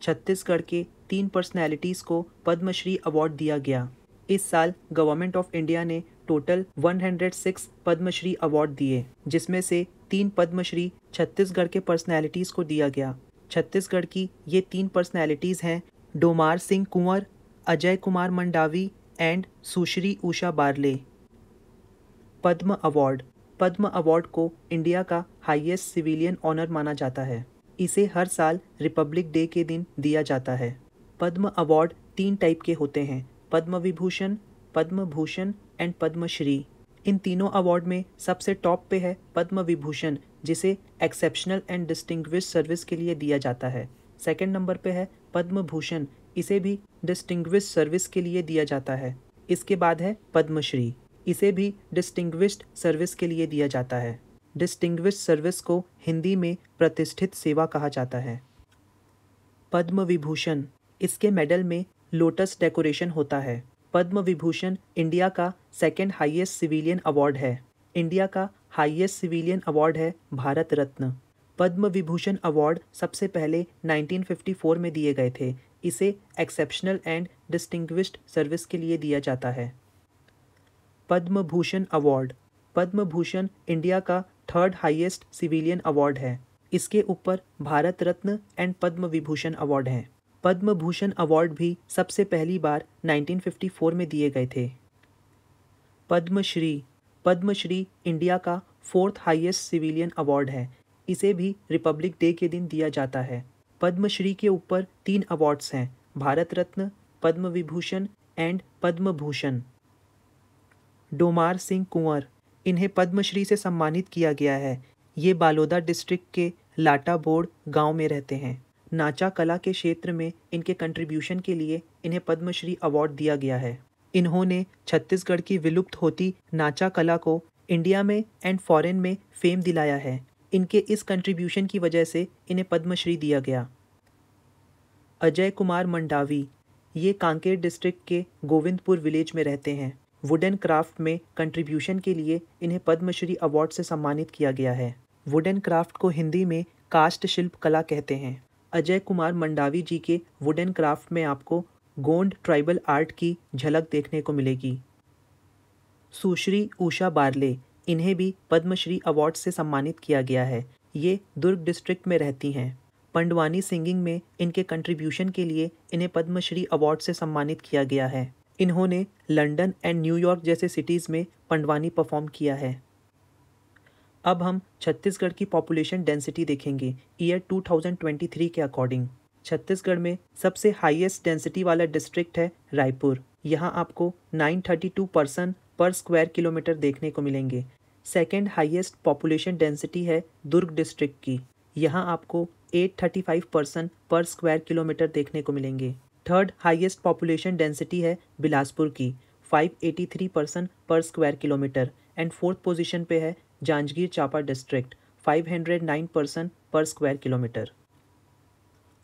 छत्तीसगढ़ के 3 पर्सनैलिटीज़ को पद्मश्री अवार्ड दिया गया। इस साल गवर्नमेंट ऑफ इंडिया ने टोटल 106 पद्मश्री अवार्ड दिए, जिसमें से 3 पद्मश्री छत्तीसगढ़ के पर्सनैलिटीज़ को दिया गया। छत्तीसगढ़ की ये 3 पर्सनैलिटीज़ हैं डोमार सिंह कुंवर, अजय कुमार मंडावी एंड सुश्री उषा बारले। पद्म अवार्ड को इंडिया का हाईएस्ट सिविलियन ऑनर माना जाता है। इसे हर साल रिपब्लिक डे के दिन दिया जाता है। पद्म अवार्ड 3 टाइप के होते हैं, पद्म विभूषण, पद्म भूषण एंड पद्मश्री। इन तीनों अवार्ड में सबसे टॉप पे है पद्म विभूषण, जिसे एक्सेप्शनल एंड डिस्टिंग्विश्ड सर्विस के लिए दिया जाता है। सेकंड नंबर पे है पद्म भूषण, इसे भी डिस्टिंग्विश्ड सर्विस के लिए दिया जाता है। इसके बाद है पद्मश्री, इसे भी डिस्टिंग्विश्ड सर्विस के लिए दिया जाता है। डिस्टिंग्विश्ड सर्विस को हिंदी में प्रतिष्ठित सेवा कहा जाता है। पद्म विभूषण, इसके मेडल में लोटस डेकोरेशन होता है। पद्म विभूषण इंडिया का सेकंड हाईएस्ट सिविलियन अवार्ड है। इंडिया का हाईएस्ट सिविलियन अवार्ड है भारत रत्न। पद्म विभूषण अवार्ड सबसे पहले 1954 में दिए गए थे। इसे एक्सेप्शनल एंड डिस्टिंग्विश्ड सर्विस के लिए दिया जाता है। पद्म भूषण अवार्ड, पद्म भूषण इंडिया का थर्ड हाईएस्ट सिविलियन अवार्ड है। इसके ऊपर भारत रत्न एंड पद्म विभूषण अवार्ड हैं। पद्म भूषण अवार्ड भी सबसे पहली बार 1954 में दिए गए थे। पद्मश्री, पद्मश्री इंडिया का फोर्थ हाईएस्ट सिविलियन अवार्ड है। इसे भी रिपब्लिक डे के दिन दिया जाता है। पद्मश्री के ऊपर 3 अवार्ड्स हैं, भारत रत्न, पद्म विभूषण एंड पद्म भूषण। डोमार सिंह कुंवर, इन्हें पद्मश्री से सम्मानित किया गया है। ये बालोदा डिस्ट्रिक्ट के लाटा बोर्ड गांव में रहते हैं। नाचा कला के क्षेत्र में इनके कंट्रीब्यूशन के लिए इन्हें पद्मश्री अवार्ड दिया गया है। इन्होंने छत्तीसगढ़ की विलुप्त होती नाचा कला को इंडिया में एंड फॉरेन में फेम दिलाया है। इनके इस कंट्रीब्यूशन की वजह से इन्हें पद्मश्री दिया गया। अजय कुमार मंडावी, ये कांकेर डिस्ट्रिक्ट के गोविंदपुर विलेज में रहते हैं। वुडन क्राफ्ट में कंट्रीब्यूशन के लिए इन्हें पद्मश्री अवार्ड से सम्मानित किया गया है। वुडन क्राफ्ट को हिंदी में कास्ट शिल्प कला कहते हैं। अजय कुमार मंडावी जी के वुडन क्राफ्ट में आपको गोंड ट्राइबल आर्ट की झलक देखने को मिलेगी। सुश्री उषा बारले, इन्हें भी पद्मश्री अवार्ड से सम्मानित किया गया है। ये दुर्ग डिस्ट्रिक्ट में रहती हैं। पंडवानी सिंगिंग में इनके कंट्रीब्यूशन के लिए इन्हें पद्मश्री अवार्ड से सम्मानित किया गया है। इन्होंने लंदन एंड न्यूयॉर्क जैसे सिटीज़ में पंडवानी परफॉर्म किया है। अब हम छत्तीसगढ़ की पॉपुलेशन डेंसिटी देखेंगे ईयर 2023 के अकॉर्डिंग। छत्तीसगढ़ में सबसे हाईएस्ट डेंसिटी वाला डिस्ट्रिक्ट है रायपुर। यहाँ आपको 932 पर्सन पर स्क्वायर किलोमीटर देखने को मिलेंगे। सेकेंड हाईएस्ट पॉपुलेशन डेंसिटी है दुर्ग डिस्ट्रिक्ट की। यहाँ आपको 835 पर्सन पर स्क्वायर किलोमीटर देखने को मिलेंगे। थर्ड हाईएस्ट पॉपुलेशन डेंसिटी है बिलासपुर की, 583 पर्सन पर square kilometre. And fourth position पे है जांजगीर चांपा डिस्ट्रिक्ट, 509 पर्सन पर स्क्वायर किलोमीटर।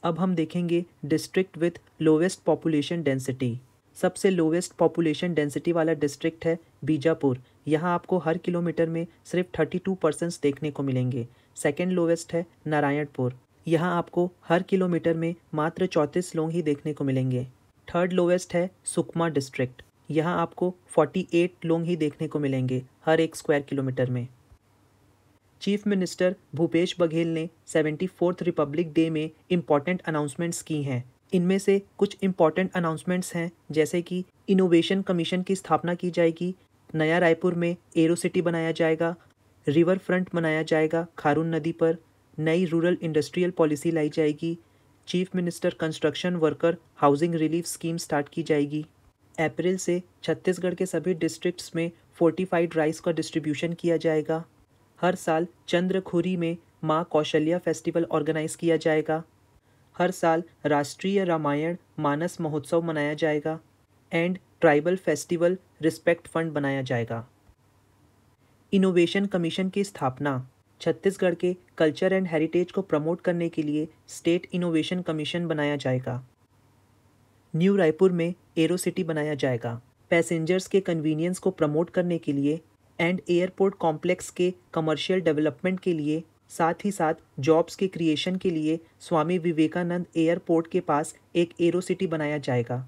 अब हम देखेंगे district with lowest population density. सबसे लोवेस्ट पॉपुलेशन डेंसिटी वाला डिस्ट्रिक्ट है बीजापुर। यहाँ आपको हर किलोमीटर में सिर्फ 32 पर्सन्स देखने को मिलेंगे। सेकेंड लोवेस्ट है नारायणपुर। यहाँ आपको हर किलोमीटर में मात्र 34 लोग ही देखने को मिलेंगे। थर्ड लोवेस्ट है सुकमा डिस्ट्रिक्ट। यहाँ आपको 48 लोग ही देखने को मिलेंगे हर 1 स्क्वायर किलोमीटर में। चीफ मिनिस्टर भूपेश बघेल ने 74th रिपब्लिक डे में इम्पॉर्टेंट अनाउंसमेंट्स की हैं। इनमें से कुछ इम्पॉर्टेंट अनाउंसमेंट्स हैं, जैसे कि इनोवेशन कमीशन की स्थापना की जाएगी, नया रायपुर में एरो सिटी बनाया जाएगा, रिवर फ्रंट बनाया जाएगा खारून नदी पर, नई रूरल इंडस्ट्रियल पॉलिसी लाई जाएगी, chief minister construction worker housing relief scheme start की जाएगी। अप्रैल से छत्तीसगढ़ के सभी डिस्ट्रिक्ट्स में फोर्टिफाइड राइस का डिस्ट्रीब्यूशन किया जाएगा। हर साल चंद्रखुरी में माँ कौशल्या फेस्टिवल ऑर्गेनाइज किया जाएगा। हर साल राष्ट्रीय रामायण मानस महोत्सव मनाया जाएगा and tribal festival respect fund बनाया जाएगा। इनोवेशन कमीशन की स्थापना। छत्तीसगढ़ के कल्चर एंड हेरिटेज को प्रमोट करने के लिए स्टेट इनोवेशन कमीशन बनाया जाएगा। न्यू रायपुर में एरो सिटी बनाया जाएगा। पैसेंजर्स के कन्वीनियंस को प्रमोट करने के लिए एंड एयरपोर्ट कॉम्प्लेक्स के कमर्शियल डेवलपमेंट के लिए साथ ही साथ जॉब्स के क्रिएशन के लिए स्वामी विवेकानंद एयरपोर्ट के पास एक एरो सिटी बनाया जाएगा।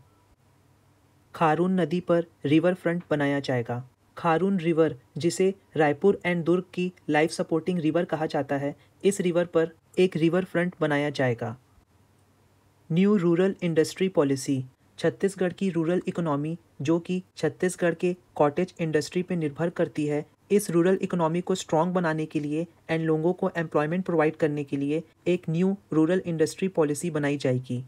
खारून नदी पर रिवर फ्रंट बनाया जाएगा। खारून रिवर, जिसे रायपुर एंड दुर्ग की लाइफ सपोर्टिंग रिवर कहा जाता है, इस रिवर पर एक रिवर फ्रंट बनाया जाएगा। New rural industry policy, Chhattisgarh की रूरल इकोनॉमी जो कि छत्तीसगढ़ के कॉटेज इंडस्ट्री पर निर्भर करती है, इस रूरल इकोनॉमी को स्ट्रॉन्ग बनाने के लिए एंड लोगों को एम्प्लॉयमेंट प्रोवाइड करने के लिए एक न्यू रूरल इंडस्ट्री पॉलिसी बनाई जाएगी।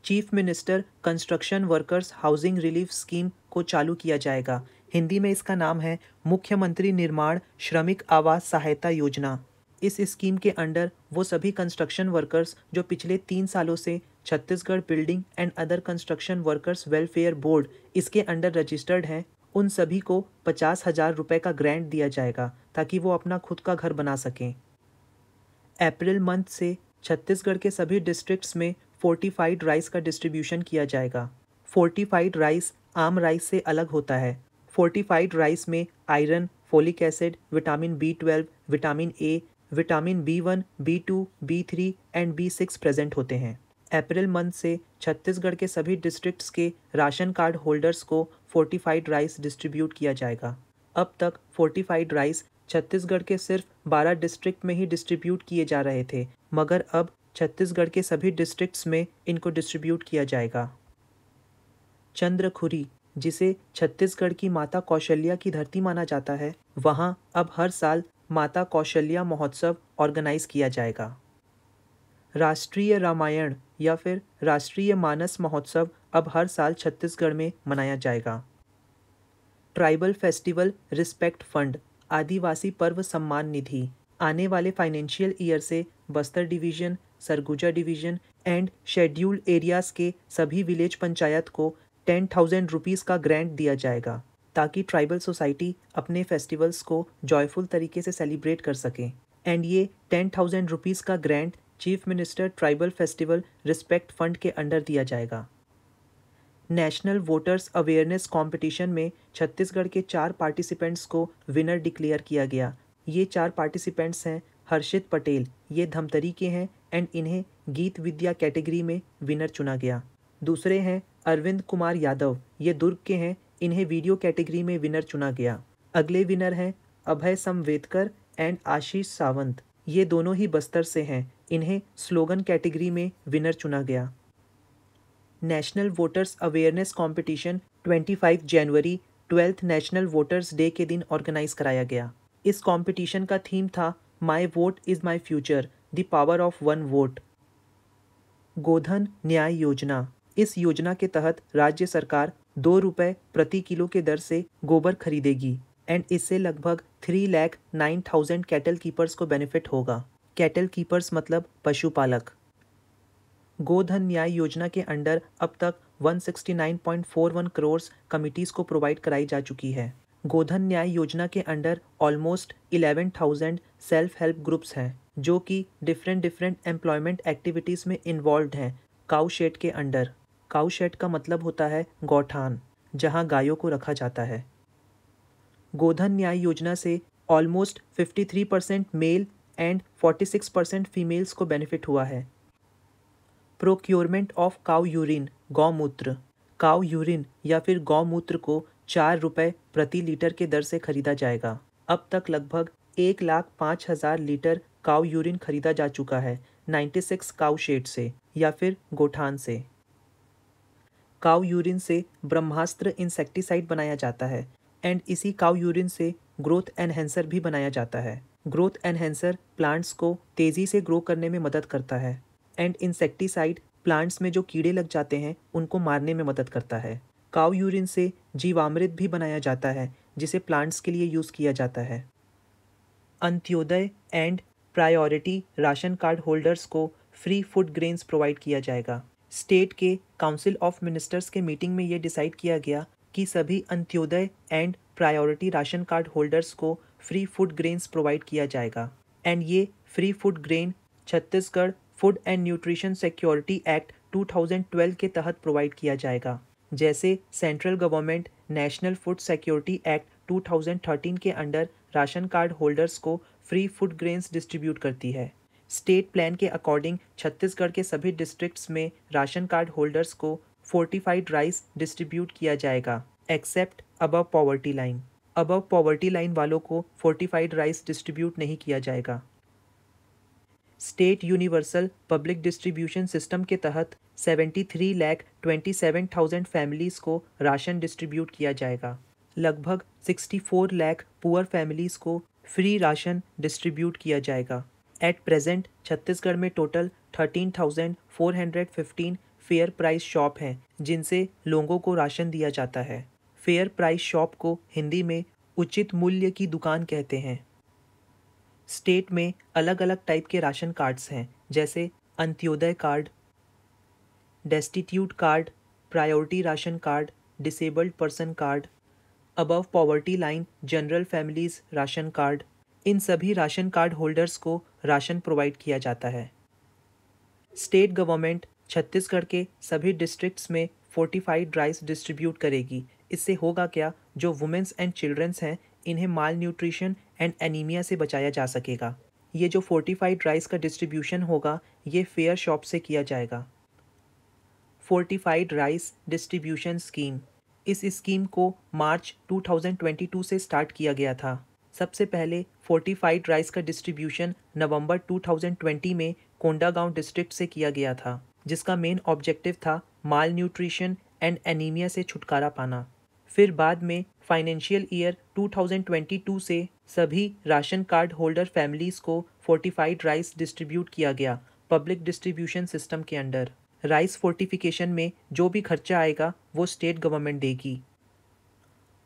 Chief minister construction workers housing relief scheme को चालू किया जाएगा। हिंदी में इसका नाम है मुख्यमंत्री निर्माण श्रमिक आवास सहायता योजना। इस स्कीम के अंडर वो सभी कंस्ट्रक्शन वर्कर्स जो पिछले 3 सालों से Chhattisgarh building and other construction workers welfare board इसके अंडर रजिस्टर्ड हैं, उन सभी को 50,000 रुपये का ग्रांट दिया जाएगा ताकि वो अपना खुद का घर बना सकें। अप्रैल मंथ से छत्तीसगढ़ के सभी डिस्ट्रिक्ट्स में फोर्टिफाइड राइस का डिस्ट्रीब्यूशन किया जाएगा। फोर्टिफाइड राइस आम राइस से अलग होता है। फोर्टिफाइड राइस में iron, folic acid, vitamin B12, vitamin A, vitamin B1, B2, B3 and B6 present होते हैं। अप्रैल मंथ से छत्तीसगढ़ के सभी डिस्ट्रिक्ट्स के राशन कार्ड होल्डर्स को फोर्टिफाइड राइस डिस्ट्रीब्यूट किया जाएगा। अब तक फोर्टिफाइड राइस छत्तीसगढ़ के सिर्फ 12 डिस्ट्रिक्ट में ही डिस्ट्रीब्यूट किए जा रहे थे, मगर अब छत्तीसगढ़ के सभी डिस्ट्रिक्ट्स में इनको डिस्ट्रीब्यूट किया जाएगा। चंद्रखुरी, जिसे छत्तीसगढ़ की माता कौशल्या की धरती माना जाता है, वहाँ अब हर साल माता कौशल्या महोत्सव ऑर्गेनाइज किया जाएगा। राष्ट्रीय रामायण या फिर राष्ट्रीय मानस महोत्सव अब हर साल छत्तीसगढ़ में मनाया जाएगा। ट्राइबल फेस्टिवल रिस्पेक्ट फंड, आदिवासी पर्व सम्मान निधि, आने वाले फाइनेंशियल ईयर से Bastar division, Surguja division and scheduled areas के सभी विलेज पंचायत को 10,000 रुपीज़ का ग्रांट दिया जाएगा ताकि ट्राइबल सोसाइटी अपने फेस्टिवल्स को जॉयफुल तरीके से सेलिब्रेट कर सकें। एंड ये 10,000 रुपीज़ का grant chief minister tribal festival respect fund के अंडर दिया जाएगा। नेशनल वोटर्स अवेयरनेस कंपटीशन में छत्तीसगढ़ के 4 पार्टिसिपेंट्स को विनर डिक्लेयर किया गया। ये 4 पार्टिसिपेंट्स हैं हर्षित पटेल, ये धमतरी के हैं एंड इन्हें गीत विद्या कैटेगरी में विनर चुना गया। दूसरे हैं अरविंद कुमार यादव, ये दुर्ग के हैं, इन्हें वीडियो कैटेगरी में विनर चुना गया। अगले विनर हैं अभय समवेदकर एंड आशीष सावंत, ये दोनों ही बस्तर से हैं, इन्हें स्लोगन कैटेगरी में विनर चुना गया। नेशनल वोटर्स अवेयरनेस कंपटीशन 25 जनवरी 12th नेशनल वोटर्स डे के दिन ऑर्गेनाइज कराया गया। इस कंपटीशन का थीम था my vote is my future, the power of one vote. Godhan Nyay Yojana, इस योजना के तहत राज्य सरकार 2 रुपये प्रति किलो के दर से गोबर खरीदेगी एंड इससे लगभग 3,09,000 कैटल कीपर्स को बेनिफिट होगा। कैटल कीपर्स मतलब पशुपालक। गोधन न्याय योजना के अंडर अब तक 169.41 करोड़ कमिटीज़ को प्रोवाइड कराई जा चुकी है। गोधन न्याय योजना के under almost 11,000 self help groups हैं जो कि डिफरेंट एम्प्लॉयमेंट एक्टिविटीज़ में इन्वॉल्व हैं। काऊ शेड के अंडर, काऊ शेड का मतलब होता है गौठान, जहां गायों को रखा जाता है। गोधन न्याय योजना से ऑलमोस्ट 53% मेल एंड 46% फीमेल्स को बेनिफिट हुआ है। प्रोक्योरमेंट ऑफ काऊ यूरिन, गौमूत्र, काऊ यूरिन या फिर गौमूत्र को 4 रुपये प्रति लीटर के दर से खरीदा जाएगा। अब तक लगभग 1,05,000 लीटर काऊ यूरिन खरीदा जा चुका है 96 काऊ शेड से या फिर गोठान से। काऊ यूरिन से ब्रह्मास्त्र इंसेक्टिसाइड बनाया जाता है एंड इसी काऊ यूरिन से ग्रोथ एनहेंसर भी बनाया जाता है। ग्रोथ एनहेंसर प्लांट्स को तेज़ी से ग्रो करने में मदद करता है एंड इंसेक्टिसाइड प्लांट्स में जो कीड़े लग जाते हैं उनको मारने में मदद करता है। काऊ यूरिन से जीवामृत भी बनाया जाता है जिसे प्लांट्स के लिए यूज़ किया जाता है। Antyodaya and priority ration card holders को फ्री फूड ग्रेन्स प्रोवाइड किया जाएगा। स्टेट के काउंसिल ऑफ मिनिस्टर्स के मीटिंग में ये डिसाइड किया गया कि सभी Antyodaya and priority ration card holders को फ्री फूड ग्रेन्स प्रोवाइड किया जाएगा एंड ये free food grain Chhattisgarh food and nutrition security act 2012 के तहत प्रोवाइड किया जाएगा। जैसे central government national food security act 2013 के अंडर राशन कार्ड होल्डर्स को फ्री फूड ग्रेन्स डिस्ट्रीब्यूट करती है। स्टेट प्लान के अकॉर्डिंग छत्तीसगढ़ के सभी डिस्ट्रिक्ट्स में राशन कार्ड होल्डर्स को फोर्टिफाइड राइस डिस्ट्रीब्यूट किया जाएगा, except above poverty line. Above poverty line वालों को फोर्टिफाइड राइस डिस्ट्रीब्यूट नहीं किया जाएगा। State universal public distribution system के तहत 73,27,000 फैमिलीज़ को राशन डिस्ट्रीब्यूट किया जाएगा। लगभग 64 लाख पुअर फैमिलीज़ को फ्री राशन डिस्ट्रीब्यूट किया जाएगा। एट प्रेजेंट छत्तीसगढ़ में टोटल 13,415 फेयर प्राइस शॉप हैं जिनसे लोगों को राशन दिया जाता है। फेयर प्राइस शॉप को हिंदी में उचित मूल्य की दुकान कहते हैं। स्टेट में अलग अलग टाइप के राशन कार्ड्स हैं, जैसे Antyodaya card, destitute card, priority ration card, disabled person card, above poverty line general families ration card. इन सभी राशन कार्ड होल्डर्स को राशन प्रोवाइड किया जाता है। स्टेट गवर्नमेंट छत्तीसगढ़ के सभी डिस्ट्रिक्ट्स में फोर्टिफाइड राइस डिस्ट्रीब्यूट करेगी। इससे होगा क्या, जो वुमेन्स एंड चिल्ड्रंस हैं इन्हें माल न्यूट्रिशन एंड एनीमिया से बचाया जा सकेगा। ये जो फोर्टिफाइड राइस का डिस्ट्रीब्यूशन होगा ये फेयर शॉप से किया जाएगा। फोर्टिफाइड राइस डिस्ट्रीब्यूशन स्कीम, इस स्कीम को मार्च 2022 से स्टार्ट किया गया था। सबसे पहले फोर्टिफाइड राइस का डिस्ट्रीब्यूशन नवंबर 2020 में कोंडागांव डिस्ट्रिक्ट से किया गया था, जिसका मेन ऑब्जेक्टिव था माल न्यूट्रिशन एंड एनीमिया से छुटकारा पाना। फिर बाद में फाइनेंशियल ईयर 2022 से सभी राशन कार्ड होल्डर फैमिलीज़ को फोर्टिफाइड राइस डिस्ट्रीब्यूट किया गया पब्लिक डिस्ट्रीब्यूशन सिस्टम के अंडर। राइस फोर्टिफिकेशन में जो भी खर्चा आएगा वो स्टेट गवर्नमेंट देगी।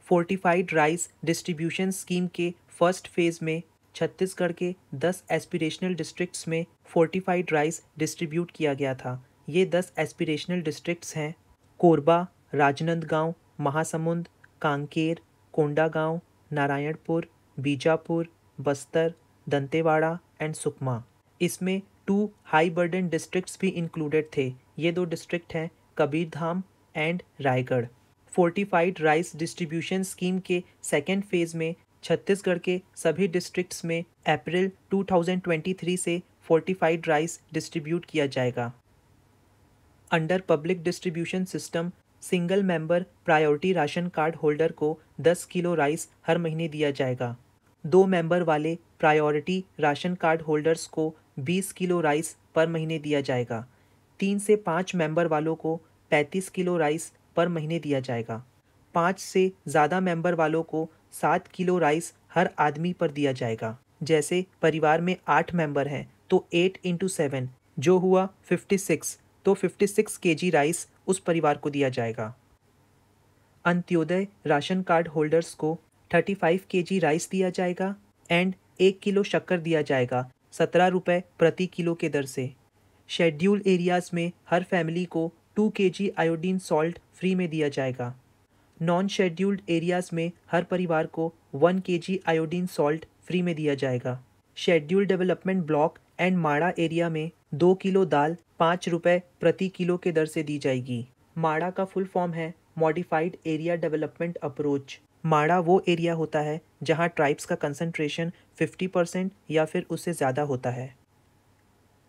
फोर्टिफाइड राइस डिस्ट्रीब्यूशन स्कीम के फर्स्ट फेज़ में छत्तीसगढ़ के 10 एस्पिरेशनल डिस्ट्रिक्ट्स में फोर्टिफाइड राइस डिस्ट्रीब्यूट किया गया था। ये 10 एस्पिरेशनल डिस्ट्रिक्ट्स हैं कोरबा, राजनांदगांव, महासमुंद, कांकेर, कोंडागांव, नारायणपुर, बीजापुर, बस्तर, दंतेवाड़ा एंड सुकमा। इसमें 2 हाई बर्डन डिस्ट्रिक्ट्स भी इंक्लूडेड थे। ये 2 डिस्ट्रिक्ट हैं Kabirdham and Raigarh. Fortified rice distribution scheme के सेकेंड फेज़ में छत्तीसगढ़ के सभी डिस्ट्रिक्ट्स में अप्रैल 2023 से फोर्टिफाइड राइस डिस्ट्रीब्यूट किया जाएगा। Under public distribution system single member priority ration card holder को 10 किलो राइस हर महीने दिया जाएगा। 2 मेंबर वाले प्रायोरिटी राशन कार्ड होल्डर्स को 20 किलो राइस पर महीने दिया जाएगा। 3 से 5 मेंबर वालों को 35 किलो राइस पर महीने दिया जाएगा। 5 से ज़्यादा मेंबर वालों को 7 किलो राइस हर आदमी पर दिया जाएगा। जैसे परिवार में 8 मेंबर हैं तो 8 × 7 जो हुआ 56, तो 56 केजी राइस उस परिवार को दिया जाएगा। अंत्योदय राशन कार्ड होल्डर्स को 35 केजी राइस दिया जाएगा एंड 1 किलो शक्कर दिया जाएगा 17 रुपये प्रति किलो के दर से। शेड्यूल एरियाज़ में हर फैमिली को 2 केजी आयोडीन सॉल्ट फ्री में दिया जाएगा। नॉन शेड्यूल्ड एरियाज़ में हर परिवार को 1 केजी आयोडीन सॉल्ट फ्री में दिया जाएगा। शेड्यूल डेवलपमेंट ब्लॉक एंड माड़ा एरिया में 2 किलो दाल 5 रुपये प्रति किलो के दर से दी जाएगी। माड़ा का फुल फॉर्म है मॉडिफाइड एरिया डेवलपमेंट अप्रोच। माड़ा वो एरिया होता है जहां ट्राइब्स का कंसंट्रेशन 50% या फिर उससे ज़्यादा होता है।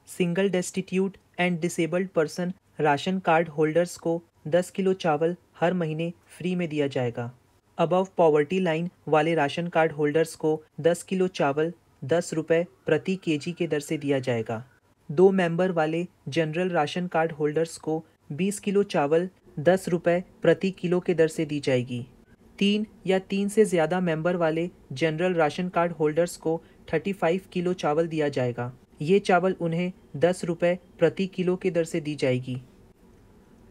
Single destitute and disabled person ration card holders को 10 किलो चावल हर महीने फ्री में दिया जाएगा। अबव पॉवर्टी लाइन वाले राशन कार्ड होल्डर्स को 10 किलो चावल 10 रुपये प्रति केजी के दर से दिया जाएगा। 2 मेंबर वाले जनरल राशन कार्ड होल्डर्स को 20 किलो चावल 10 रुपये प्रति किलो के दर से दी जाएगी। 3 या 3 से ज़्यादा मेंबर वाले जनरल राशन कार्ड होल्डर्स को 35 किलो चावल दिया जाएगा। ये चावल उन्हें 10 रुपये प्रति किलो के दर से दी जाएगी।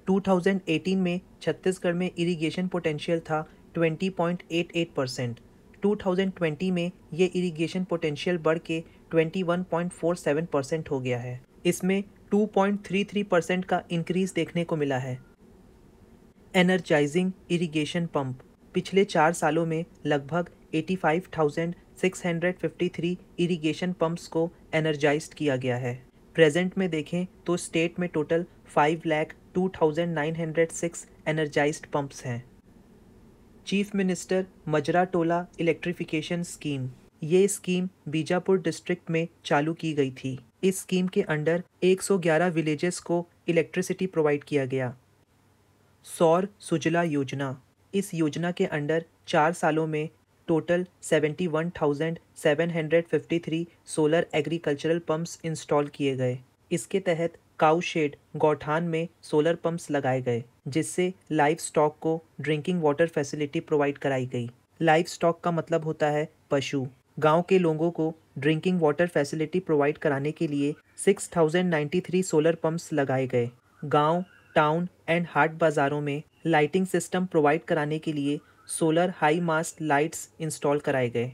2018 में छत्तीसगढ़ में इरिगेशन पोटेंशियल था 20.88%। 2020 में ये इरिगेशन पोटेंशियल बढ़ के 21.47% हो गया है। इसमें 2.33% का इंक्रीज देखने को मिला है। एनर्जाइजिंग इरिगेशन पंप, पिछले 4 सालों में लगभग 85,653 इरिगेशन पंप्स को एनर्जाइज्ड किया गया है। प्रेजेंट में देखें तो स्टेट में टोटल 5,02,906 एनर्जाइज्ड पंप्स हैं। चीफ मिनिस्टर मजरा टोला इलेक्ट्रिफिकेशन स्कीम, ये स्कीम बीजापुर डिस्ट्रिक्ट में चालू की गई थी। इस स्कीम के अंडर 111 विलेजेस को इलेक्ट्रिसिटी प्रोवाइड किया गया। सौर सुजला योजना, इस योजना के अंडर 4 सालों में total 71,753 solar agricultural pumps install किए गए। इसके तहत काऊ शेड गौठान में सोलर पंप्स लगाए गए, जिससे लाइव स्टॉक को ड्रिंकिंग वाटर फैसिलिटी प्रोवाइड कराई गई। लाइव स्टॉक का मतलब होता है पशु। गांव के लोगों को ड्रिंकिंग वाटर फैसिलिटी प्रोवाइड कराने के लिए 6,093 सोलर पंप्स लगाए गए। गांव, टाउन एंड हाट बाज़ारों में लाइटिंग सिस्टम प्रोवाइड कराने के लिए solar high mast lights install कराए गए।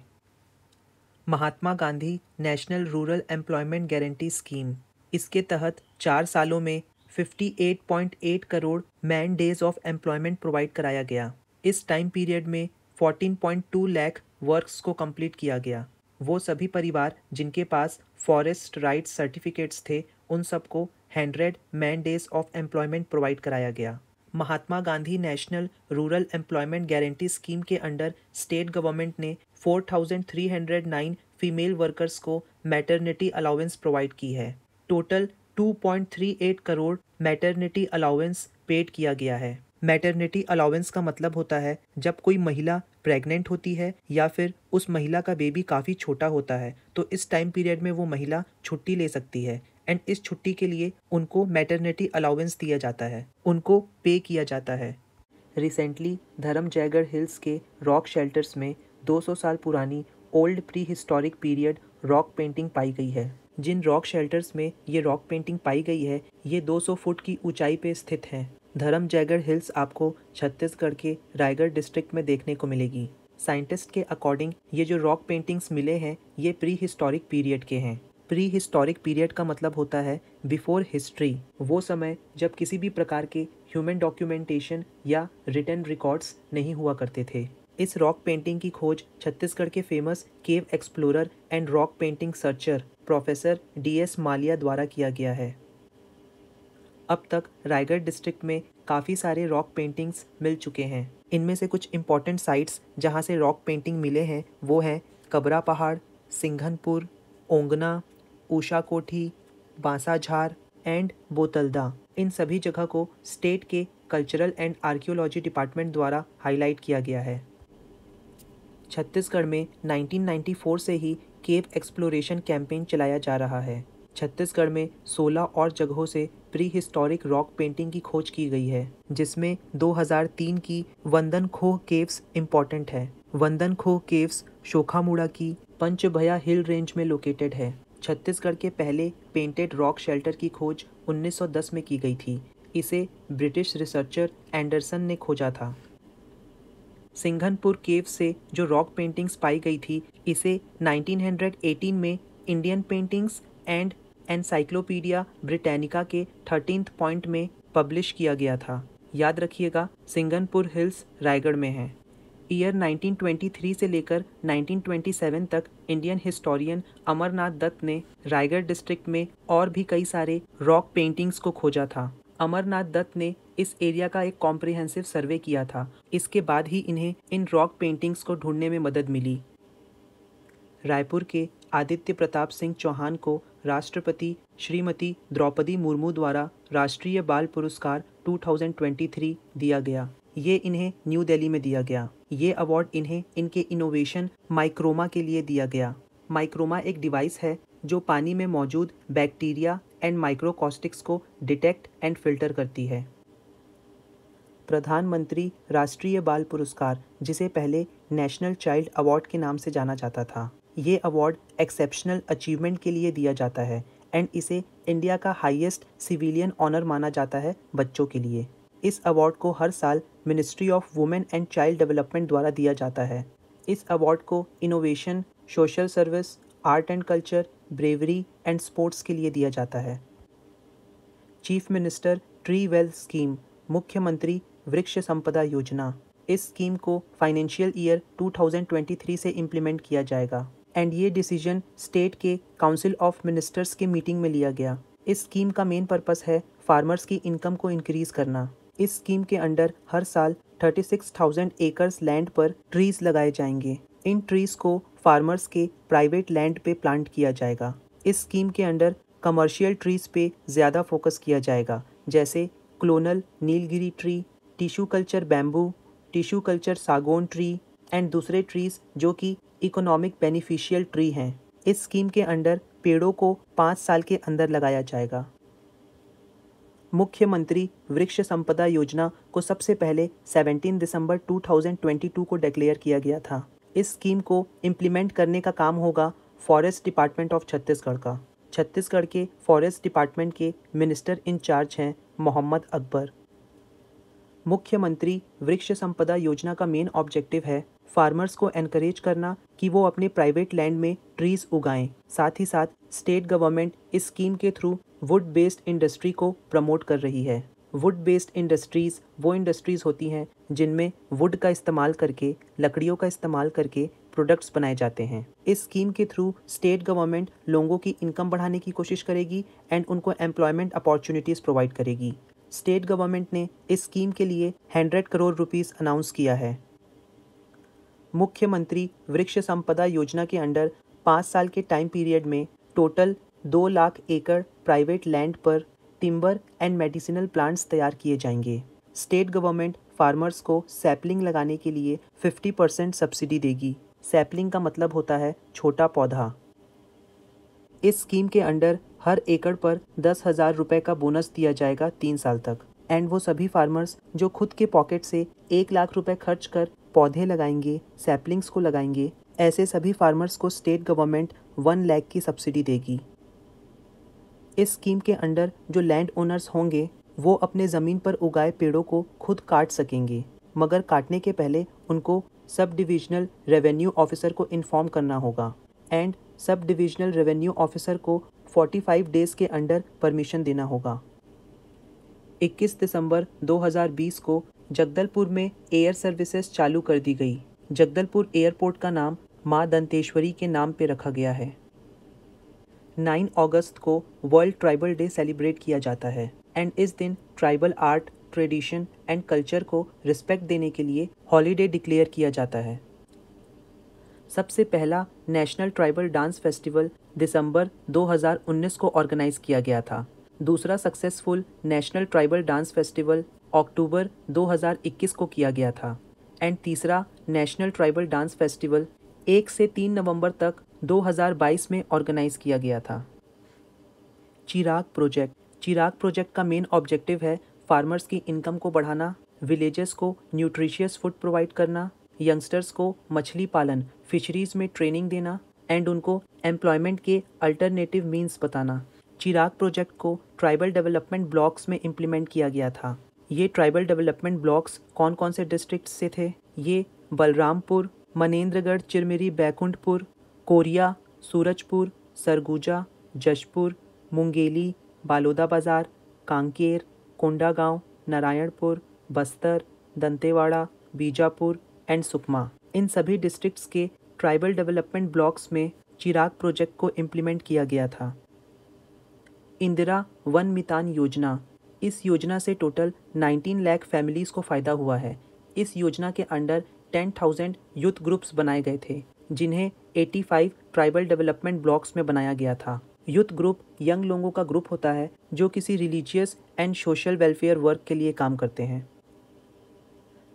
Mahatma Gandhi national rural employment guarantee scheme, इसके तहत 4 सालों में 58.8 crore man days of employment provide कराया गया। इस टाइम पीरियड में 14.2 लाख वर्क्स को कंप्लीट किया गया। वो सभी परिवार जिनके पास फॉरेस्ट राइट्स सर्टिफिकेट्स थे, उन सबको 100 man days of employment provide कराया गया। Mahatma Gandhi national rural employment guarantee scheme के अंडर स्टेट गवर्नमेंट ने 4,309 फीमेल वर्कर्स को मैटरनिटी अलाउंस प्रोवाइड की है। Total 2.38 crore maternity allowance paid किया गया है। मैटरनिटी अलाउंस का मतलब होता है जब कोई महिला प्रेग्नेंट होती है या फिर उस महिला का बेबी काफ़ी छोटा होता है, तो इस टाइम पीरियड में वो महिला छुट्टी ले सकती है एंड इस छुट्टी के लिए उनको मैटरनिटी अलाउंस दिया जाता है, उनको पे किया जाता है। रिसेंटली धर्म जयगढ़ हिल्स के रॉक शेल्टर्स में 200 साल पुरानी old pre historic period rock painting पाई गई है। जिन रॉक शेल्टर्स में ये रॉक पेंटिंग पाई गई है, ये 200 फुट की ऊंचाई पे स्थित हैं। धर्म जयगढ़ हिल्स आपको छत्तीसगढ़ के रायगढ़ डिस्ट्रिक्ट में देखने को मिलेगी। साइंटिस्ट के अकॉर्डिंग ये जो रॉक पेंटिंग्स मिले हैं, ये प्री हिस्टोरिक पीरियड के हैं। प्री हिस्टोरिक पीरियड का मतलब होता है बिफोर हिस्ट्री, वो समय जब किसी भी प्रकार के ह्यूमन डॉक्यूमेंटेशन या रिटन रिकॉर्ड्स नहीं हुआ करते थे। इस रॉक पेंटिंग की खोज छत्तीसगढ़ के famous cave explorer and rock painting searcher professor DS Maliya द्वारा किया गया है। अब तक रायगढ़ डिस्ट्रिक्ट में काफ़ी सारे रॉक पेंटिंग्स मिल चुके हैं। इनमें से कुछ इम्पॉर्टेंट साइट्स जहां से रॉक पेंटिंग मिले हैं वो हैं कबरा पहाड़, सिंघनपुर, ओंगना, ऊषा कोठी, बांसाझार एंड बोतलदा। इन सभी जगह को स्टेट के कल्चरल एंड आर्कियोलॉजी डिपार्टमेंट द्वारा हाईलाइट किया गया है। छत्तीसगढ़ में 1994 से ही केव एक्सप्लोरेशन कैंपेन चलाया जा रहा है। छत्तीसगढ़ में 16 और जगहों से प्री हिस्टोरिक रॉक पेंटिंग की खोज की गई है, जिसमें 2003 की वंदन खोह केव्स इम्पॉर्टेंट है। वंदन खोह केव्स शोखामुड़ा की पंचभया हिल रेंज में लोकेटेड है। छत्तीसगढ़ के पहले पेंटेड रॉक शेल्टर की खोज 1910 में की गई थी। इसे ब्रिटिश रिसर्चर एंडरसन ने खोजा था। सिंघनपुर केव से जो रॉक पेंटिंग्स पाई गई थी, इसे 1918 में Indian paintings and encyclopedia Britannica के 13th पॉइंट में पब्लिश किया गया था। याद रखिएगा, सिंघनपुर हिल्स रायगढ़ में है। ईयर 1923 से लेकर 1927 तक इंडियन हिस्टोरियन अमरनाथ दत्त ने रायगढ़ डिस्ट्रिक्ट में और भी कई सारे रॉक पेंटिंग्स को खोजा था। अमरनाथ दत्त ने इस एरिया का एक कॉम्प्रिहेंसिव सर्वे किया था। इसके बाद ही इन्हें इन रॉक पेंटिंग्स को ढूंढने में मदद मिली। रायपुर के आदित्य प्रताप सिंह चौहान को राष्ट्रपति श्रीमती द्रौपदी मुर्मू द्वारा राष्ट्रीय बाल पुरस्कार 2023 दिया गया। ये इन्हें न्यू दिल्ली में दिया गया। ये अवार्ड इन्हें इनके इनोवेशन माइक्रोमा के लिए दिया गया। माइक्रोमा एक डिवाइस है जो पानी में मौजूद बैक्टीरिया एंड माइक्रोकॉस्टिक्स को डिटेक्ट एंड फिल्टर करती है। प्रधानमंत्री राष्ट्रीय बाल पुरस्कार, जिसे पहले नेशनल चाइल्ड अवार्ड के नाम से जाना जाता था, ये अवार्ड एक्सेप्शनल अचीवमेंट के लिए दिया जाता है एंड इसे इंडिया का हाईएस्ट सिविलियन ऑनर माना जाता है बच्चों के लिए। इस अवार्ड को हर साल ministry of women and child development द्वारा दिया जाता है। इस अवार्ड को innovation, social service, art and culture, bravery and sports के लिए दिया जाता है। Chief minister tree well scheme, मुख्यमंत्री वृक्ष संपदा योजना, इस स्कीम को फाइनेंशियल ईयर 2023 से इम्प्लीमेंट किया जाएगा एंड ये डिसीजन स्टेट के काउंसिल ऑफ मिनिस्टर्स के मीटिंग में लिया गया। इस स्कीम का मेन पर्पस है फार्मर्स की इनकम को इंक्रीज करना। इस स्कीम के अंडर हर साल 36,000 एकर्स लैंड पर ट्रीज लगाए जाएंगे। इन ट्रीज को फार्मर्स के प्राइवेट लैंड पे प्लांट किया जाएगा। इस स्कीम के अंडर कमर्शियल ट्रीज पे ज़्यादा फोकस किया जाएगा, जैसे clonal Nilgiri tree, tissue culture bamboo, tissue culture सागौन ट्री एंड दूसरे ट्रीज जो कि इकोनॉमिक बेनिफिशियल ट्री हैं। इस स्कीम के अंडर पेड़ों को 5 साल के अंदर लगाया जाएगा। मुख्यमंत्री वृक्ष संपदा योजना को सबसे पहले 17 दिसंबर 2022 को डिक्लेयर किया गया था। इस स्कीम को इम्प्लीमेंट करने का काम होगा फॉरेस्ट डिपार्टमेंट ऑफ छत्तीसगढ़ का। छत्तीसगढ़ के फॉरेस्ट डिपार्टमेंट के मिनिस्टर इन चार्ज हैं मोहम्मद अकबर। मुख्यमंत्री वृक्ष संपदा योजना का मेन ऑब्जेक्टिव है फार्मर्स को एनकरेज करना कि वो अपने प्राइवेट लैंड में ट्रीज उगाएं। साथ ही साथ स्टेट गवर्नमेंट इस स्कीम के थ्रू वुड बेस्ड इंडस्ट्री को प्रमोट कर रही है। वुड बेस्ड इंडस्ट्रीज़ वो इंडस्ट्रीज़ होती हैं जिनमें वुड का इस्तेमाल करके, लकड़ियों का इस्तेमाल करके प्रोडक्ट्स बनाए जाते हैं। इस स्कीम के थ्रू स्टेट गवर्नमेंट लोगों की इनकम बढ़ाने की कोशिश करेगी एंड उनको एम्प्लॉयमेंट अपॉर्चुनिटीज़ प्रोवाइड करेगी। स्टेट गवर्नमेंट ने इस स्कीम के लिए 100 करोड़ रुपीस अनाउंस किया है। मुख्यमंत्री वृक्ष संपदा योजना के अंडर 5 साल के टाइम पीरियड में टोटल 2 लाख एकड़ प्राइवेट लैंड पर टिम्बर एंड मेडिसिनल प्लांट्स तैयार किए जाएंगे। स्टेट गवर्नमेंट फार्मर्स को सैपलिंग लगाने के लिए 50% सब्सिडी देगी। सैपलिंग का मतलब होता है छोटा पौधा। इस स्कीम के अंडर हर एकड़ पर 10,000 रुपये का बोनस दिया जाएगा 3 साल तक। एंड वो सभी फार्मर्स जो खुद के पॉकेट से 1 लाख रुपए खर्च कर पौधे लगाएंगे, सैपलिंग्स को लगाएंगे, ऐसे सभी फार्मर्स को स्टेट गवर्नमेंट 1 लाख की सब्सिडी देगी। इस स्कीम के अंडर जो लैंड ओनर्स होंगे वो अपने ज़मीन पर उगाए पेड़ों को खुद काट सकेंगे, मगर काटने के पहले उनको सब डिविजनल रेवेन्यू ऑफिसर को इन्फॉर्म करना होगा and sub divisional revenue officer को 45 डेज़ के अंडर परमिशन देना होगा। 21 दिसंबर 2020 को जगदलपुर में एयर सर्विसेज चालू कर दी गई। जगदलपुर एयरपोर्ट का नाम माँ दंतेश्वरी के नाम पे रखा गया है। 9 अगस्त को वर्ल्ड ट्राइबल डे सेलिब्रेट किया जाता है एंड इस दिन tribal art, tradition and culture को रिस्पेक्ट देने के लिए हॉलीडे डिक्लेयर किया जाता है। सबसे पहला नेशनल ट्राइबल डांस फेस्टिवल दिसंबर 2019 को ऑर्गेनाइज किया गया था। दूसरा successful national tribal dance festival अक्टूबर 2021 को किया गया था एंड तीसरा नेशनल ट्राइबल डांस फेस्टिवल 1 से 3 नवंबर तक 2022 में ऑर्गेनाइज किया गया था। चिराग प्रोजेक्ट का मेन ऑब्जेक्टिव है फार्मर्स की इनकम को बढ़ाना, विलेजेस को न्यूट्रिशियस फूड प्रोवाइड करना, यंगस्टर्स को मछली पालन फिशरीज में ट्रेनिंग देना एंड उनको एम्प्लॉयमेंट के अल्टरनेटिव मीन्स बताना। चिराग प्रोजेक्ट को ट्राइबल डेवलपमेंट ब्लॉक्स में इम्प्लीमेंट किया गया था। ये ट्राइबल डेवलपमेंट ब्लॉक्स कौन कौन से डिस्ट्रिक्ट से थे? ये बलरामपुर, मनेंद्रगढ़, चिरमिरी, बैकुंठपुर, कोरिया, सूरजपुर, सरगुजा, जशपुर, मुंगेली, बालोदा बाजार, कांकेर, कोंडागांव, नारायणपुर, बस्तर, दंतेवाड़ा, बीजापुर एंड सुकमा। इन सभी डिस्ट्रिक्ट्स के ट्राइबल डेवलपमेंट ब्लॉक्स में चिराग प्रोजेक्ट को इम्प्लीमेंट किया गया था। इंदिरा वन मितान योजना, इस योजना से टोटल 19 लाख फैमिलीज़ को फ़ायदा हुआ है। इस योजना के अंडर 10,000 यूथ ग्रुप्स बनाए गए थे जिन्हें 85 ट्राइबल डेवलपमेंट ब्लॉक्स में बनाया गया था। यूथ ग्रुप यंग लोगों का ग्रुप होता है जो किसी religious and social welfare work के लिए काम करते हैं।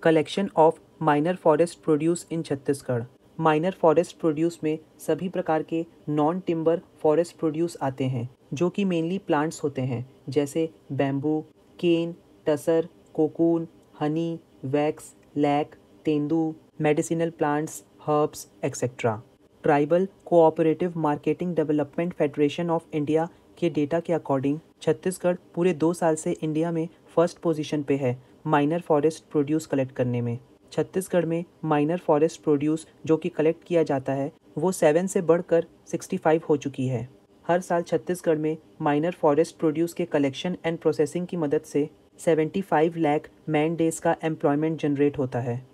Collection of minor forest produce in Chhattisgarh. Minor forest produce में सभी प्रकार के नॉन टिम्बर फॉरेस्ट प्रोड्यूस आते हैं जो कि मेनली प्लांट्स होते हैं, जैसे bamboo, cane, tussar, cocoon, honey, wax, lac, tendu, medicinal plants, herbs etcetera. Tribal cooperative marketing development federation of India के डेटा के अकॉर्डिंग छत्तीसगढ़ पूरे 2 साल से इंडिया में फर्स्ट पोजीशन पे है माइनर फॉरेस्ट प्रोड्यूस कलेक्ट करने में। छत्तीसगढ़ में माइनर फॉरेस्ट प्रोड्यूस जो कि कलेक्ट किया जाता है वो 7 से बढ़कर 65 हो चुकी है। हर साल छत्तीसगढ़ में माइनर फॉरेस्ट प्रोड्यूस के कलेक्शन एंड प्रोसेसिंग की मदद से 75 लाख मैन डेज का एम्प्लॉयमेंट जनरेट होता है।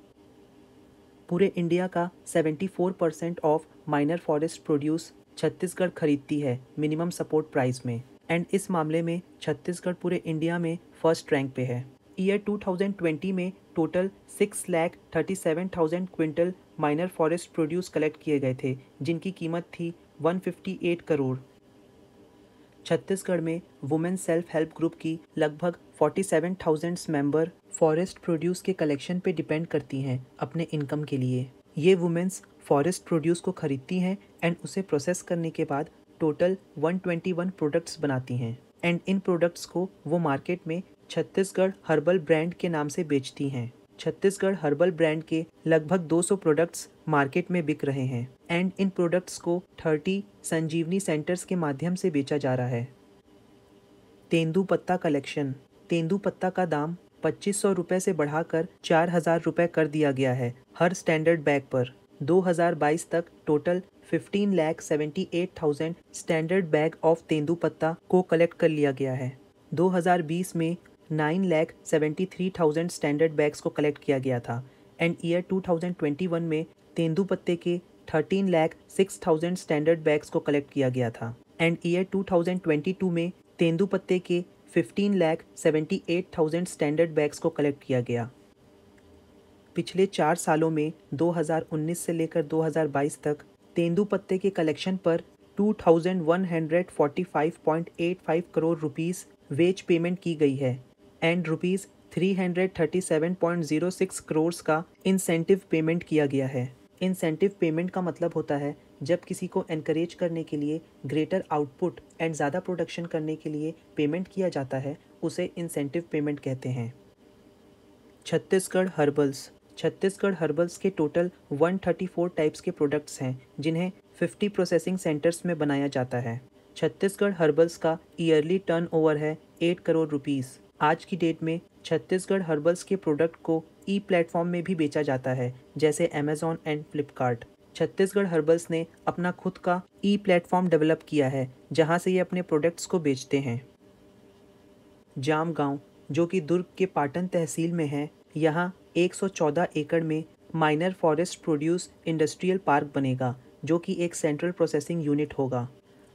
पूरे इंडिया का 74% of minor forest produce Chhattisgarh खरीदती है मिनिमम सपोर्ट प्राइस में एंड इस मामले में छत्तीसगढ़ पूरे इंडिया में फर्स्ट रैंक पे है। ईयर 2020 में total 6,37,000 quintal minor forest produce collect किए गए थे, जिनकी कीमत थी 158 करोड़। छत्तीसगढ़ में वुमेन सेल्फ हेल्प ग्रुप की लगभग 47,000 मेंबर फॉरेस्ट प्रोड्यूस के कलेक्शन पे डिपेंड करती हैं अपने इनकम के लिए। ये वुमेन्स फॉरेस्ट प्रोड्यूस को खरीदती हैं एंड उसे प्रोसेस करने के बाद टोटल 121 प्रोडक्ट्स बनाती हैं एंड इन प्रोडक्ट्स को वो मार्केट में छत्तीसगढ़ हर्बल ब्रांड के नाम से बेचती हैं। छत्तीसगढ़ हर्बल ब्रांड के लगभग 200 प्रोडक्ट्स मार्केट में बिक रहे हैं एंड इन प्रोडक्ट्स को 30 संजीवनी सेंटर्स के माध्यम से बेचा जा रहा है। तेंदुपत्ता कलेक्शन। तेंदुपत्ता का दाम 2500 रुपये से बढ़ाकर 4000 रुपये कर दिया गया है हर स्टैंडर्ड बैग पर। 2022 तक टोटल 15,78,000 स्टैंडर्ड बैग ऑफ तेंदुपत्ता को कलेक्ट कर लिया गया है। 2020 में 9,73,000 स्टैंडर्ड बैग्स को कलेक्ट किया गया था एंड ईयर 2021 में तेंदुपत्ते के 13,06,000 स्टैंडर्ड बैग्स को कलेक्ट किया गया था एंड ईयर 2022 में तेंदुपत्ते के 15,78,000 स्टैंडर्ड बैग्स को कलेक्ट किया गया। पिछले 4 सालों में 2019 से लेकर 2022 तक तेंदुपत्ते के कलेक्शन पर 2,145.85 करोड़ रुपीस वेज पेमेंट की गई है एंड रुपीस 337.06 करोड़ का इंसेंटिव पेमेंट किया गया है। इंसेंटिव पेमेंट का मतलब होता है जब किसी को एनकरेज करने के लिए ग्रेटर आउटपुट एंड ज़्यादा प्रोडक्शन करने के लिए पेमेंट किया जाता है, उसे इंसेंटिव पेमेंट कहते हैं। छत्तीसगढ़ हर्बल्स। छत्तीसगढ़ हर्बल्स के टोटल 134 टाइप्स के प्रोडक्ट्स हैं जिन्हें 50 प्रोसेसिंग सेंटर्स में बनाया जाता है। छत्तीसगढ़ हर्बल्स का ईयरली टर्नओवर है 8 करोड़ रुपीस। आज की डेट में छत्तीसगढ़ हर्बल्स के प्रोडक्ट को ई प्लेटफॉर्म में भी बेचा जाता है, जैसे Amazon and Flipkart. Chhattisgarh herbals ने अपना खुद का ई प्लेटफॉर्म डेवलप किया है जहां से ये अपने प्रोडक्ट्स को बेचते हैं। जामगांव, जो कि दुर्ग के पाटन तहसील में है, यहाँ 114 एकड़ में minor forest produce industrial park बनेगा, जो कि एक सेंट्रल प्रोसेसिंग यूनिट होगा।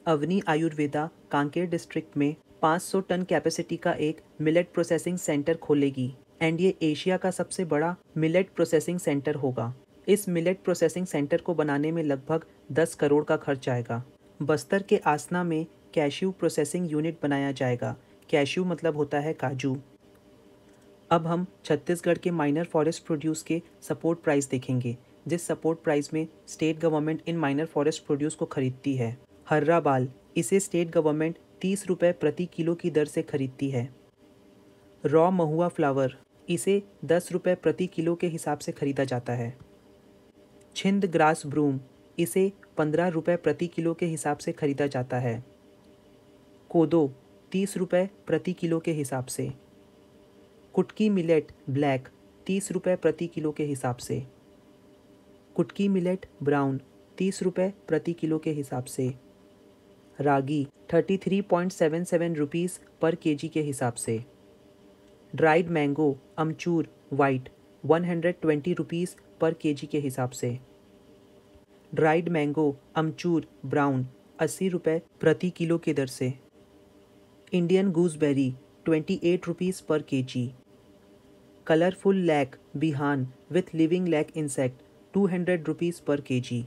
अवनी आयुर्वेदा कांकेर डिस्ट्रिक्ट में 500 टन कैपेसिटी का एक मिलेट प्रोसेसिंग सेंटर खोलेगी एंड ये एशिया का सबसे बड़ा मिलेट प्रोसेसिंग सेंटर होगा। इस मिलेट प्रोसेसिंग सेंटर को बनाने में लगभग 10 करोड़ का खर्च आएगा। बस्तर के आसना में कैश्यू प्रोसेसिंग यूनिट बनाया जाएगा। कैश्यू मतलब होता है काजू। अब हम छत्तीसगढ़ के माइनर फॉरेस्ट प्रोड्यूस के सपोर्ट प्राइस देखेंगे, जिस सपोर्ट प्राइस में state government in minor forest produce को खरीदती है। हर्रा बाल, इसे स्टेट गवर्नमेंट 30 रुपये प्रति किलो की दर से खरीदती है। रॉ महुआ फ्लावर, इसे 10 रुपये प्रति किलो के हिसाब से खरीदा जाता है। छिंद ग्रास ब्रूम, इसे 15 रुपये प्रति किलो के हिसाब से खरीदा जाता है। कोदो 30 रुपये प्रति किलो के हिसाब से। कुटकी मिलेट ब्लैक 30 रुपये प्रति किलो के हिसाब से। कुटकी मिलेट ब्राउन 30 रुपये प्रति किलो के हिसाब से। रागी 33.77 रुपीज़ पर केजी के हिसाब से। ड्राइड मैंगो अमचूर वाइट 120 रुपीज़ पर केजी के हिसाब से। ड्राइड मैंगो अमचूर ब्राउन 80 रुपये प्रति किलो की दर से। Indian gooseberry 28 rupees per kg. Colourful lac बिहान with living lac insect 200 rupees per kg.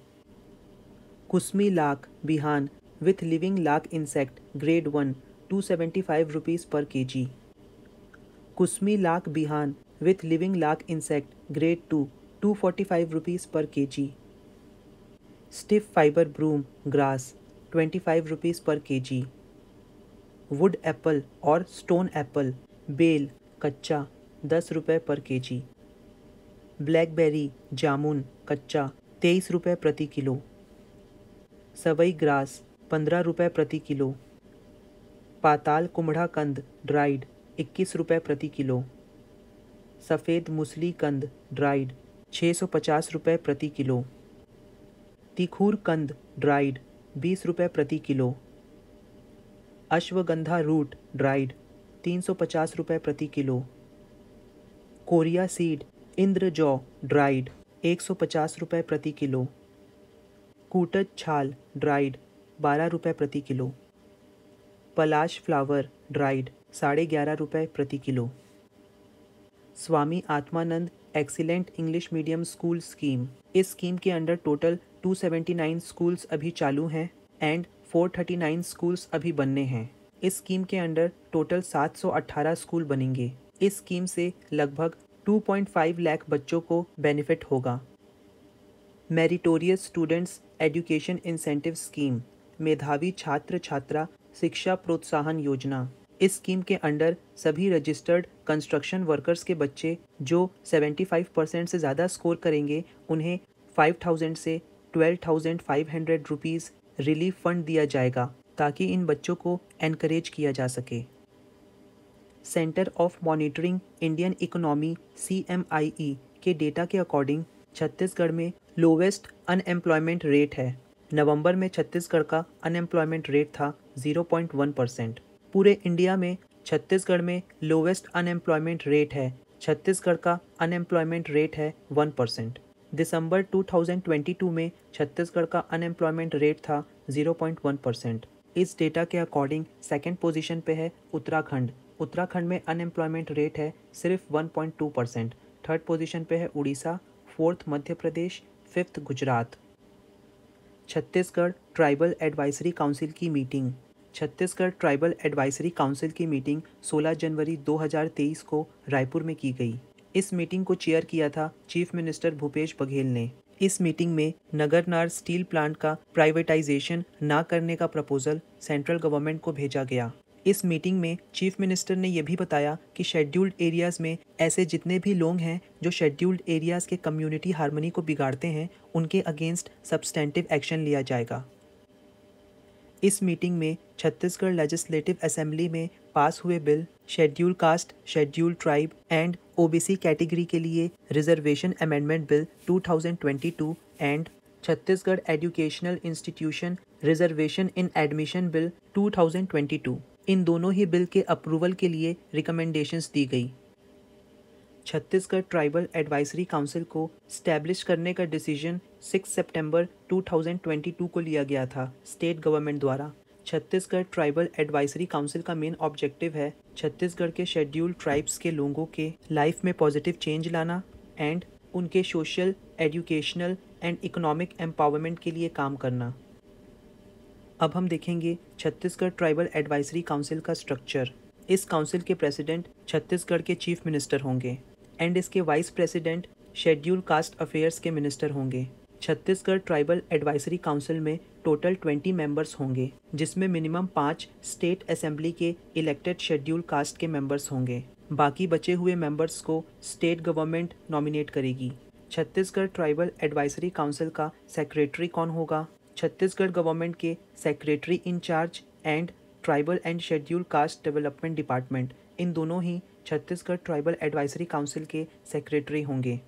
कुसमी लाख बिहान विथ लिविंग लाख insect grade 1 275 rupees per kg. कुसमी लाख बिहान विथ लिविंग लाख insect grade 2 245 rupees per kg. Stiff fibre broom grass 25 rupees per kg. Wood apple और स्टोन एप्पल बेल कच्चा 10 रुपये पर केजी। ब्लैकबेरी जामुन कच्चा 23 रुपये प्रति किलो। सवई ग्रास 15 रुपये प्रति किलो। पाताल कुम्हड़ा कंद ड्राइड 21 रुपये प्रति किलो। सफ़ेद मूसली कंद ड्राइड 650 रुपये प्रति किलो। तिखूर कंद ड्राइड 20 रुपये प्रति किलो। अश्वगंधा रूट ड्राइड 350 रुपये प्रति किलो। कोरिया सीड इंद्रजौ ड्राइड 150 रुपये प्रति किलो। कूटज छाल ड्राइड 12 रुपये प्रति किलो। पलाश फ्लावर ड्राइड 11.5 रुपये प्रति kilo. Swami Atmanand excellent English medium school scheme. इस स्कीम के अंडर टोटल 279 स्कूल्स अभी चालू हैं एंड 439 स्कूल्स अभी बनने हैं। इस स्कीम के अंडर टोटल 718 स्कूल बनेंगे। इस स्कीम से लगभग 2.5 लाख बच्चों को बेनिफिट होगा। Meritorious students education incentive scheme, मेधावी छात्र छात्रा शिक्षा प्रोत्साहन योजना। इस स्कीम के अंडर सभी रजिस्टर्ड कंस्ट्रक्शन वर्कर्स के बच्चे जो 75% से ज़्यादा स्कोर करेंगे उन्हें 5,000 से 12,500 रुपीज़ रिलीफ फंड दिया जाएगा ताकि इन बच्चों को एनकरेज किया जा सके। Centre of monitoring Indian economy CMIE के डेटा के अकॉर्डिंग छत्तीसगढ़ में लोवेस्ट अनएम्प्लॉयमेंट रेट है। नवंबर में छत्तीसगढ़ का अनएम्प्लॉयमेंट रेट था 0.1%। पूरे इंडिया में छत्तीसगढ़ में लोवेस्ट अनएम्प्लॉयमेंट रेट है। छत्तीसगढ़ का अनएम्प्लॉयमेंट रेट है 1%। दिसंबर 2022 में छत्तीसगढ़ का अनएम्प्लॉयमेंट रेट था 0.1%। इस डेटा के अकॉर्डिंग सेकंड पोजीशन पे है उत्तराखंड। उत्तराखंड में अनएम्प्लॉयमेंट रेट है सिर्फ 1.2%। थर्ड पोजीशन पे है Orissa, fourth Madhya Pradesh, fifth Gujarat. Chhattisgarh tribal advisory council की meeting. Chhattisgarh tribal advisory council की मीटिंग 16 जनवरी 2023 को रायपुर में की गई। इस मीटिंग को चेयर किया था चीफ मिनिस्टर भूपेश बघेल ने। इस मीटिंग में नगरनार स्टील प्लांट का प्राइवेटाइजेशन ना करने का प्रपोजल सेंट्रल गवर्नमेंट को भेजा गया। इस मीटिंग में चीफ मिनिस्टर ने यह भी बताया कि शेड्यूल्ड एरियाज़ में ऐसे जितने भी लोग हैं जो शेड्यूल्ड एरियाज़ के कम्युनिटी हार्मनी को बिगाड़ते हैं उनके अगेंस्ट सब्सटेंटिव एक्शन लिया जाएगा। इस मीटिंग में छत्तीसगढ़ लेजिस्लेटिव असेंबली में पास हुए bill schedule caste, schedule tribe and OBC category के लिए reservation amendment bill 2022 and Chhattisgarh educational institution reservation in admission bill 2022, इन दोनों ही बिल के अप्रूवल के लिए रिकमेंडेशंस दी गई। छत्तीसगढ़ ट्राइबल एडवाइजरी काउंसिल को स्टैब्लिश करने का डिसीजन 6 सितंबर 2022 को लिया गया था स्टेट गवर्नमेंट द्वारा। छत्तीसगढ़ ट्राइबल एडवाइजरी काउंसिल का मेन ऑब्जेक्टिव है छत्तीसगढ़ के शेड्यूल्ड ट्राइब्स के लोगों के लाइफ में पॉजिटिव चेंज लाना एंड उनके social, educational and economic empowerment के लिए काम करना। अब हम देखेंगे छत्तीसगढ़ ट्राइबल एडवाइजरी काउंसिल का स्ट्रक्चर। इस काउंसिल के प्रेसिडेंट छत्तीसगढ़ के चीफ मिनिस्टर होंगे एंड इसके vice president schedule caste affairs के मिनिस्टर होंगे। छत्तीसगढ़ ट्राइबल एडवाइजरी काउंसिल में टोटल 20 मेंबर्स होंगे जिसमें मिनिमम 5 स्टेट असेंबली के इलेक्टेड शेड्यूल कास्ट के मेंबर्स होंगे। बाकी बचे हुए मेंबर्स को स्टेट गवर्नमेंट नॉमिनेट करेगी। छत्तीसगढ़ ट्राइबल एडवाइजरी काउंसिल का सेक्रेटरी कौन होगा? छत्तीसगढ़ गवर्नमेंट के secretary incharge and tribal and scheduled caste development department, इन दोनों ही छत्तीसगढ़ ट्राइबल एडवाइजरी काउंसिल के सेक्रेटरी होंगे।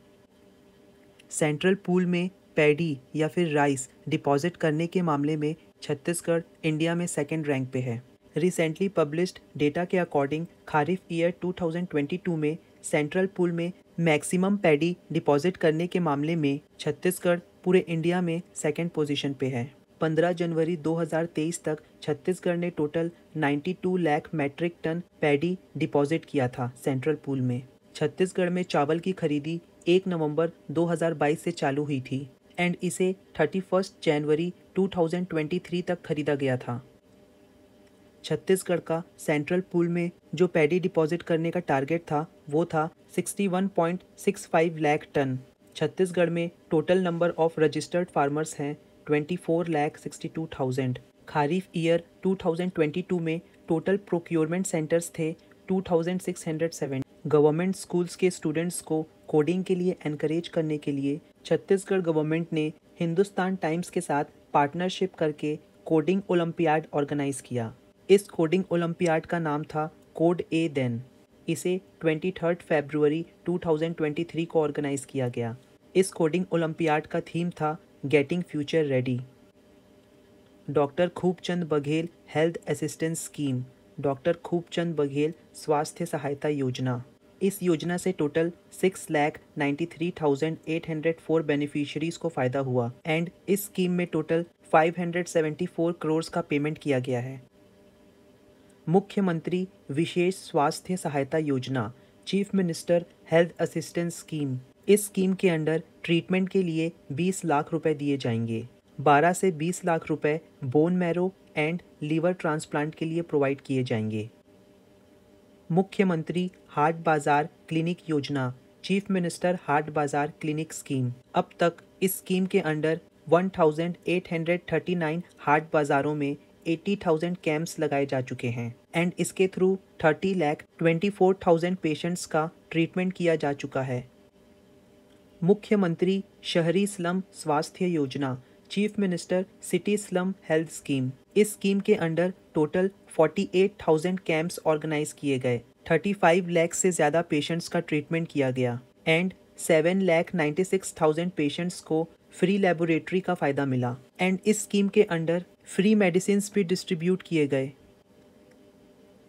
सेंट्रल पूल में पैडी या फिर राइस डिपॉजिट करने के मामले में छत्तीसगढ़ इंडिया में सेकंड रैंक पे है। रिसेंटली पब्लिश्ड डेटा के अकॉर्डिंग खारिफ ईयर 2022 में सेंट्रल पूल में मैक्सिमम पैडी डिपॉजिट करने के मामले में छत्तीसगढ़ पूरे इंडिया में सेकंड पोजीशन पे है। 15 जनवरी 2023 तक छत्तीसगढ़ ने total 92 lakh metric tonne paddy deposit किया था सेंट्रल पूल में। छत्तीसगढ़ में चावल की खरीदी 1 नवंबर 2022 से चालू हुई थी एंड इसे 31 जनवरी 2023 तक खरीदा गया था। छत्तीसगढ़ का सेंट्रल पूल में जो पैडी डिपॉजिट करने का टारगेट था वो था 61.65 लाख टन। छत्तीसगढ़ में total number of registered farmers हैं 24,62,000। खारिफ ईयर 2022 में टोटल प्रोक्योरमेंट सेंटर्स थे 2,607। गवर्नमेंट स्कूल्स के स्टूडेंट्स को कोडिंग के लिए एनकरेज करने के लिए छत्तीसगढ़ गवर्नमेंट ने हिंदुस्तान टाइम्स के साथ पार्टनरशिप करके कोडिंग ओलंपियाड ऑर्गेनाइज किया। इस कोडिंग ओलंपियाड का नाम था कोड ए देन। इसे 23 फरवरी 2023 को ऑर्गेनाइज किया गया। इस कोडिंग ओलंपियाड का थीम था getting future ready. Doctor Khubchand Baghel health assistance scheme, doctor Khubchand Baghel स्वास्थ्य सहायता योजना। इस योजना से टोटल 6,93,804 बेनिफिशियरीज को फ़ायदा हुआ एंड इस स्कीम में टोटल 574 करोड़ का पेमेंट किया गया है। मुख्यमंत्री विशेष स्वास्थ्य सहायता योजना, chief minister health assistance scheme. इस स्कीम के अंडर ट्रीटमेंट के लिए 20 लाख रुपए दिए जाएंगे। 12 से 20 लाख रुपए bone marrow and liver transplant के लिए प्रोवाइड किए जाएंगे। मुख्यमंत्री हाट बाजार क्लिनिक योजना, चीफ मिनिस्टर हाट बाजार क्लिनिक स्कीम। अब तक इस स्कीम के अंडर 1839 हाट बाजारों में 80,000 कैंप्स लगाए जा चुके हैं एंड इसके थ्रू 30,24,000 पेशेंट्स का ट्रीटमेंट किया जा चुका है। मुख्यमंत्री शहरी स्लम स्वास्थ्य योजना, chief minister city slum health scheme. इस स्कीम के अंडर टोटल 48,000 कैंप्स ऑर्गेनाइज किए गए, 35 लाख से ज़्यादा पेशेंट्स का ट्रीटमेंट किया गया एंड 7,96,000 पेशेंट्स को फ्री लेबोरेटरी का फ़ायदा मिला एंड इस स्कीम के अंडर फ्री मेडिसिन भी डिस्ट्रीब्यूट किए गए।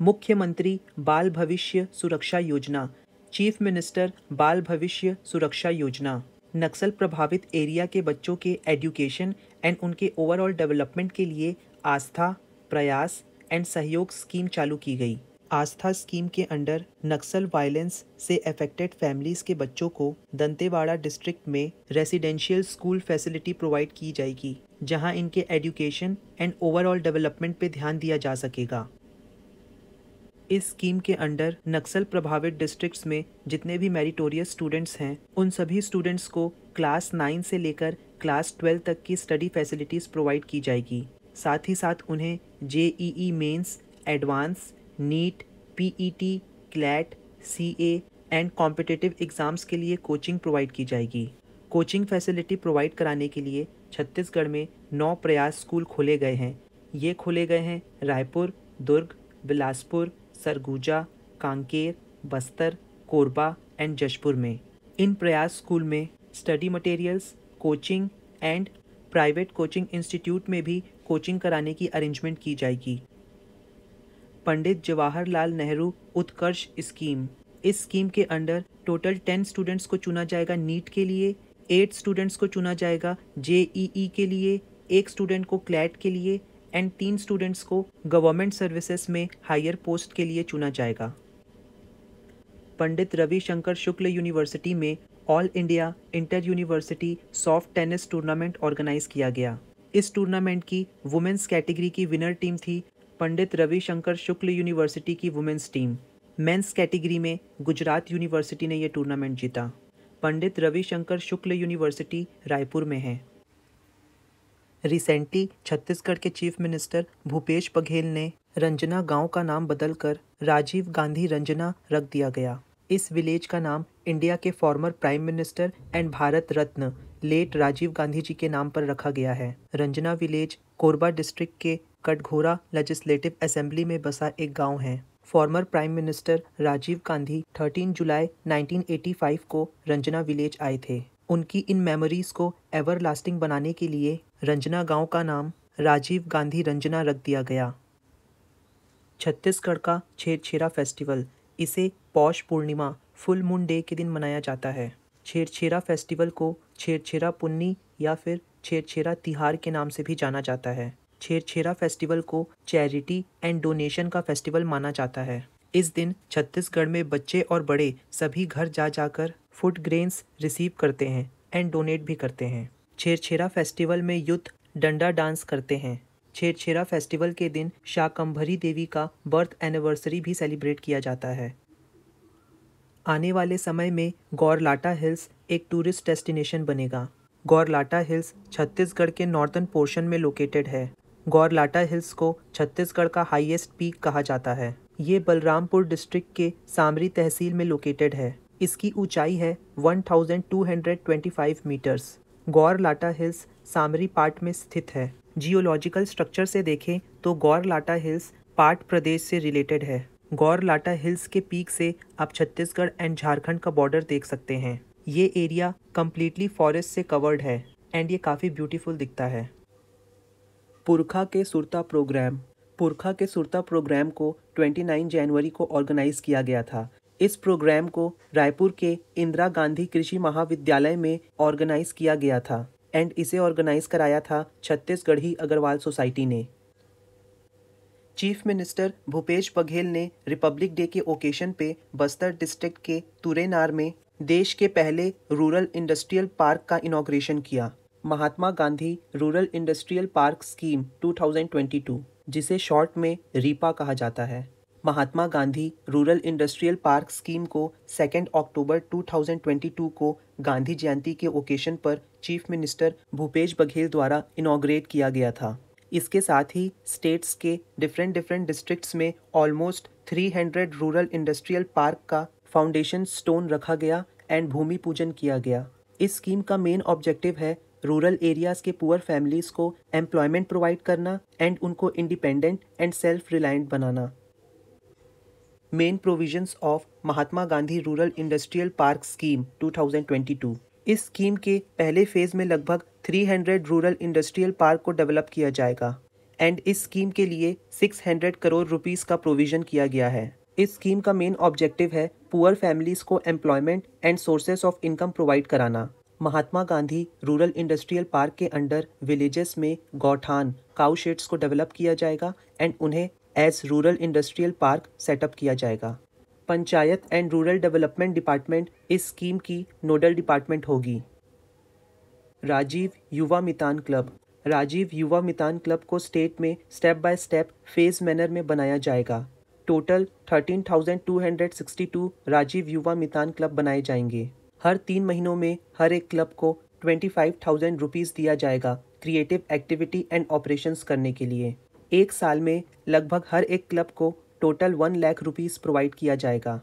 मुख्यमंत्री बाल भविष्य सुरक्षा योजना, चीफ मिनिस्टर बाल भविष्य सुरक्षा योजना। नक्सल प्रभावित एरिया के बच्चों के एजुकेशन एंड उनके ओवरऑल डेवलपमेंट के लिए आस्था, प्रयास एंड सहयोग स्कीम चालू की गई। आस्था स्कीम के अंडर नक्सल वायलेंस से अफेक्टेड फैमिलीज के बच्चों को दंतेवाड़ा डिस्ट्रिक्ट में रेसिडेंशियल स्कूल फैसिलिटी प्रोवाइड की जाएगी, जहां इनके एजुकेशन एंड ओवरऑल डेवलपमेंट पे ध्यान दिया जा सकेगा। इस स्कीम के अंडर नक्सल प्रभावित डिस्ट्रिक्ट्स में जितने भी मेरिटोरियस स्टूडेंट्स हैं, उन सभी स्टूडेंट्स को क्लास 9 से लेकर क्लास 12 तक की स्टडी फैसिलिटीज़ प्रोवाइड की जाएगी। साथ ही साथ उन्हें JEE mains, advance, NEET, PET, CLAT, CA and competitive exams के लिए कोचिंग प्रोवाइड की जाएगी। कोचिंग फैसिलिटी प्रोवाइड कराने के लिए छत्तीसगढ़ में 9 प्रयास स्कूल खोले गए हैं। ये खोले गए हैं रायपुर, दुर्ग, बिलासपुर, सरगुजा, कांकेर, बस्तर, कोरबा एंड जशपुर में। इन प्रयास स्कूल में study materials, coaching and private coaching institute में भी कोचिंग कराने की अरेंजमेंट की जाएगी। पंडित जवाहरलाल नेहरू उत्कर्ष स्कीम। इस स्कीम के अंडर टोटल 10 स्टूडेंट्स को चुना जाएगा नीट के लिए, 8 स्टूडेंट्स को चुना जाएगा JEE के लिए, 1 स्टूडेंट को क्लैट के लिए एंड 3 स्टूडेंट्स को गवर्नमेंट सर्विसेज में हायर पोस्ट के लिए चुना जाएगा। पंडित रविशंकर शुक्ल यूनिवर्सिटी में all India inter university soft tennis tournament organise किया गया। इस टूर्नामेंट की वुमेन्स कैटेगरी की विनर टीम थी पंडित रविशंकर शुक्ल यूनिवर्सिटी की वुमेन्स टीम। मेंस कैटेगरी में गुजरात यूनिवर्सिटी ने यह टूर्नामेंट जीता। पंडित रविशंकर शुक्ल यूनिवर्सिटी रायपुर में है। रिसेंटली छत्तीसगढ़ के चीफ मिनिस्टर भूपेश बघेल ने रंजना गांव का नाम बदलकर राजीव गांधी रंजना रख दिया गया। इस विलेज का नाम इंडिया के former prime minister and Bharat Ratna late Rajiv Gandhi ji के नाम पर रखा गया है। रंजना विलेज कोरबा डिस्ट्रिक्ट के कटघोरा लेजिस्लेटिव असेंबली में बसा एक गांव है। Former prime minister Rajiv Gandhi 13 जुलाई 1985 को रंजना विलेज आए थे। उनकी इन मेमोरीज को एवर लास्टिंग बनाने के लिए रंजना गांव का नाम राजीव गांधी रंजना रख दिया गया। छत्तीसगढ़ का छेरछेरा फेस्टिवल, इसे Paush Purnima full moon day के दिन मनाया जाता है। छेरछेरा फेस्टिवल को छेरछेरा पुन्नी या फिर छेरछेरा तिहार के नाम से भी जाना जाता है। छेरछेरा फेस्टिवल को चैरिटी एंड डोनेशन का फेस्टिवल माना जाता है। इस दिन छत्तीसगढ़ में बच्चे और बड़े सभी घर जा जाकर फूड ग्रेन्स रिसीव करते हैं एंड डोनेट भी करते हैं। छेरछेरा फेस्टिवल में यूथ डंडा डांस करते हैं। छेरछेरा फेस्टिवल के दिन शाकंभरी देवी का बर्थ एनिवर्सरी भी सेलिब्रेट किया जाता है। आने वाले समय में गौरलाटा हिल्स एक टूरिस्ट डेस्टिनेशन बनेगा। गौरलाटा हिल्स छत्तीसगढ़ के नॉर्दर्न पोर्शन में लोकेटेड है। गौरलाटा हिल्स को छत्तीसगढ़ का हाईएस्ट पीक कहा जाता है। ये बलरामपुर डिस्ट्रिक्ट के सामरी तहसील में लोकेटेड है। इसकी ऊंचाई है 1225 मीटर्स। गौरलाटा हिल्स सामरी पार्ट में स्थित है। जियोलॉजिकल स्ट्रक्चर से देखें तो गौरलाटा हिल्स पाट प्रदेश से रिलेटेड है। गौरलाटा हिल्स के पीक से आप छत्तीसगढ़ एंड झारखंड का बॉर्डर देख सकते हैं। ये एरिया कम्प्लीटली फॉरेस्ट से कवर्ड है एंड ये काफ़ी ब्यूटीफुल दिखता है। पुरखा के सुरता प्रोग्राम। पुरखा के सुरता प्रोग्राम को 29 जनवरी को ऑर्गेनाइज किया गया था। इस प्रोग्राम को रायपुर के इंदिरा गांधी कृषि महाविद्यालय में ऑर्गेनाइज किया गया था एंड इसे ऑर्गेनाइज कराया था छत्तीसगढ़ी अग्रवाल सोसाइटी ने। चीफ मिनिस्टर भूपेश बघेल ने रिपब्लिक डे के ओकेशन पे बस्तर डिस्ट्रिक्ट के तुरेनार में देश के पहले रूरल इंडस्ट्रियल पार्क का इनॉग्रेशन किया। Mahatma Gandhi rural industrial park scheme 2022, जिसे शॉर्ट में रीपा कहा जाता है। Mahatma Gandhi rural industrial park scheme को 2 अक्टूबर 2022 को गांधी जयंती के ओकेशन पर चीफ मिनिस्टर भूपेश बघेल द्वारा इनॉग्रेट किया गया था। इसके साथ ही स्टेट्स के डिफरेंट डिस्ट्रिक्ट्स में ऑलमोस्ट 300 रूरल इंडस्ट्रियल पार्क का फाउंडेशन स्टोन रखा गया एंड भूमि पूजन किया गया। इस स्कीम का मेन ऑब्जेक्टिव है रूरल एरियाज के पुअर फैमिलीज को एम्प्लॉयमेंट प्रोवाइड करना एंड उनको independent and self reliant banana. Main provisions of Mahatma Gandhi rural industrial park scheme 2022। इस स्कीम के पहले फेज में लगभग 300 रूरल इंडस्ट्रियल पार्क को डेवलप किया जाएगा एंड इस स्कीम के लिए 600 करोड़ रुपीस का प्रोविजन किया गया है। इस स्कीम का मेन ऑब्जेक्टिव है पुअर फैमिलीज को employment and sources of income provide कराना। महात्मा गांधी रूरल इंडस्ट्रियल पार्क के अंडर विलेजेस में गौठान काउ शेड्स को डेवलप किया जाएगा एंड उन्हें as rural industrial park setup किया जाएगा। Panchayat and rural development department इस स्कीम की नोडल डिपार्टमेंट होगी। राजीव युवा मितान क्लब। राजीव युवा मितान क्लब को स्टेट में step by step phase manner में बनाया जाएगा। टोटल 13,262 राजीव युवा मितान क्लब बनाए जाएंगे। हर 3 महीनों में हर एक क्लब को 25,000 रुपीज़ दिया जाएगा क्रिएटिव एक्टिविटी एंड ऑपरेशंस करने के लिए। एक साल में लगभग हर एक क्लब को टोटल 1 लाख रुपीज़ प्रोवाइड किया जाएगा।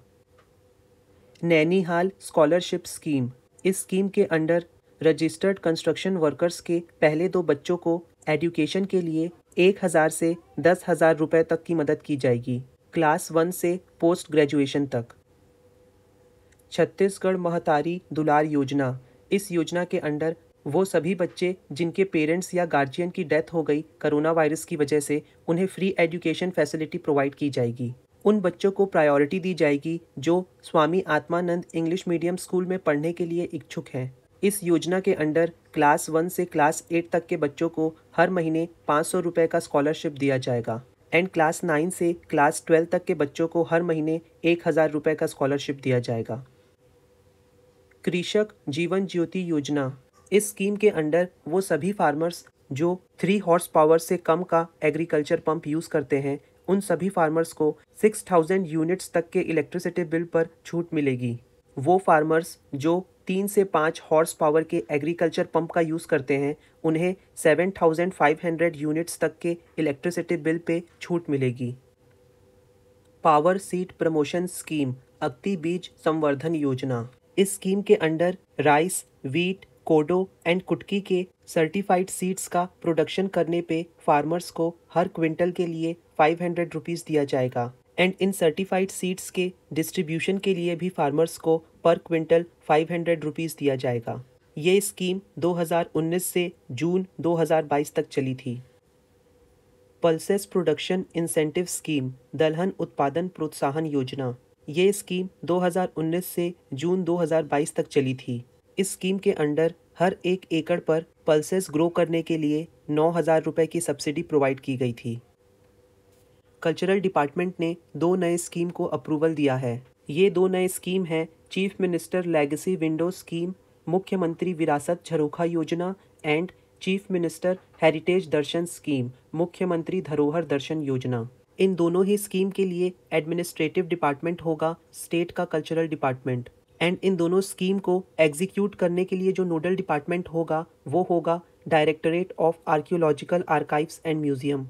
नैनीहाल स्कॉलरशिप स्कीम। इस स्कीम के अंडर रजिस्टर्ड कंस्ट्रक्शन वर्कर्स के पहले 2 बच्चों को एजुकेशन के लिए 1,000 से 10,000 रुपये तक की मदद की जाएगी, क्लास 1 से पोस्ट ग्रेजुएशन तक। छत्तीसगढ़ महतारी दुलार योजना। इस योजना के अंडर वो सभी बच्चे जिनके पेरेंट्स या गार्जियन की डेथ हो गई कोरोना वायरस की वजह से, उन्हें फ्री एजुकेशन फैसिलिटी प्रोवाइड की जाएगी। उन बच्चों को प्रायोरिटी दी जाएगी जो Swami Atmanand English medium school में पढ़ने के लिए इच्छुक हैं। इस योजना के अंडर क्लास 1 से क्लास 8 तक के बच्चों को हर महीने 500 रुपये का स्कॉलरशिप दिया जाएगा एंड क्लास 9 से क्लास 12 तक के बच्चों को हर महीने 1,000 रुपये का स्कॉलरशिप दिया जाएगा। कृषक जीवन ज्योति योजना। इस स्कीम के अंडर वो सभी फार्मर्स जो 3 हॉर्स पावर से कम का एग्रीकल्चर पंप यूज़ करते हैं, उन सभी फार्मर्स को 6,000 यूनिट्स तक के इलेक्ट्रिसिटी बिल पर छूट मिलेगी। वो फार्मर्स जो 3 से 5 हॉर्स पावर के एग्रीकल्चर पंप का यूज़ करते हैं, उन्हें 7,500 यूनिट्स तक के इलेक्ट्रिसिटी बिल पे छूट मिलेगी। Power seed promotion scheme Akti बीज संवर्धन योजना। इस स्कीम के under rice, wheat, kodo and कुटकी के सर्टिफाइड सीड्स का प्रोडक्शन करने पे फार्मर्स को हर क्विंटल के लिए 500 रुपीज़ दिया जाएगा एंड इन सर्टिफाइड सीड्स के डिस्ट्रीब्यूशन के लिए भी फार्मर्स को पर क्विंटल 500 रुपीज़ दिया जाएगा। ये स्कीम 2019 से जून 2022 तक चली थी। पल्सेस प्रोडक्शन इंसेंटिव स्कीम दलहन उत्पादन प्रोत्साहन योजना। ये स्कीम 2019 से जून 2022 तक चली थी। इस स्कीम के अंडर हर 1 एकड़ पर पल्सेस ग्रो करने के लिए 9,000 रुपये की सब्सिडी प्रोवाइड की गई थी। कल्चरल डिपार्टमेंट ने 2 नए स्कीम को अप्रूवल दिया है। ये 2 नए स्कीम हैं chief minister legacy window scheme, मुख्यमंत्री विरासत झरोखा योजना and chief minister heritage Darshan scheme, मुख्यमंत्री धरोहर दर्शन योजना। इन दोनों ही स्कीम के लिए एडमिनिस्ट्रेटिव डिपार्टमेंट होगा स्टेट का कल्चरल डिपार्टमेंट एंड इन दोनों स्कीम को एग्जीक्यूट करने के लिए जो नोडल डिपार्टमेंट होगा वो होगा directorate of archaeological archives and museum.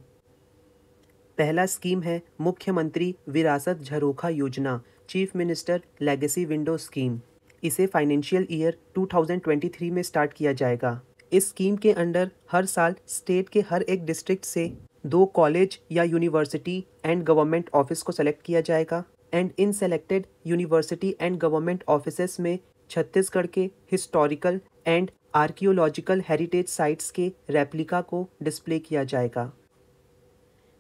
पहला स्कीम है मुख्यमंत्री विरासत झरोखा योजना, chief minister legacy window scheme. इसे फाइनेंशियल ईयर 2023 में स्टार्ट किया जाएगा। इस स्कीम के अंडर हर साल स्टेट के हर एक डिस्ट्रिक्ट से 2 कॉलेज या यूनिवर्सिटी एंड गवर्नमेंट ऑफिस को सेलेक्ट किया जाएगा and in selected university and government offices में छत्तीसगढ़ के historical and archaeological heritage sites के रेप्लिका को डिस्प्ले किया जाएगा।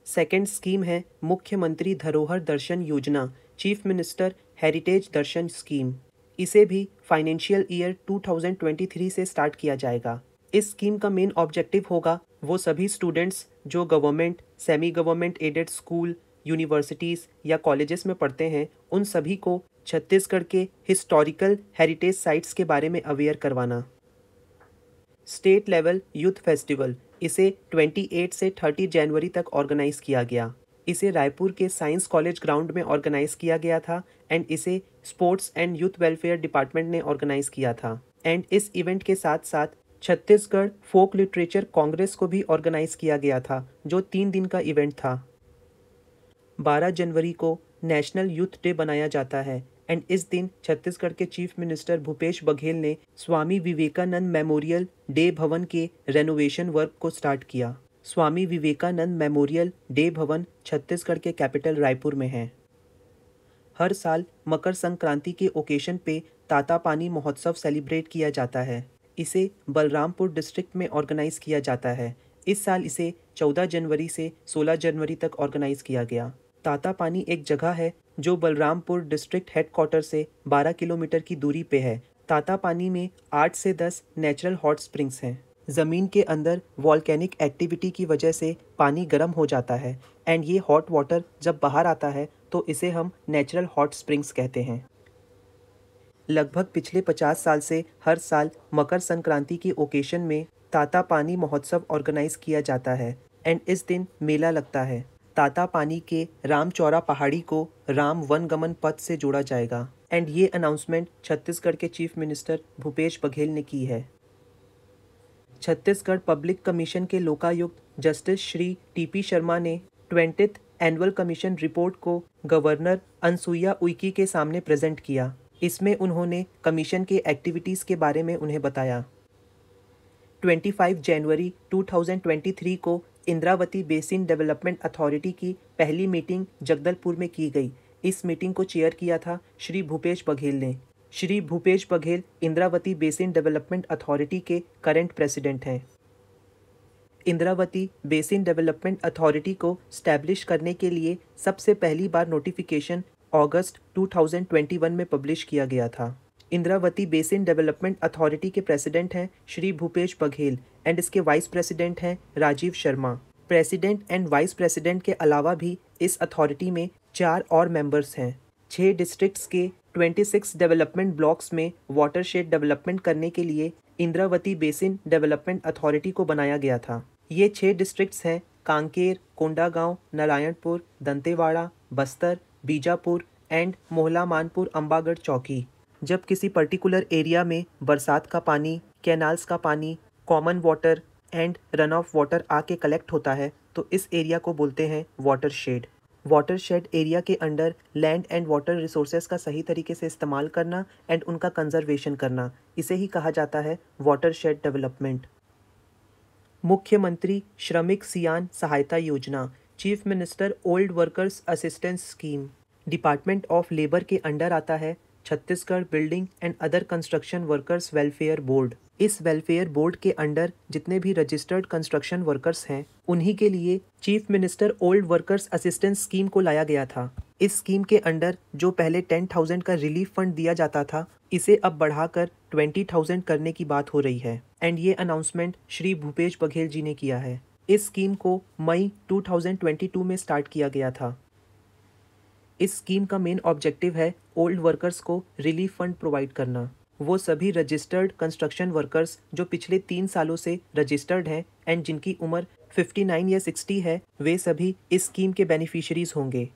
सेकेंड स्कीम है मुख्यमंत्री धरोहर दर्शन योजना, चीफ मिनिस्टर हेरिटेज दर्शन स्कीम। इसे भी फाइनेंशियल ईयर 2023 से स्टार्ट किया जाएगा। इस स्कीम का मेन ऑब्जेक्टिव होगा वो सभी स्टूडेंट्स जो government, semi government aided school, universities या कॉलेजेस में पढ़ते हैं, उन सभी को छत्तीसगढ़ के हिस्टोरिकल हेरिटेज साइट्स के बारे में अवेयर करवाना। स्टेट लेवल यूथ फेस्टिवल, इसे 28 से 30 जनवरी तक ऑर्गेनाइज किया गया। इसे रायपुर के साइंस कॉलेज ग्राउंड में ऑर्गेनाइज किया गया था एंड इसे sports and youth welfare department ने ऑर्गेनाइज किया था। एंड इस इवेंट के साथ साथ छत्तीसगढ़ फोक लिटरेचर कांग्रेस को भी ऑर्गेनाइज किया गया था, जो 3 दिन का इवेंट था। 12 जनवरी को नेशनल यूथ डे बनाया जाता है एंड इस दिन छत्तीसगढ़ के चीफ मिनिस्टर भूपेश बघेल ने स्वामी विवेकानंद मेमोरियल डे भवन के रेनोवेशन वर्क को स्टार्ट किया। स्वामी विवेकानंद मेमोरियल डे भवन छत्तीसगढ़ के कैपिटल रायपुर में है। हर साल मकर संक्रांति के ओकेशन पे तातापानी महोत्सव सेलिब्रेट किया जाता है। इसे बलरामपुर डिस्ट्रिक्ट में ऑर्गेनाइज किया जाता है। इस साल इसे 14 जनवरी से 16 जनवरी तक ऑर्गेनाइज किया गया। तातापानी एक जगह है जो बलरामपुर डिस्ट्रिक्ट हेडक्वार्टर से 12 किलोमीटर की दूरी पे है। तातापानी में 8 से 10 नेचुरल हॉट स्प्रिंग्स हैं। ज़मीन के अंदर वॉल्केनिक एक्टिविटी की वजह से पानी गर्म हो जाता है एंड ये हॉट वाटर जब बाहर आता है तो इसे हम नेचुरल हॉट स्प्रिंग्स कहते हैं। लगभग पिछले 50 साल से हर साल मकर संक्रांति के ओकेशन में तातापानी महोत्सव ऑर्गेनाइज किया जाता है एंड इस दिन मेला लगता है। तातापानी के रामचौरा पहाड़ी को राम वनगमन पथ से जोड़ा जाएगा एंड ये अनाउंसमेंट छत्तीसगढ़ के चीफ मिनिस्टर भूपेश बघेल ने की है। छत्तीसगढ़ पब्लिक कमीशन के लोकायुक्त जस्टिस श्री टीपी शर्मा ने 20th एनुअल कमीशन रिपोर्ट को गवर्नर अनसुईया उइके के सामने प्रेजेंट किया। इसमें उन्होंने कमीशन के एक्टिविटीज़ के बारे में उन्हें बताया। 25 जनवरी 2023 को इंद्रावती बेसिन डेवलपमेंट अथॉरिटी की पहली मीटिंग जगदलपुर में की गई। इस मीटिंग को चेयर किया था श्री भूपेश बघेल ने। Shri Bhupesh Baghel Indravati basin development authority के करंट प्रेसिडेंट हैं। इंद्रावती बेसिन डेवलपमेंट अथॉरिटी को स्टैब्लिश करने के लिए सबसे पहली बार नोटिफिकेशन अगस्त 2021 में पब्लिश किया गया था। इंद्रावती बेसिन डेवलपमेंट अथॉरिटी के प्रेसिडेंट हैं श्री भूपेश बघेल एंड इसके वाइस प्रेसिडेंट हैं Rajiv Sharma. President and vice president के अलावा भी इस अथॉरिटी में 4 और मेंबर्स हैं। 6 डिस्ट्रिक्ट्स के 26 डेवलपमेंट ब्लॉक्स में वाटरशेड डेवलपमेंट करने के लिए इंद्रावती बेसिन डेवलपमेंट अथॉरिटी को बनाया गया था। ये 6 डिस्ट्रिक्ट्स हैं कांकेर, कोंडागांव, नारायणपुर, दंतेवाड़ा, बस्तर, बीजापुर एंड मोहला मानपुर अम्बागढ़ चौकी। जब किसी पर्टिकुलर एरिया में बरसात का पानी, कैनाल्स का पानी, common water and run of water आके कलेक्ट होता है तो इस एरिया को बोलते हैं वाटरशेड। वाटरशेड एरिया के under land and water resources का सही तरीके से इस्तेमाल करना एंड उनका कंजर्वेशन करना, इसे ही कहा जाता है वाटरशेड डेवलपमेंट। मुख्यमंत्री श्रमिक सियान सहायता योजना, chief minister old workers assistance scheme, department of labour के अंडर आता है Chhattisgarh building and other construction workers welfare board. इस वेलफेयर बोर्ड के अंडर जितने भी रजिस्टर्ड कंस्ट्रक्शन वर्कर्स हैं उन्हीं के लिए chief minister old workers assistance scheme को लाया गया था। इस स्कीम के अंडर जो पहले 10,000 का रिलीफ फंड दिया जाता था, इसे अब बढ़ाकर 20,000 करने की बात हो रही है एंड ये अनाउंसमेंट श्री भूपेश बघेल जी ने किया है। इस स्कीम को मई 2022 में स्टार्ट किया गया था। इस स्कीम का मेन ऑब्जेक्टिव है ओल्ड वर्कर्स को रिलीफ फंड प्रोवाइड करना। वो सभी रजिस्टर्ड कंस्ट्रक्शन वर्कर्स जो पिछले 3 सालों से रजिस्टर्ड हैं एंड जिनकी उम्र 59 या 60 है, वे सभी इस स्कीम के बेनिफिशियरीज होंगे।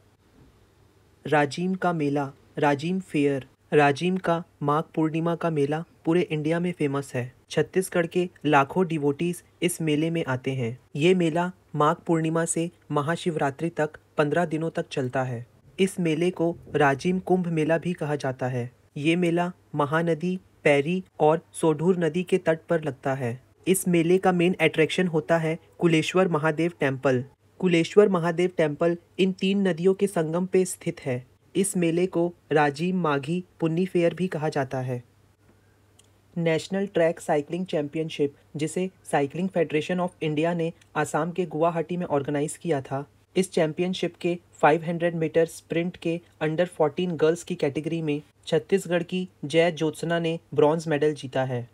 राजिम का मेला, राजिम फेयर। राजिम का माघ पूर्णिमा का मेला पूरे इंडिया में फेमस है। छत्तीसगढ़ के लाखों डिवोटीज इस मेले में आते हैं। ये मेला माघ पूर्णिमा से महाशिवरात्रि तक 15 दिनों तक चलता है। इस मेले को राजिम कुंभ मेला भी कहा जाता है। ये मेला महानदी, पैरी और सोढूर नदी के तट पर लगता है। इस मेले का मेन अट्रैक्शन होता है Kuleshwar Mahadev temple. Kuleshwar Mahadev temple in 3 नदियों के संगम पे स्थित है। इस मेले को राजिम माघी पुन्नी फेयर भी कहा जाता है। नेशनल ट्रैक साइकिलिंग चैंपियनशिप, जिसे साइकिलिंग फेडरेशन ऑफ इंडिया ने आसाम के गुवाहाटी में ऑर्गेनाइज किया था, इस चैंपियनशिप के 500 मीटर स्प्रिंट के अंडर 14 गर्ल्स की कैटेगरी में छत्तीसगढ़ की जय ज्योत्सना ने ब्रॉन्ज मेडल जीता है।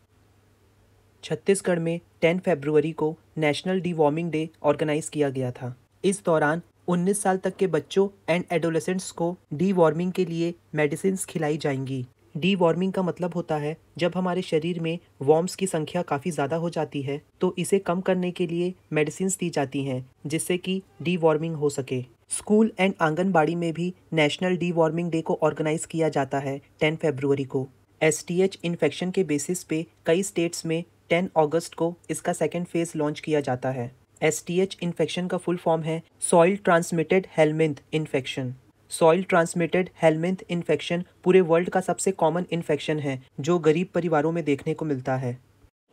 छत्तीसगढ़ में 10 फरवरी को national deworming day organise किया गया था। इस दौरान 19 साल तक के बच्चों एंड एडोलेसेंट्स को डीवॉर्मिंग के लिए मेडिसिन्स खिलाई जाएंगी। डीवॉर्मिंग का मतलब होता है जब हमारे शरीर में वॉर्म्स की संख्या काफ़ी ज़्यादा हो जाती है तो इसे कम करने के लिए मेडिसिन्स दी जाती हैं जिससे कि डीवॉर्मिंग हो सके। स्कूल एंड आंगनबाड़ी में भी नेशनल डीवॉर्मिंग डे को ऑर्गेनाइज किया जाता है 10 फरवरी को। STH इन्फेक्शन के बेसिस पे कई स्टेट्स में 10 अगस्त को इसका सेकेंड फेज लॉन्च किया जाता है। STH इन्फेक्शन का फुल फॉर्म है soil transmitted helminth infection. Soil transmitted helminth infection पूरे वर्ल्ड का सबसे कॉमन इन्फेक्शन है जो गरीब परिवारों में देखने को मिलता है।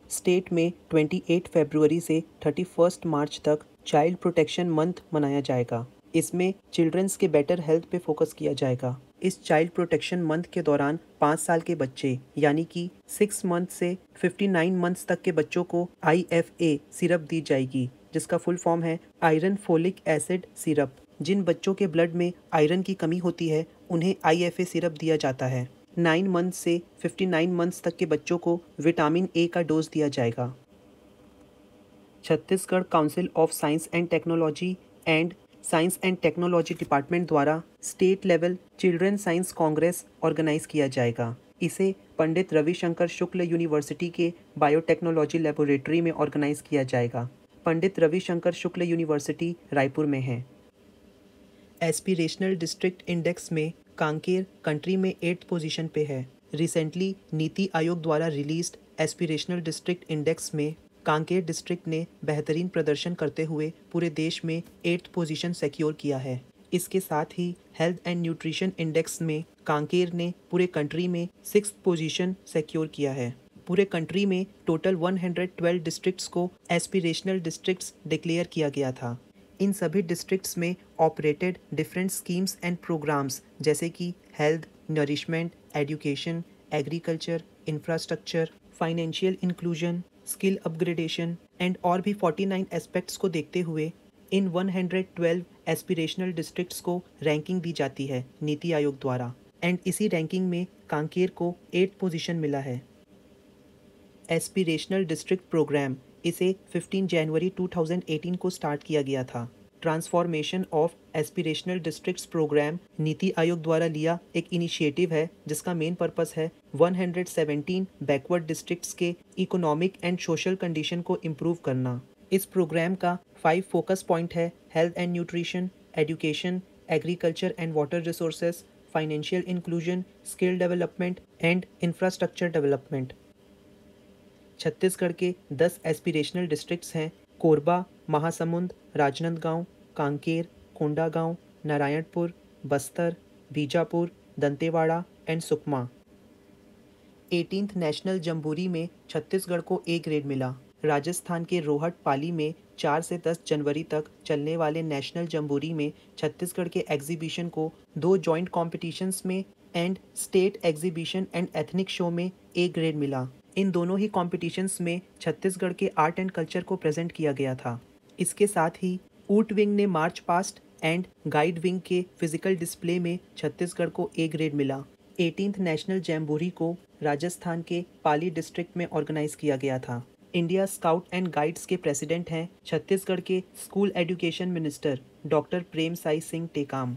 स्टेट में 28 फरवरी से 31 मार्च तक चाइल्ड प्रोटेक्शन मंथ मनाया जाएगा। इसमें चिल्ड्रंस के बेटर हेल्थ पे फोकस किया जाएगा। इस चाइल्ड प्रोटेक्शन मंथ के दौरान 5 साल के बच्चे यानी कि 6 मंथ से 59 मंथ्स तक के बच्चों को IFA सिरप दी जाएगी जिसका फुल फॉर्म है आयरन फोलिक एसिड सिरप। जिन बच्चों के ब्लड में आयरन की कमी होती है उन्हें IFA सिरप दिया जाता है। 9 मंथ से 59 मंथ्स तक के बच्चों को विटामिन A का डोज दिया जाएगा। Chhattisgarh council of science and technology department द्वारा state level children science congress organize किया जाएगा। इसे पंडित रविशंकर शुक्ल यूनिवर्सिटी के बायोटेक्नोलॉजी लेबोरेटरी में ऑर्गेनाइज किया जाएगा। पंडित रविशंकर शुक्ल यूनिवर्सिटी रायपुर में है। एस्पिरेशनल डिस्ट्रिक्ट इंडेक्स में कांकेर कंट्री में 8th पोजीशन पे है। रिसेंटली नीति आयोग द्वारा रिलीज्ड एस्पिरेशनल डिस्ट्रिक्ट इंडेक्स में कांकेर डिस्ट्रिक्ट ने बेहतरीन प्रदर्शन करते हुए पूरे देश में 8th पोजीशन सिक्योर किया है। इसके साथ ही हेल्थ एंड न्यूट्रिशन इंडेक्स में कांकेर ने पूरे कंट्री में 6th पोजीशन सिक्योर किया है। पूरे कंट्री में टोटल 112 डिस्ट्रिक्ट्स को एस्पिरेशनल डिस्ट्रिक्ट्स डिक्लेयर किया गया था। इन सभी डिस्ट्रिक्ट्स में operated different schemes and programmes जैसे कि health, nourishment, education, agriculture, infrastructure, financial inclusion, skill upgradation and और भी 49 एस्पेक्ट्स को देखते हुए इन 112 एस्पिरेशनल डिस्ट्रिक्ट्स को रैंकिंग दी जाती है नीति आयोग द्वारा एंड इसी रैंकिंग में कांकेर को 8th पोजीशन मिला है। एस्पिरेशनल डिस्ट्रिक्ट प्रोग्राम इसे 15 जनवरी 2018 को स्टार्ट किया गया था। Transformation of aspirational districts programme NITI Aayog द्वारा लिया एक इनिशिएटिव है जिसका मेन पर्पस है 117 बैकवर्ड डिस्ट्रिक्ट्स के इकोनॉमिक एंड सोशल कंडीशन को इम्प्रूव करना। इस प्रोग्राम का 5 फोकस पॉइंट है health and nutrition, education, agriculture and water resources, financial inclusion, skill development and infrastructure development. Chhattisgarh के 10 एस्पिरेशनल डिस्ट्रिक्ट्स हैं Korba, Mahasamund, Rajnandgaon, Kanker, Kondagaon, Narayanpur, Bastar, Bijapur, Dantewada and Sukma. 18th national jamboree में छत्तीसगढ़ को A ग्रेड मिला। राजस्थान के रोहट पाली में 4 से 10 जनवरी तक चलने वाले नेशनल जम्बूरी में छत्तीसगढ़ के एग्जीबिशन को 2 जॉइंट कॉम्पिटिशन्स में and state exhibition and ethnic show में A ग्रेड मिला। इन दोनों ही कॉम्पिटिशन्स में छत्तीसगढ़ के आर्ट एंड कल्चर को प्रेजेंट किया गया था। इसके साथ ही ऊट विंग ने march past and guide wing के फिजिकल डिस्प्ले में छत्तीसगढ़ को A ग्रेड मिला। 18th नेशनल जैम्बोरी को राजस्थान के पाली डिस्ट्रिक्ट में ऑर्गेनाइज किया गया था। इंडिया स्काउट एंड गाइड्स के प्रेसिडेंट हैं छत्तीसगढ़ के school education minister doctor Prem Sai Singh Tekam.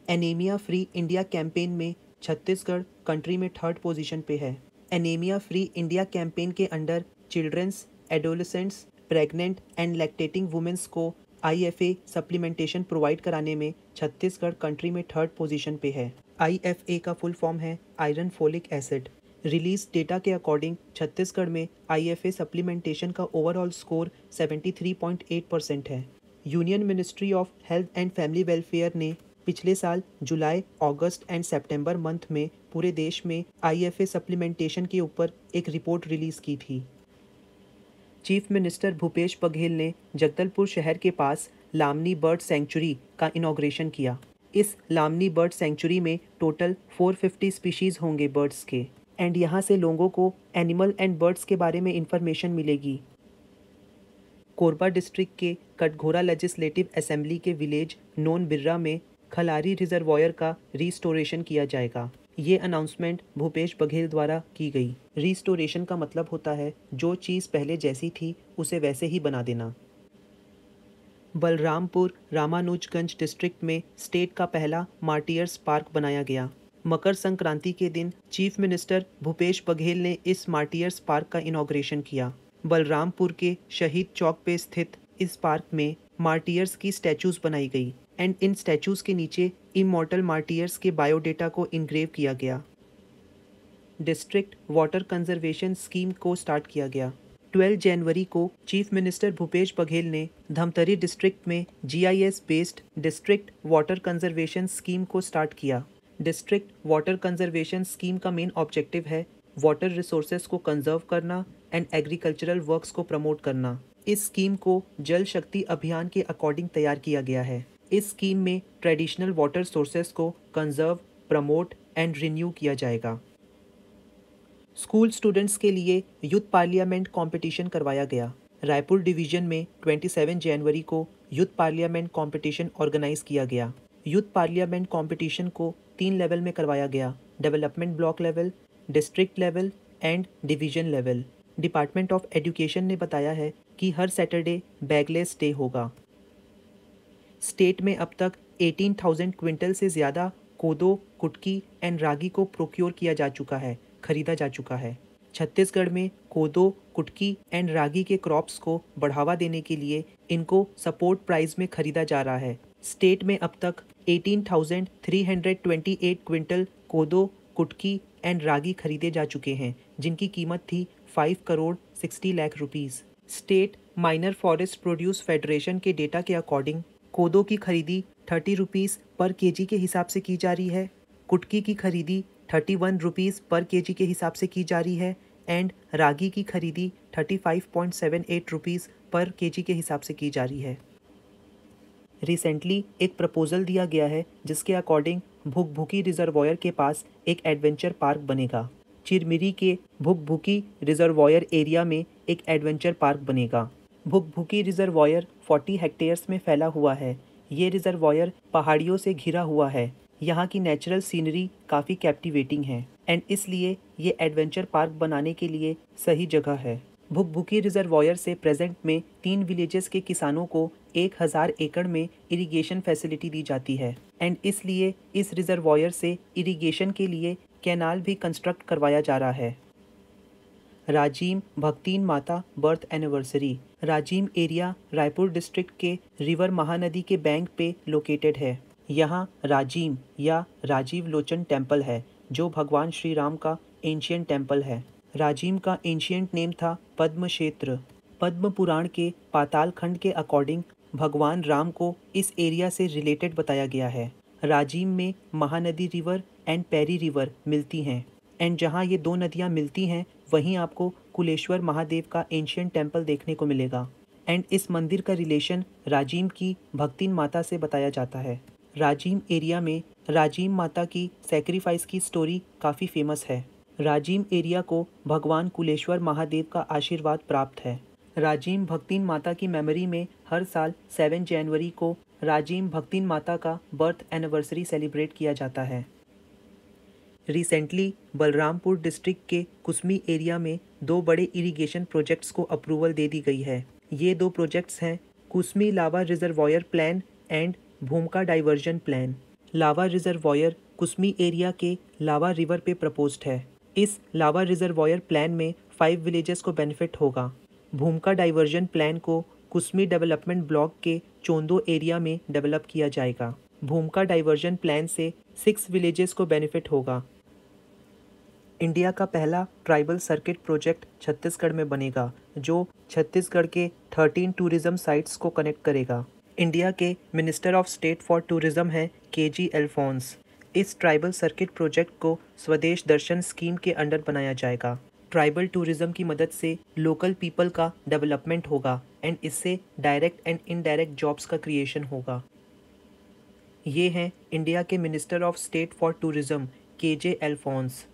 Anaemia free India campaign में छत्तीसगढ़ कंट्री में 3rd पोजीशन पे है। एनीमिया फ्री इंडिया कैंपेन के under childrens, adolescents, pregnant and lactating womens को IFA सप्लीमेंटेशन प्रोवाइड कराने में छत्तीसगढ़ कंट्री में 3rd पोजीशन पे है। IFA का फुल फॉर्म है iron folic acid. Release data के अकॉर्डिंग छत्तीसगढ़ में IFA सप्लीमेंटेशन का ओवरऑल स्कोर 73.8% है। Union ministry of health and family welfare ने पिछले साल जुलाई, अगस्त एंड सितंबर मंथ में पूरे देश में IFA सप्लीमेंटेशन के ऊपर एक रिपोर्ट रिलीज की थी। चीफ मिनिस्टर भूपेश बघेल ने जगदलपुर शहर के पास लामनी बर्ड सेंचुरी का इनॉग्रेशन किया। इस लामनी बर्ड सेंचुरी में टोटल 450 स्पीशीज होंगे बर्ड्स के एंड यहाँ से लोगों को एनिमल एंड बर्ड्स के बारे में इंफॉर्मेशन मिलेगी। कोरबा डिस्ट्रिक्ट के कटघोरा लेजिस्लेटिव असेंबली के विलेज नोन बिर्रा में खलारी रिजर्वायर का रिस्टोरेशन किया जाएगा। ये अनाउंसमेंट भूपेश बघेल द्वारा की गई। रिस्टोरेशन का मतलब होता है जो चीज़ पहले जैसी थी उसे वैसे ही बना देना। बलरामपुर रामानुजगंज डिस्ट्रिक्ट में स्टेट का पहला मार्टियर्स पार्क बनाया गया। मकर संक्रांति के दिन चीफ मिनिस्टर भूपेश बघेल ने इस मार्टियर्स पार्क का इनॉग्रेशन किया। बलरामपुर के शहीद चौक पे स्थित इस पार्क में मार्टियर्स की स्टैचूज बनाई गई एंड इन स्टैचूज के नीचे इमॉर्टल मार्टियर्स के बायोडेटा को इनग्रेव किया गया। डिस्ट्रिक्ट वाटर कंजर्वेशन स्कीम को स्टार्ट किया गया। 12 जनवरी को चीफ मिनिस्टर भूपेश बघेल ने धमतरी डिस्ट्रिक्ट में GIS based district water conservation scheme को स्टार्ट किया। डिस्ट्रिक्ट वाटर कंजर्वेशन स्कीम का मेन ऑब्जेक्टिव है वाटर रिसोर्सेज को कंजर्व करना एंड एग्रीकल्चरल वर्क्स को प्रमोट करना। इस स्कीम को जल शक्ति अभियान के अकॉर्डिंग तैयार किया गया है। इस स्कीम में ट्रेडिशनल वाटर सोर्सेज को कंजर्व, प्रमोट एंड रिन्यू किया जाएगा। स्कूल स्टूडेंट्स के लिए यूथ पार्लियामेंट कंपटीशन करवाया गया। रायपुर डिवीजन में 27 जनवरी को यूथ पार्लियामेंट कंपटीशन ऑर्गेनाइज किया गया। यूथ पार्लियामेंट कंपटीशन को 3 लेवल में करवाया गया: development block level, district level and division level. Department of education ने बताया है कि हर सैटरडे बैगलेस डे होगा। स्टेट में अब तक 18,000 क्विंटल से ज़्यादा कोदो, कुटकी एंड रागी को प्रोक्योर किया जा चुका है, खरीदा जा चुका है। छत्तीसगढ़ में कोदो, कुटकी एंड रागी के क्रॉप्स को बढ़ावा देने के लिए इनको सपोर्ट प्राइस में खरीदा जा रहा है। स्टेट में अब तक 18,328 क्विंटल कोदो, कुटकी एंड रागी खरीदे जा चुके हैं, जिनकी कीमत थी 5 crore 60 lakh rupees. State minor forest produce federation के डेटा के अकॉर्डिंग कोदो की खरीदी 30 रुपीस पर केजी के हिसाब से की जा रही है, कुटकी की खरीदी 31 रुपीस पर केजी के हिसाब से की जा रही है एंड रागी की खरीदी 35.78 रुपीस पर केजी के हिसाब से की जा रही है। रिसेंटली एक प्रपोजल दिया गया है जिसके अकॉर्डिंग भुकभुकी रिजर्वॉयर के पास एक एडवेंचर पार्क बनेगा। चिरमिरी के भुकभुकी रिजर्वॉयर एरिया में एक एडवेंचर पार्क बनेगा। भुकभुकी रिजर्वॉयर 40 हेक्टेयर्स में फैला हुआ है। ये रिजर्वॉयर पहाड़ियों से घिरा हुआ है। यहाँ की नेचुरल सीनरी काफ़ी कैप्टिवेटिंग है एंड इसलिए ये एडवेंचर पार्क बनाने के लिए सही जगह है। भुकभुकी रिजर्वॉयर से प्रेजेंट में 3 विलेजेस के किसानों को 1000 एकड़ में इरिगेशन फैसिलिटी दी जाती है एंड इसलिए इस रिजर्वॉयर से इरिगेशन के लिए कैनाल भी कंस्ट्रक्ट करवाया जा रहा है। राजिम भक्तिन माता birth anniversary. Rajim area Raipur district के रिवर महानदी के बैंक पे लोकेटेड है। यहाँ राजिम या राजीव लोचन टेम्पल है जो भगवान श्री राम का एंशियंट टेम्पल है। राजिम का एंशियंट नेम था पद्म क्षेत्र। पद्म पुराण के पाताल खंड के अकॉर्डिंग भगवान राम को इस एरिया से रिलेटेड बताया गया है। राजिम में Mahanadi river and Pairi river मिलती हैं एंड जहाँ ये 2 नदियाँ मिलती हैं वहीं आपको कुलेश्वर महादेव का एंशियंट टेम्पल देखने को मिलेगा एंड इस मंदिर का रिलेशन राजिम की भक्तिन माता से बताया जाता है। राजिम एरिया में राजिम माता की सैक्रिफाइस की स्टोरी काफ़ी फेमस है। राजिम एरिया को भगवान कुलेश्वर महादेव का आशीर्वाद प्राप्त है। राजिम भक्तिन माता की मेमोरी में हर साल 7 जनवरी को राजिम भक्तिन माता का बर्थ एनिवर्सरी सेलिब्रेट किया जाता है। रिसेंटली बलरामपुर डिस्ट्रिक्ट के कुसमी एरिया में 2 बड़े इरिगेशन प्रोजेक्ट्स को अप्रूवल दे दी गई है। ये 2 प्रोजेक्ट्स हैं कुसमी लावा रिजर्वॉयर प्लान एंड भूमका डाइवर्जन प्लान। लावा रिजर्वॉयर कुसमी एरिया के लावा रिवर पे प्रपोज्ड है। इस लावा रिजर्वॉयर प्लान में 5 विलेजेस को बेनिफिट होगा। भूमका डाइवर्जन प्लान को कुसमी डेवलपमेंट ब्लॉक के चोंदो एरिया में डेवलप किया जाएगा। भूमका डाइवर्जन प्लान से 6 विलेजेस को बेनिफिट होगा। इंडिया का पहला ट्राइबल सर्किट प्रोजेक्ट छत्तीसगढ़ में बनेगा जो छत्तीसगढ़ के 13 टूरिज्म साइट्स को कनेक्ट करेगा। इंडिया के minister of state for tourism हैं KG एल्फोंस। इस ट्राइबल सर्किट प्रोजेक्ट को स्वदेश दर्शन स्कीम के अंडर बनाया जाएगा। ट्राइबल टूरिज्म की मदद से लोकल पीपल का डेवलपमेंट होगा एंड इससे डायरेक्ट एंड इनडायरेक्ट जॉब्स का क्रिएशन होगा। ये हैं इंडिया के minister of state for tourism KJ Alphons.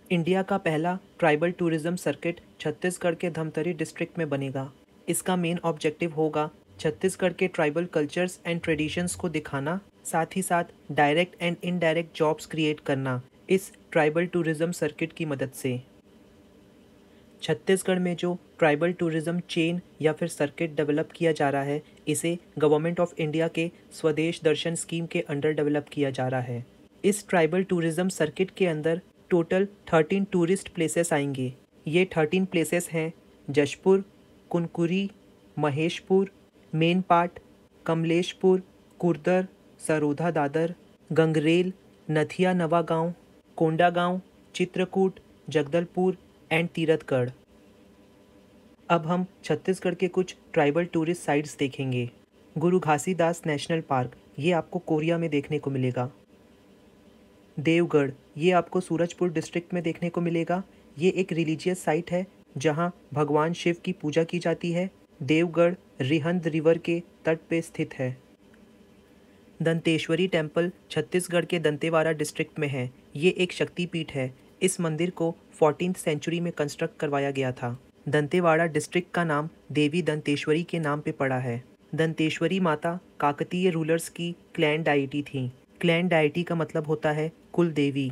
India का पहला ट्राइबल टूरिज्म सर्किट छत्तीसगढ़ के धमतरी डिस्ट्रिक्ट में बनेगा। इसका मेन ऑब्जेक्टिव होगा छत्तीसगढ़ के ट्राइबल कल्चर्स एंड ट्रेडिशंस को दिखाना, साथ ही साथ direct and indirect jobs create करना इस ट्राइबल टूरिज्म सर्किट की मदद से। छत्तीसगढ़ में जो ट्राइबल टूरिज्म चेन या फिर सर्किट डेवलप किया जा रहा है, इसे गवर्नमेंट ऑफ इंडिया के स्वदेश दर्शन स्कीम के अंडर डेवलप किया जा रहा है। इस ट्राइबल टूरिज्म सर्किट के अंदर टोटल 13 टूरिस्ट प्लेसेस आएंगे। ये 13 प्लेसेस हैं जशपुर, कुनकुरी, महेशपुर, मेनपाट, कमलेशपुर, कुर्दर, सरोधा दादर, गंगरेल, नथिया नवागांव, कोंडागांव, चित्रकूट, जगदलपुर एंड तीरथगढ़। अब हम छत्तीसगढ़ के कुछ ट्राइबल टूरिस्ट साइट्स देखेंगे। गुरु घासीदास नेशनल पार्क, ये आपको कोरिया में देखने को मिलेगा। देवगढ़, ये आपको सूरजपुर डिस्ट्रिक्ट में देखने को मिलेगा। ये एक रिलीजियस साइट है जहाँ भगवान शिव की पूजा की जाती है। देवगढ़ रिहंद रिवर के तट पे स्थित है। दंतेश्वरी टेम्पल छत्तीसगढ़ के दंतेवाड़ा डिस्ट्रिक्ट में है। ये एक शक्तिपीठ है। इस मंदिर को 14th सेंचुरी में कंस्ट्रक्ट करवाया गया था। दंतेवाड़ा डिस्ट्रिक्ट का नाम देवी दंतेश्वरी के नाम पे पड़ा है। दंतेश्वरी माता काकतीय रूलर्स की क्लैन डाइटी थी। क्लैन डाइटी का मतलब होता है कुल देवी।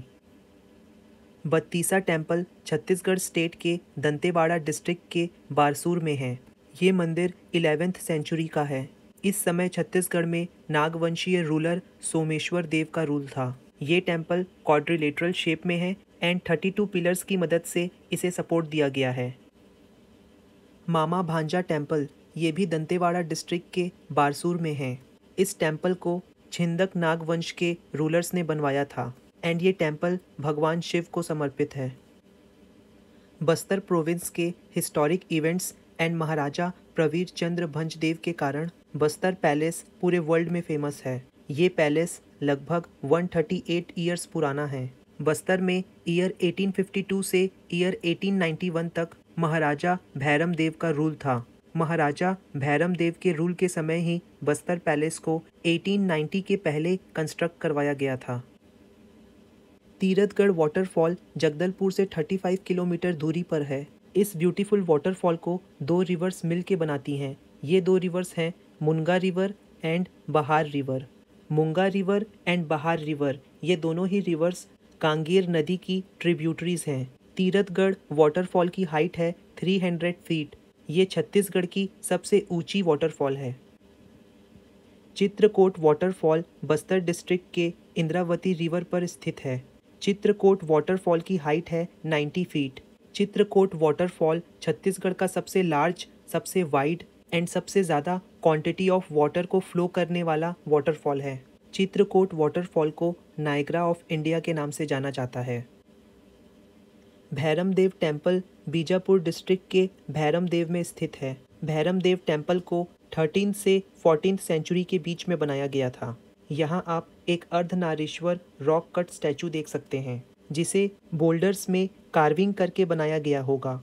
बत्तीसा टेम्पल छत्तीसगढ़ स्टेट के दंतेवाड़ा डिस्ट्रिक्ट के बारसूर में है। ये मंदिर 11th सेंचुरी का है। इस समय छत्तीसगढ़ में नागवंशीय रूलर सोमेश्वर देव का रूल था। ये टेम्पल क्वाड्रिलेटरल शेप में है एंड 32 पिलर्स की मदद से इसे सपोर्ट दिया गया है। मामा भांजा टेम्पल, ये भी दंतेवाड़ा डिस्ट्रिक्ट के बारसूर में है। इस टेम्पल को छिंदक नाग वंश के रूलर्स ने बनवाया था एंड ये टेम्पल भगवान शिव को समर्पित है। बस्तर प्रोविंस के हिस्टोरिक इवेंट्स एंड महाराजा प्रवीर चंद्र भंजदेव के कारण बस्तर पैलेस पूरे वर्ल्ड में फेमस है। ये पैलेस लगभग 138 ईयर्स पुराना है। बस्तर में ईयर 1852 से ईयर 1891 तक महाराजा भैरम देव का रूल था। महाराजा भैरम देव के रूल के समय ही बस्तर पैलेस को 1890 के पहले कंस्ट्रक्ट करवाया गया था। तीरथगढ़ वाटरफॉल जगदलपुर से 35 किलोमीटर दूरी पर है। इस ब्यूटीफुल वाटरफॉल को 2 रिवर्स मिल के बनाती हैं। ये 2 रिवर्स हैं मुनगा रिवर एंड बहार रिवर। मुंगा रिवर एंड बहार रिवर, ये दोनों ही रिवर्स कांगेर नदी की ट्रिब्यूटरीज हैं। तीरथगढ़ वाटरफॉल की हाइट है 300 फीट। ये छत्तीसगढ़ की सबसे ऊंची वाटरफॉल है। चित्रकोट वाटरफॉल बस्तर डिस्ट्रिक्ट के इंद्रावती रिवर पर स्थित है। चित्रकोट वाटरफॉल की हाइट है 90 फीट। चित्रकोट वाटरफॉल छत्तीसगढ़ का सबसे लार्ज, सबसे वाइड एंड सबसे ज़्यादा क्वांटिटी ऑफ वाटर को फ्लो करने वाला वाटरफॉल है। चित्रकोट वाटरफॉल को नायग्रा ऑफ इंडिया के नाम से जाना जाता है। भैरम देव टेम्पल बीजापुर डिस्ट्रिक्ट के भैरम देव में स्थित है। भैरम देव टेम्पल को 13th से 14th सेंचुरी के बीच में बनाया गया था। यहाँ आप एक अर्धनारीश्वर रॉक कट स्टैचू देख सकते हैं, जिसे बोल्डर्स में कार्विंग करके बनाया गया होगा।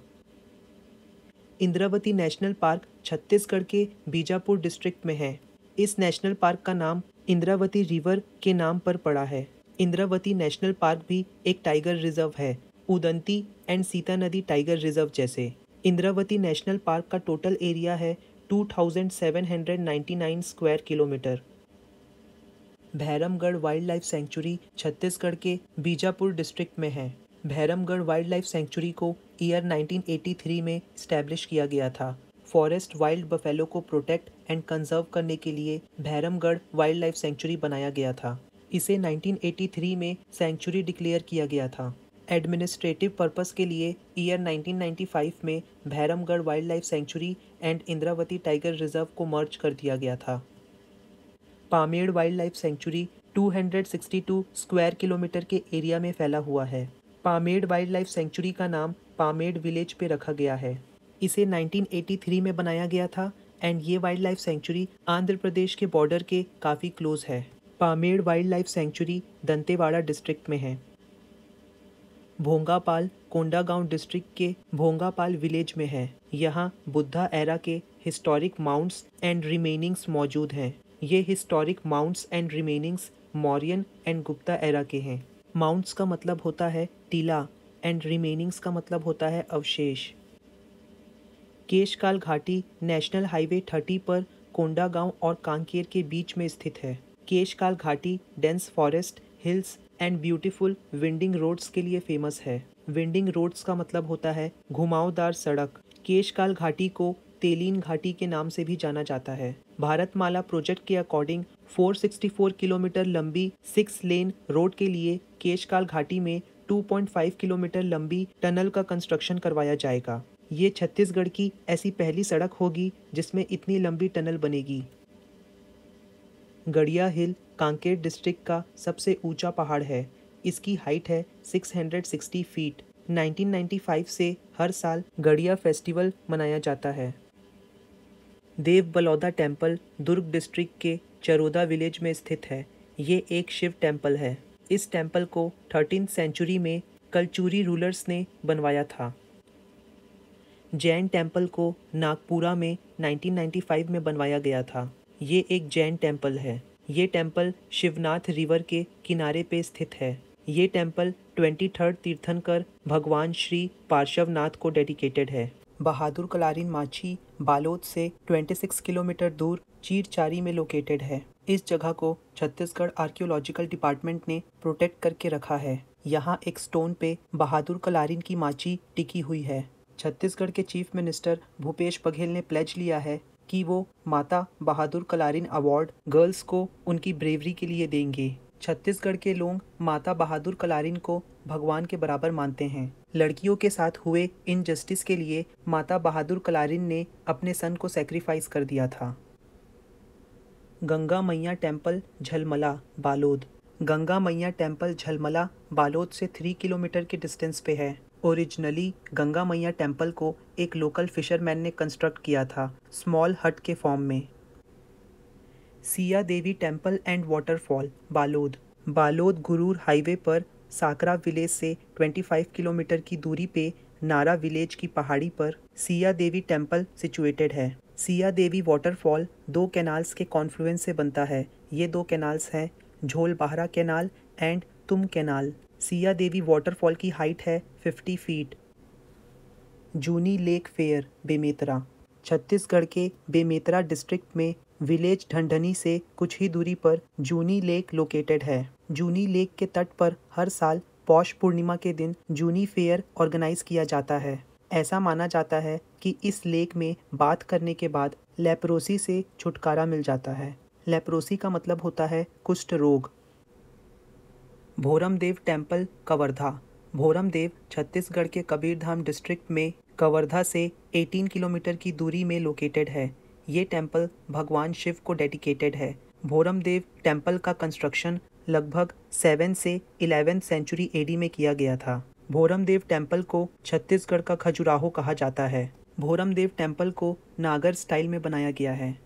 इंद्रावती नेशनल पार्क छत्तीसगढ़ के बीजापुर डिस्ट्रिक्ट में है। इस नेशनल पार्क का नाम इंद्रावती रिवर के नाम पर पड़ा है। इंद्रावती नेशनल पार्क भी एक टाइगर रिजर्व है, उदंती एंड सीता नदी टाइगर रिजर्व जैसे। इंद्रावती नेशनल पार्क का टोटल एरिया है 2799 square kilometre. Bhairamgarh wild life sanctuary Chhattisgarh के बीजापुर डिस्ट्रिक्ट में है। भैरमगढ़ वाइल्ड लाइफ सेंचुरी को ईयर 1983 में स्टैब्लिश किया गया था। फॉरेस्ट वाइल्ड बफेलो को प्रोटेक्ट एंड कंजर्व करने के लिए भैरमगढ़ वाइल्ड लाइफ सेंचुरी बनाया गया था। इसे 1983 में सेंचुरी डिक्लेयर किया गया था। एडमिनिस्ट्रेटिव पर्पस के लिए ईयर 1995 में Bhairamgarh wild life sanctuary and Indravati tiger reserve को मर्ज कर दिया गया था। Pamed wild life sanctuary 262 square kilometre के एरिया में फैला हुआ है। पामेड़ वाइल्ड लाइफ सेंचुरी का नाम पामेड़ विलेज पे रखा गया है। इसे 1983 में बनाया गया था एंड ये wild life sanctuary Andhra Pradesh के बॉर्डर के काफ़ी क्लोज है। Pamed wild life sanctuary Dantewada district में है। भोंगापाल कोंडागांव डिस्ट्रिक्ट के भोंगापाल विलेज में है। यहाँ बुद्धा एरा के हिस्टोरिक माउंट्स एंड रिमेनिंग्स मौजूद हैं। ये historic mounts and remainings Mauryan and Gupta era के हैं। माउंट्स का मतलब होता है टीला एंड रिमेनिंग्स का मतलब होता है अवशेष। केशकाल घाटी नेशनल हाईवे 30 पर कोंडागांव और कांकेर के बीच में स्थित है। केशकाल घाटी dense forest, hills and beautiful winding roads के लिए फेमस है। विंडिंग रोड्स का मतलब होता है घुमावदार सड़क। केशकाल घाटी को तेलीन घाटी के नाम से भी जाना जाता है। भारतमाला प्रोजेक्ट के अकॉर्डिंग 464 किलोमीटर लंबी 6 लेन रोड के लिए केशकाल घाटी में 2.5 किलोमीटर लंबी टनल का कंस्ट्रक्शन करवाया जाएगा। ये छत्तीसगढ़ की ऐसी पहली सड़क होगी जिसमें इतनी लंबी टनल बनेगी। गड़िया हिल कांकेर डिस्ट्रिक्ट का सबसे ऊंचा पहाड़ है। इसकी हाइट है 660 फीट। 1995 से हर साल गड़िया फेस्टिवल मनाया जाता है। देव बलौदा टेम्पल दुर्ग डिस्ट्रिक्ट के चरोदा विलेज में स्थित है। ये एक शिव टेम्पल है। इस टेम्पल को 13वीं सेंचुरी में कलचुरी रूलर्स ने बनवाया था। जैन टेम्पल को नागपुरा में 1995 में बनवाया गया था। ये एक जैन टेम्पल है। ये टेम्पल शिवनाथ रिवर के किनारे पे स्थित है। ये टेम्पल 23rd तीर्थंकर भगवान श्री पार्श्वनाथ को डेडिकेटेड है। बहादुर कलारिन माछी बालोद से 26 किलोमीटर दूर चीरचारी में लोकेटेड है। इस जगह को छत्तीसगढ़ आर्कियोलॉजिकल डिपार्टमेंट ने प्रोटेक्ट करके रखा है। यहाँ एक स्टोन पे बहादुर कलारिन की माची टिकी हुई है। छत्तीसगढ़ के चीफ मिनिस्टर भूपेश बघेल ने प्लेज लिया है कि वो माता बहादुर कलारिन अवार्ड गर्ल्स को उनकी ब्रेवरी के लिए देंगे। छत्तीसगढ़ के लोग माता बहादुर कलारिन को भगवान के बराबर मानते हैं। लड़कियों के साथ हुए इनजस्टिस के लिए माता बहादुर कलारिन ने अपने सन को सैक्रिफाइस कर दिया था। गंगा मैया टेम्पल झलमला बालोद। गंगा मैया टेम्पल झलमला बालोद से 3 किलोमीटर के डिस्टेंस पे है। ओरिजिनली गंगा मैया टेम्पल को एक लोकल फिशरमैन ने कंस्ट्रक्ट किया था स्मॉल हट के फॉर्म में। Siya Devi temple and waterfall Balod. Balod Gurur highway पर साकरा विलेज से 25 किलोमीटर की दूरी पे नारा विलेज की पहाड़ी पर सिया देवी टेम्पल सिचुएटेड है। सिया देवी वाटरफॉल 2 कैनाल्स के कॉन्फ्लुएंस से बनता है। ये 2 कैनाल्स हैं झोल बाहरा कैनाल एंड तुम कैनाल। सिया देवी वाटरफॉल की हाइट है 50 फीट। जूनी लेक फेयर बेमेतरा। छत्तीसगढ़ के बेमेतरा डिस्ट्रिक्ट में विलेज ढंढनी से कुछ ही दूरी पर जूनी लेक लोकेटेड है। जूनी लेक के तट पर हर साल पौष पूर्णिमा के दिन जूनी फेयर ऑर्गेनाइज किया जाता है। ऐसा माना जाता है कि इस लेक में बात करने के बाद लेप्रोसी से छुटकारा मिल जाता है। लेप्रोसी का मतलब होता है कुष्ठ रोग। भोरमदेव टेम्पल कवर्धा। भोरमदेव छत्तीसगढ़ के कबीरधाम डिस्ट्रिक्ट में कवर्धा से 18 किलोमीटर की दूरी में लोकेटेड है। ये टेम्पल भगवान शिव को डेडिकेटेड है। भोरमदेव टेम्पल का कंस्ट्रक्शन लगभग 7 से 11th सेंचुरी एडी में किया गया था। भोरमदेव टेम्पल को छत्तीसगढ़ का खजुराहो कहा जाता है। भोरमदेव टेम्पल को नागर स्टाइल में बनाया गया है।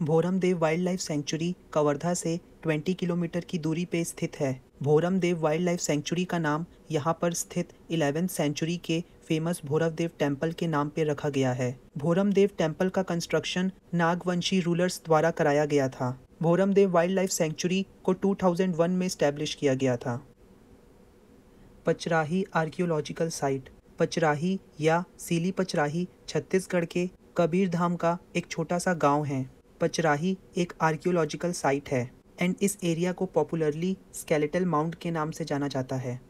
Bhoramdeo wildlife sanctuary Kawardha से 20 किलोमीटर की दूरी पे स्थित है। भोरमदेव वाइल्ड लाइफ सेंचुरी का नाम यहाँ पर स्थित 11th सेंचुरी के फेमस भोरमदेव टेम्पल के नाम पे रखा गया है। भोरमदेव टेम्पल का कंस्ट्रक्शन नागवंशी रूलर्स द्वारा कराया गया था। भोरमदेव वाइल्ड लाइफ सेंचुरी को 2001 में स्टैब्लिश किया गया था। Pachrahi archaeological site. पचराही या सीली पचराही छत्तीसगढ़ के कबीरधाम का एक छोटा सा गांव है। पचराही एक आर्कियोलॉजिकल साइट है एंड इस एरिया को पॉपुलरली स्केलेटल माउंट के नाम से जाना जाता है।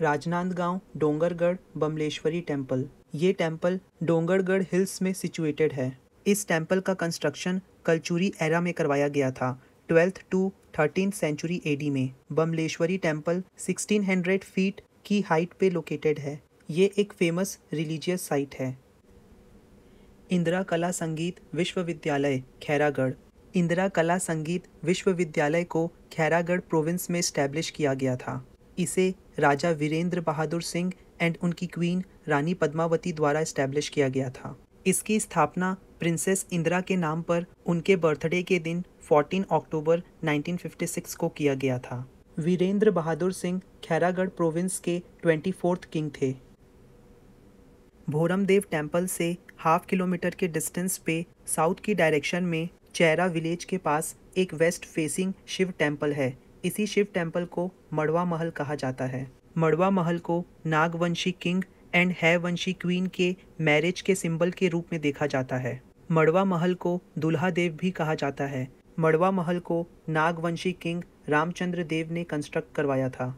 राजनांदगांव डोंगरगढ़ बमलेश्वरी टेम्पल। ये टेम्पल डोंगरगढ़ हिल्स में सिचुएटेड है। इस टेम्पल का कंस्ट्रक्शन कलचुरी एरा में करवाया गया था 12th to 13th century AD में। बमलेश्वरी टेम्पल 1600 फीट की हाइट पे लोकेटेड है। ये एक फेमस रिलीजियस साइट है। इंदिरा कला संगीत विश्वविद्यालय खैरागढ़। इंदिरा कला संगीत विश्वविद्यालय को खैरागढ़ प्रोविंस में स्टैब्लिश किया गया था। इसे राजा वीरेंद्र बहादुर सिंह एंड उनकी क्वीन रानी पद्मावती द्वारा स्टैब्लिश किया गया था। इसकी स्थापना प्रिंसेस इंदिरा के नाम पर उनके बर्थडे के दिन 14 अक्टूबर 1956 को किया गया था। वीरेंद्र बहादुर सिंह खैरागढ़ प्रोविंस के 24th किंग थे। भोरमदेव टेम्पल से ½ किलोमीटर के डिस्टेंस पे साउथ की डायरेक्शन में चैरा विलेज के पास एक वेस्ट फेसिंग शिव टेम्पल है। इसी शिव टेम्पल को मड़वा महल कहा जाता है। मड़वा महल को नागवंशी किंग एंड हैवंशी क्वीन के मैरिज के सिंबल के रूप में देखा जाता है। मड़वा महल को दुल्हा देव भी कहा जाता है। मड़वा महल को नागवंशी किंग रामचंद्र देव ने कंस्ट्रक्ट करवाया था।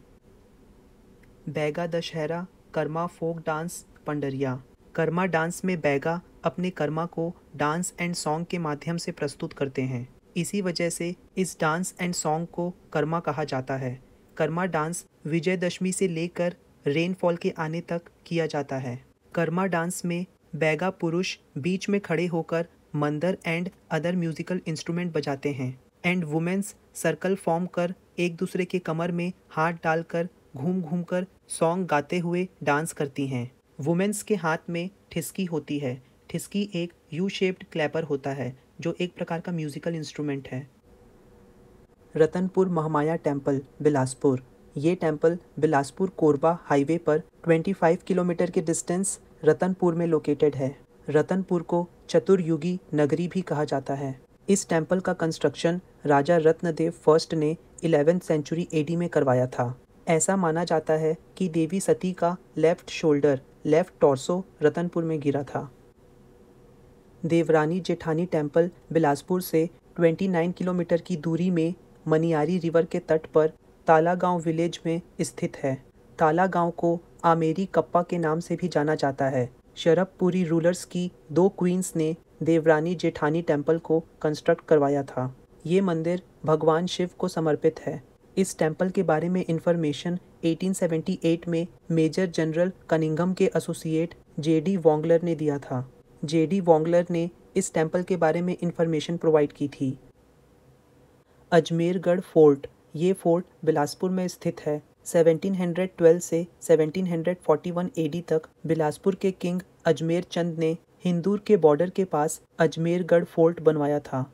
Baiga Dussehra Karma folk dance Pandariya. Karma dance में बैगा अपने कर्मा को डांस एंड सॉन्ग के माध्यम से प्रस्तुत करते हैं। इसी वजह से इस डांस एंड सॉन्ग को कर्मा कहा जाता है। कर्मा डांस विजयदशमी से लेकर रेनफॉल के आने तक किया जाता है। कर्मा डांस में बैगा पुरुष बीच में खड़े होकर मंदर एंड अदर म्यूजिकल इंस्ट्रूमेंट बजाते हैं एंड वुमेन्स सर्कल फॉर्म कर एक दूसरे के कमर में हाथ डालकर घूम घूम कर सॉन्ग गाते हुए डांस करती हैं। वुमेन्स के हाथ में ठिस्की होती है। ठिस्की एक यू शेप्ड क्लैपर होता है जो एक प्रकार का म्यूजिकल इंस्ट्रूमेंट है। रतनपुर महामाया टेम्पल बिलासपुर। ये टेम्पल बिलासपुर कोरबा हाईवे पर 25 किलोमीटर के डिस्टेंस रतनपुर में लोकेटेड है। रतनपुर को चतुर्युगी नगरी भी कहा जाता है। इस टेम्पल का कंस्ट्रक्शन राजा रत्नदेव फर्स्ट ने 11th सेंचुरी एडी में करवाया था। ऐसा माना जाता है कि देवी सती का left shoulder, left torso Ratanpur में गिरा था। देवरानी जेठानी टेम्पल बिलासपुर से 29 किलोमीटर की दूरी में मनियारी रिवर के तट पर ताला गांव विलेज में स्थित है। ताला गांव को आमेरी कप्पा के नाम से भी जाना जाता है। शरभपुरी रूलर्स की 2 क्वींस ने देवरानी जेठानी टेम्पल को कंस्ट्रक्ट करवाया था। ये मंदिर भगवान शिव को समर्पित है। इस टेम्पल के बारे में इंफॉर्मेशन 1878 में मेजर जनरल कनिंघम के एसोसिएट जेडी वॉन्गलर ने दिया था। जेडी वॉन्गलर ने इस टेम्पल के बारे में इंफॉर्मेशन प्रोवाइड की थी। अजमेरगढ़ फोर्ट। ये फोर्ट बिलासपुर में स्थित है। 1712 से 1741 एडी तक बिलासपुर के किंग अजमेर चंद ने हिंदूर के बॉर्डर के पास अजमेरगढ़ फोर्ट बनवाया था।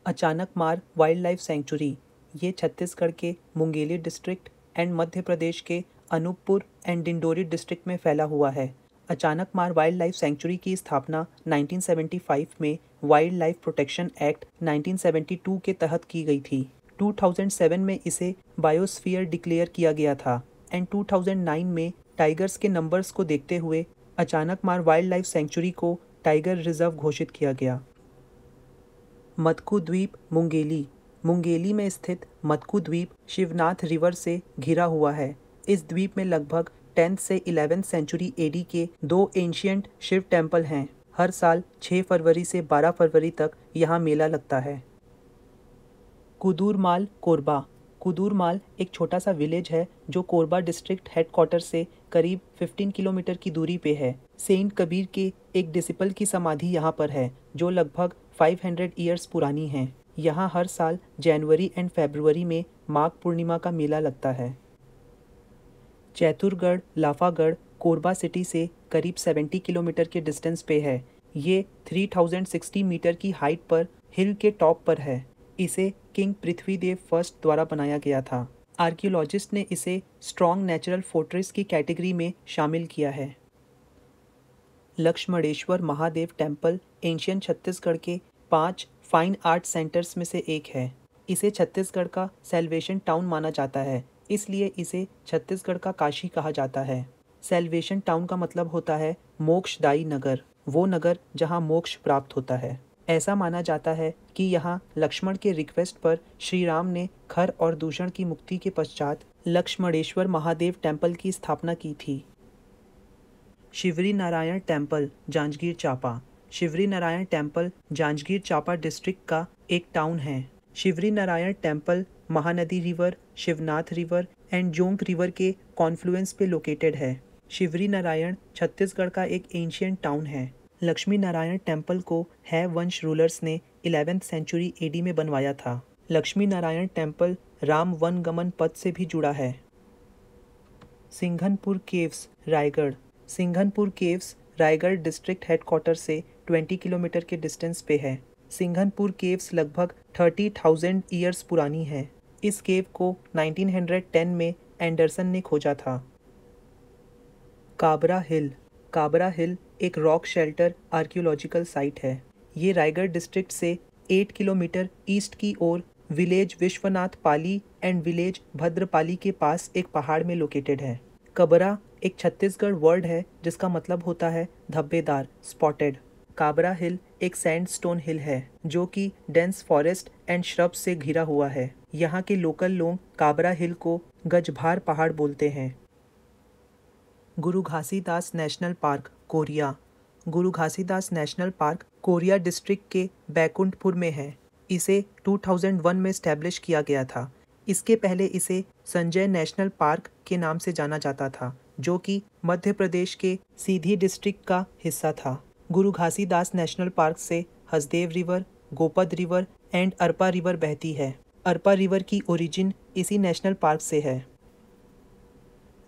अचानक मार वाइल्ड लाइफ सेंचुरी। ये छत्तीसगढ़ के मुंगेली डिस्ट्रिक्ट एंड मध्य प्रदेश के अनूपपुर एंड डिंडोरी डिस्ट्रिक्ट में फैला हुआ है। अचानक मार वाइल्ड लाइफ सेंचुरी की स्थापना 1975 में वाइल्ड लाइफ प्रोटेक्शन एक्ट 1972 के तहत की गई थी। 2007 में इसे बायोस्फीयर डिक्लेयर किया गया था एंड 2009 में टाइगर्स के नंबर्स को देखते हुए अचानक मार वाइल्ड लाइफ सेंचुरी को टाइगर रिजर्व घोषित किया गया। मतकू द्वीप मुंगेली। मुंगेली में स्थित मतकू द्वीप शिवनाथ रिवर से घिरा हुआ है। इस द्वीप में लगभग 10th से 11th सेंचुरी एडी के 2 एंशियंट शिव टेम्पल हैं। हर साल 6 फरवरी से 12 फरवरी तक यहाँ मेला लगता है। कुदूरमाल कोरबा। कुदूरमाल एक छोटा सा विलेज है जो कोरबा डिस्ट्रिक्ट हेडक्वार्टर से करीब 15 किलोमीटर की दूरी पे है। सेंट कबीर के एक डिसिपल की समाधि यहाँ पर है जो लगभग 500 ईयर्स पुरानी है। यहाँ हर साल जनवरी एंड फरवरी में माघ पूर्णिमा का मेला लगता है। चैतुरगढ़ लाफागढ़ कोरबा सिटी से करीब 70 किलोमीटर के डिस्टेंस पे है। ये 3060 मीटर की हाइट पर हिल के टॉप पर है। इसे किंग पृथ्वीदेव फर्स्ट द्वारा बनाया गया था। आर्कियोलॉजिस्ट ने इसे स्ट्रॉन्ग नेचुरल फोर्ट्रेस की कैटेगरी में शामिल किया है। लक्ष्मणेश्वर महादेव टेम्पल एंशियन छत्तीसगढ़ के 5 फाइन आर्ट सेंटर्स में से एक है। इसे छत्तीसगढ़ का सेल्वेशन टाउन माना जाता है, इसलिए इसे छत्तीसगढ़ का काशी कहा जाता है। सेल्वेशन टाउन का मतलब होता है मोक्षदायी नगर, वो नगर जहाँ मोक्ष प्राप्त होता है। ऐसा माना जाता है कि यहाँ लक्ष्मण के रिक्वेस्ट पर श्री राम ने खर और दूषण की मुक्ति के पश्चात लक्ष्मणेश्वर महादेव टेम्पल की स्थापना की थी। Shivrinarayan temple Janjgir Champa. Shivrinarayan temple Janjgir Champa district का एक टाउन है। Shivrinarayan temple Mahanadi river, Shivnath river and Jonk river के कॉन्फ्लुएंस पे लोकेटेड है। शिवरी नारायण छत्तीसगढ़ का एक एंशियंट टाउन है। लक्ष्मी नारायण टेम्पल को है वंश रूलर्स ने 11th सेंचुरी एडी में बनवाया था। लक्ष्मी नारायण टेम्पल राम वन गमन पथ से भी जुड़ा है। Singhanpur caves Raigarh. Singhanpur caves Raigarh district headquarter से 20 किलोमीटर के डिस्टेंस पे है। सिंघनपुर केव्स लगभग 30,000 ईयर्स पुरानी है। इस केव को 1910 में एंडरसन ने खोजा था। काबरा हिल। काबरा हिल एक रॉक शेल्टर आर्कियोलॉजिकल साइट है। ये रायगढ़ डिस्ट्रिक्ट से 8 किलोमीटर ईस्ट की ओर village Vishwanath Pali and village Bhadrapali के पास एक पहाड़ में लोकेटेड है। कबरा एक छत्तीसगढ़ वर्ड है जिसका मतलब होता है धब्बेदार, स्पॉटेड। काबरा हिल एक सैंडस्टोन हिल है जो कि डेंस फॉरेस्ट एंड श्रब से घिरा हुआ है। यहाँ के लोकल लोग काबरा हिल को गजभार पहाड़ बोलते हैं। गुरु Ghasidas national park Koriya. Guru Ghasidas national park Koriya district के बैकुंठपुर में है। इसे 2001 में स्टैब्लिश किया गया था। इसके पहले इसे संजय नेशनल पार्क के नाम से जाना जाता था, जो कि मध्य प्रदेश के सीधी डिस्ट्रिक्ट का हिस्सा था। गुरु घासीदास नेशनल पार्क से Hasdeo river, Gopad river and Arpa river बहती है। अरपा रिवर की ओरिजिन इसी नेशनल पार्क से है।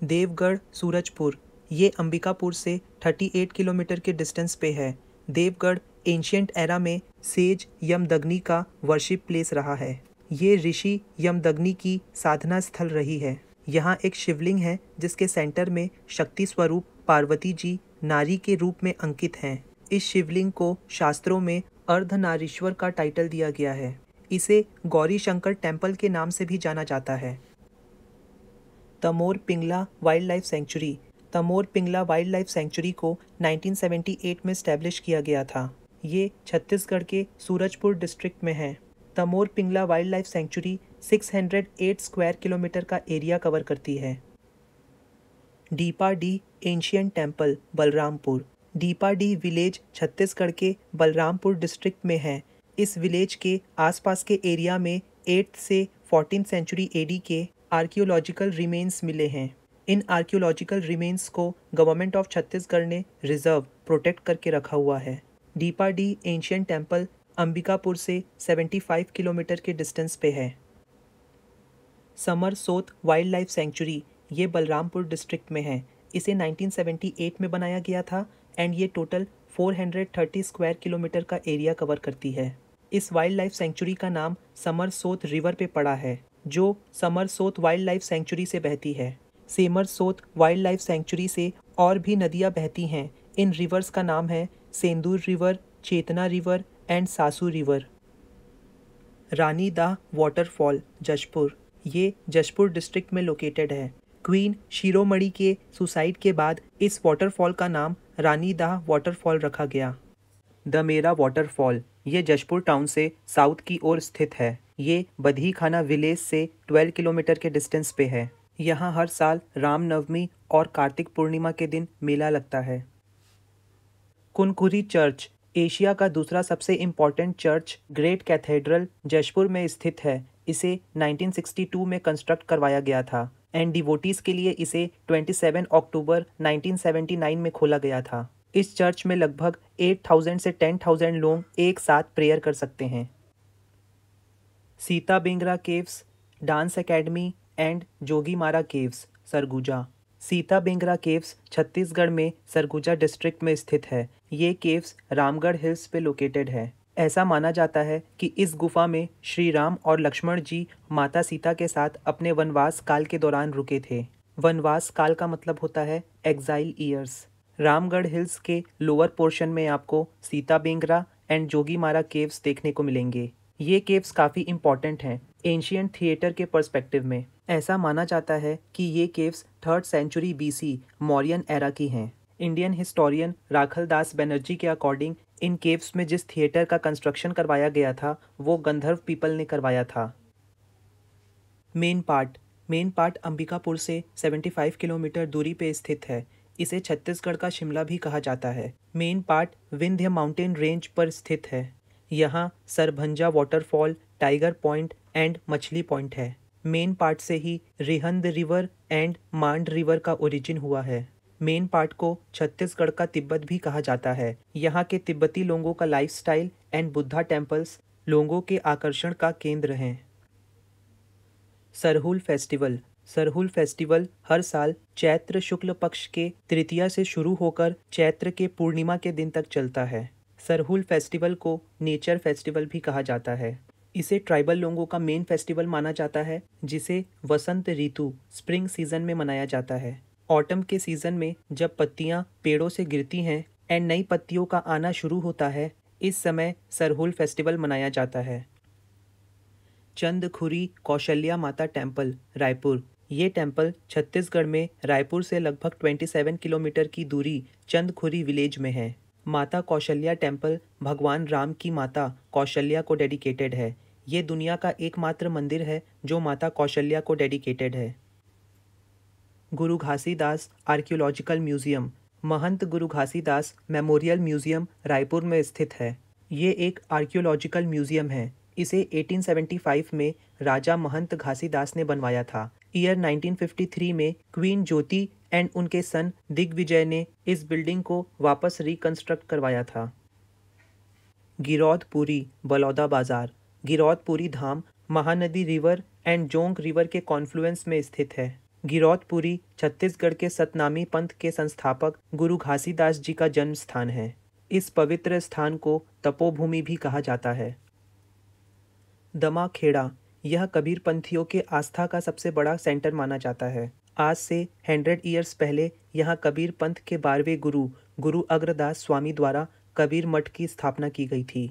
देवगढ़ सूरजपुर, ये अंबिकापुर से 38 किलोमीटर के डिस्टेंस पे है। देवगढ़ एंशियंट एरा में सेज यमदग्नि का वर्शिप प्लेस रहा है। ये ऋषि यमदग्नि की साधना स्थल रही है। यहाँ एक शिवलिंग है जिसके सेंटर में शक्ति स्वरूप पार्वती जी नारी के रूप में अंकित हैं। इस शिवलिंग को शास्त्रों में अर्धनारीश्वर का टाइटल दिया गया है। इसे गौरी शंकर टेम्पल के नाम से भी जाना जाता है। Tamor Pingla wildlife sanctuary. Tamor Pingla wildlife sanctuary को 1978 में स्टैब्लिश किया गया था। ये छत्तीसगढ़ के सूरजपुर डिस्ट्रिक्ट में है। Tamor Pingla wildlife sanctuary 608 square kilometre का एरिया कवर करती है। Dipadih ancient temple Balrampur. Dipadih village Chhattisgarh के बलरामपुर डिस्ट्रिक्ट में है। इस विलेज के आसपास के एरिया में 8th से 14th सेंचुरी एडी के आर्कियोलॉजिकल रिमेन्स मिले हैं। इन आर्कियोलॉजिकल रिमेन्स को गवर्नमेंट ऑफ छत्तीसगढ़ ने रिजर्व प्रोटेक्ट करके रखा हुआ है। डीपाडी एंशियंट टेम्पल अंबिकापुर से 75 किलोमीटर के डिस्टेंस पे है। समरसोत वाइल्ड लाइफ सेंचुरी, ये बलरामपुर डिस्ट्रिक्ट में है। इसे 1978 में बनाया गया था एंड ये टोटल 430 स्क्वायर किलोमीटर का एरिया कवर करती है। इस वाइल्ड लाइफ सेंचुरी का नाम समरसोत रिवर पे पड़ा है, जो समरसोत वाइल्ड लाइफ सेंचुरी से बहती है। सेमरसोत वाइल्ड लाइफ सेंचुरी से और भी नदियाँ बहती हैं। इन रिवर्स का नाम है सेंदूर रिवर, चेतना रिवर एंड सासू रिवर। रानी दा वाटरफॉल जशपुर, ये जशपुर डिस्ट्रिक्ट में लोकेटेड है। क्वीन शिरोमणि के सुसाइड के बाद इस वाटरफॉल का नाम रानी दा वाटरफॉल रखा गया। दमेरा वाटरफॉल, ये जशपुर टाउन से साउथ की ओर स्थित है। ये बधी खाना विलेज से 12 किलोमीटर के डिस्टेंस पे है। यहाँ हर साल रामनवमी और कार्तिक पूर्णिमा के दिन मेला लगता है। कुनकुरी चर्च, एशिया का दूसरा सबसे important church great cathedral Jashpur में स्थित है। इसे 1962 में कंस्ट्रक्ट करवाया गया था एंड डिवोटीज के लिए इसे 27 अक्टूबर 1979 में खोला गया था। इस चर्च में लगभग 8,000 से 10,000 लोग एक साथ प्रेयर कर सकते हैं। Sita Bengra caves, dance academy and Jogimara caves Surguja. Sita Bengra caves Chhattisgarh में सरगुजा डिस्ट्रिक्ट में स्थित है। ये केव्स रामगढ़ हिल्स पे लोकेटेड है। ऐसा माना जाता है कि इस गुफा में श्री राम और लक्ष्मण जी माता सीता के साथ अपने वनवास काल के दौरान रुके थे। वनवास काल का मतलब होता है एग्जाइल ईयर्स। रामगढ़ हिल्स के लोअर पोर्शन में आपको सीता बेंगरा एंड जोगीमारा केव्स देखने को मिलेंगे। ये केव्स काफ़ी इंपॉर्टेंट हैं एंशियंट थिएटर के पर्सपेक्टिव में। ऐसा माना जाता है कि ये caves 3rd century BC Mauryan era की हैं। इंडियन हिस्टोरियन राखल दास बनर्जी के अकॉर्डिंग इन केव्स में जिस थिएटर का कंस्ट्रक्शन करवाया गया था वो गंधर्व पीपल ने करवाया था। मेन पार्ट अंबिकापुर से 75 किलोमीटर दूरी पे स्थित है। इसे छत्तीसगढ़ का शिमला भी कहा जाता है। Mainpat Vindhya mountain range पर स्थित है। यहाँ Sarbhanja waterfall, tiger point and Machhli point है। मेन पार्ट से ही Rihand river and Mand river का ओरिजिन हुआ है। मेन पार्ट को छत्तीसगढ़ का तिब्बत भी कहा जाता है। यहाँ के तिब्बती लोगों का लाइफस्टाइल एंड बुद्धा टेम्पल्स लोगों के आकर्षण का केंद्र हैं। सरहुल फेस्टिवल हर साल चैत्र शुक्ल पक्ष के तृतीया से शुरू होकर चैत्र के पूर्णिमा के दिन तक चलता है। सरहुल फेस्टिवल को नेचर फेस्टिवल भी कहा जाता है। इसे ट्राइबल लोगों का मेन फेस्टिवल माना जाता है, जिसे वसंत ऋतु स्प्रिंग सीजन में मनाया जाता है। ऑटम के सीजन में जब पत्तियां पेड़ों से गिरती हैं एंड नई पत्तियों का आना शुरू होता है, इस समय सरहुल फेस्टिवल मनाया जाता है। चंदखुरी कौशल्या माता टेम्पल रायपुर, ये टेम्पल छत्तीसगढ़ में रायपुर से लगभग 27 किलोमीटर की दूरी चंदखुरी विलेज में है। माता कौशल्या टेम्पल भगवान राम की माता कौशल्या को डेडिकेटेड है। ये दुनिया का एकमात्र मंदिर है जो माता कौशल्या को डेडिकेटेड है। गुरु घासीदास आर्कियोलॉजिकल म्यूजियम महंत गुरु घासीदास मेमोरियल म्यूजियम रायपुर में स्थित है। ये एक आर्कियोलॉजिकल म्यूजियम है। इसे 1875 में राजा महंत घासीदास ने बनवाया था। ईयर 1953 में क्वीन ज्योति एंड उनके सन दिग्विजय ने इस बिल्डिंग को वापस रिकंस्ट्रक्ट करवाया था। गिरौदपुरी बलौदा बाजार गिरौदपुरी धाम Mahanadi river and Jonk river के कॉन्फ्लुएंस में स्थित है। गिरौदपुरी छत्तीसगढ़ के सतनामी पंथ के संस्थापक गुरु घासीदास जी का जन्म स्थान है। इस पवित्र स्थान को तपोभूमि भी कहा जाता है। दमा खेड़ा यह कबीर पंथियों के आस्था का सबसे बड़ा सेंटर माना जाता है। आज से 100 ईयर्स पहले यहाँ कबीर पंथ के 12वें गुरु गुरु अग्रदास स्वामी द्वारा कबीर मठ की स्थापना की गई थी।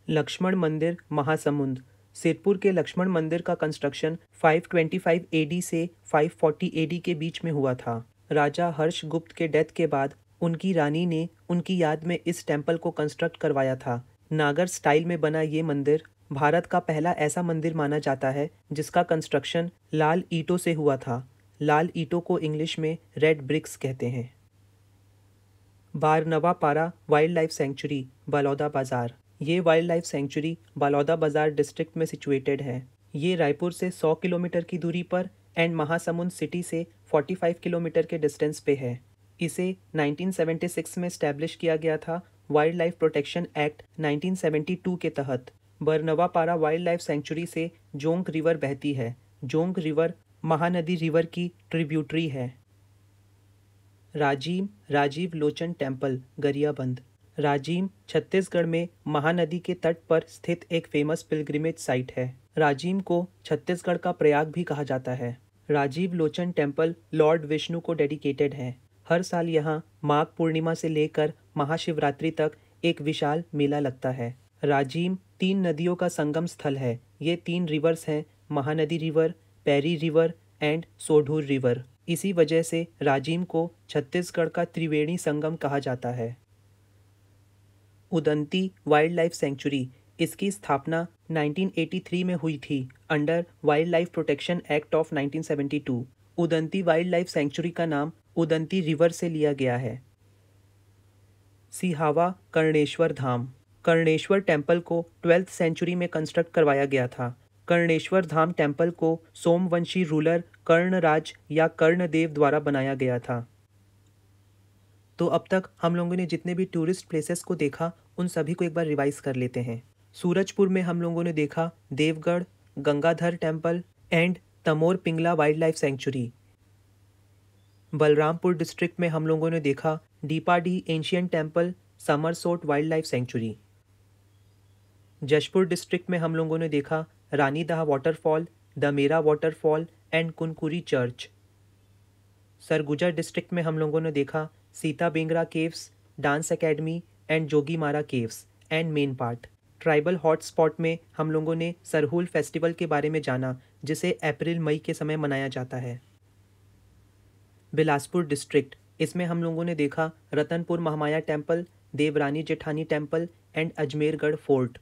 लक्ष्मण मंदिर महासमुंद सिरपुर के लक्ष्मण मंदिर का कंस्ट्रक्शन 525 एडी से 540 एडी के बीच में हुआ था। राजा हर्षगुप्त के डेथ के बाद उनकी रानी ने उनकी याद में इस टेम्पल को कंस्ट्रक्ट करवाया था। नागर स्टाइल में बना ये मंदिर भारत का पहला ऐसा मंदिर माना जाता है जिसका कंस्ट्रक्शन लाल ईंटों से हुआ था। लाल ईंटों को इंग्लिश में रेड ब्रिक्स कहते हैं। Barnawapara wild life sanctuary Baloda बाजार ये wild life sanctuary Baloda Bazar district में सिचुएटेड है। ये रायपुर से 100 किलोमीटर की दूरी पर एंड महासमुंद सिटी से 45 किलोमीटर के डिस्टेंस पे है। इसे 1976 में स्टैब्लिश किया गया था वाइल्ड लाइफ प्रोटेक्शन एक्ट 1972 के तहत। बरनवापारा वाइल्ड लाइफ सेंचुरी से जोंक रिवर बहती है। जोंक रिवर महानदी रिवर की ट्रिब्यूटरी है। राजीव लोचन टेम्पल गरियाबंद राजीम छत्तीसगढ़ में महानदी के तट पर स्थित एक फेमस पिलग्रिमेज साइट है। राजीम को छत्तीसगढ़ का प्रयाग भी कहा जाता है। राजीव लोचन टेम्पल लॉर्ड विष्णु को डेडिकेटेड है। हर साल यहाँ माघ पूर्णिमा से लेकर महाशिवरात्रि तक एक विशाल मेला लगता है। राजीम 3 नदियों का संगम स्थल है। ये 3 रिवर्स हैं, Mahanadi river, Pairi river and Sondhur river. इसी वजह से राजीम को छत्तीसगढ़ का त्रिवेणी संगम कहा जाता है। उदंती वाइल्ड लाइफ सेंचुरी इसकी स्थापना 1983 में हुई थी under wild life protection act of 1972। Udanti wildlife century का नाम उदंती रिवर से लिया गया है। सिहावा कर्णेश्वर धाम कर्णेश्वर टेम्पल को 12th सेंचुरी में कंस्ट्रक्ट करवाया गया था। कर्णेश्वर धाम टेम्पल को सोमवंशी रूलर कर्णराज या कर्णदेव द्वारा बनाया गया था। तो अब तक हम लोगों ने जितने भी टूरिस्ट प्लेसेस को देखा उन सभी को एक बार रिवाइज कर लेते हैं। सूरजपुर में हम लोगों ने देखा Deogarh, Gangadhar temple and Tamor Pingla wildlife sanctuary. Balrampur district में हम लोगों ने देखा Dipadih ancient temple, Samarsot wildlife sanctuary. Jashpur district में हम लोगों ने देखा Ranidah waterfall, Damera waterfall and Kunkuri church. Surguja district में हम लोगों ने देखा Sita Bengra caves, dance academy and Jogimara caves and Mainpat. Tribal hotspot में हम लोगों ने सरहुल फेस्टिवल के बारे में जाना जिसे अप्रैल मई के समय मनाया जाता है। बिलासपुर डिस्ट्रिक्ट इसमें हम लोगों ने देखा Ratanpur Mahamaya temple, Devrani Jethani temple and Ajmergarh fort.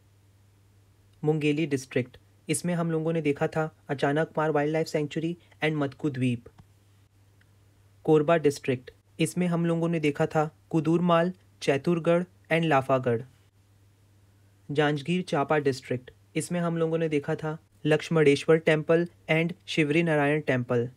Mungeli district इसमें हम लोगों ने देखा था Achanakmar wildlife sanctuary and Matku द्वीप। कोरबा डिस्ट्रिक्ट इसमें हम लोगों ने देखा था कुदूरमाल, चैतुरगढ़ एंड लाफागढ़। जांजगीर चांपा डिस्ट्रिक्ट इसमें हम लोगों ने देखा था Lakshmaneshwar temple and Shivrinarayan temple.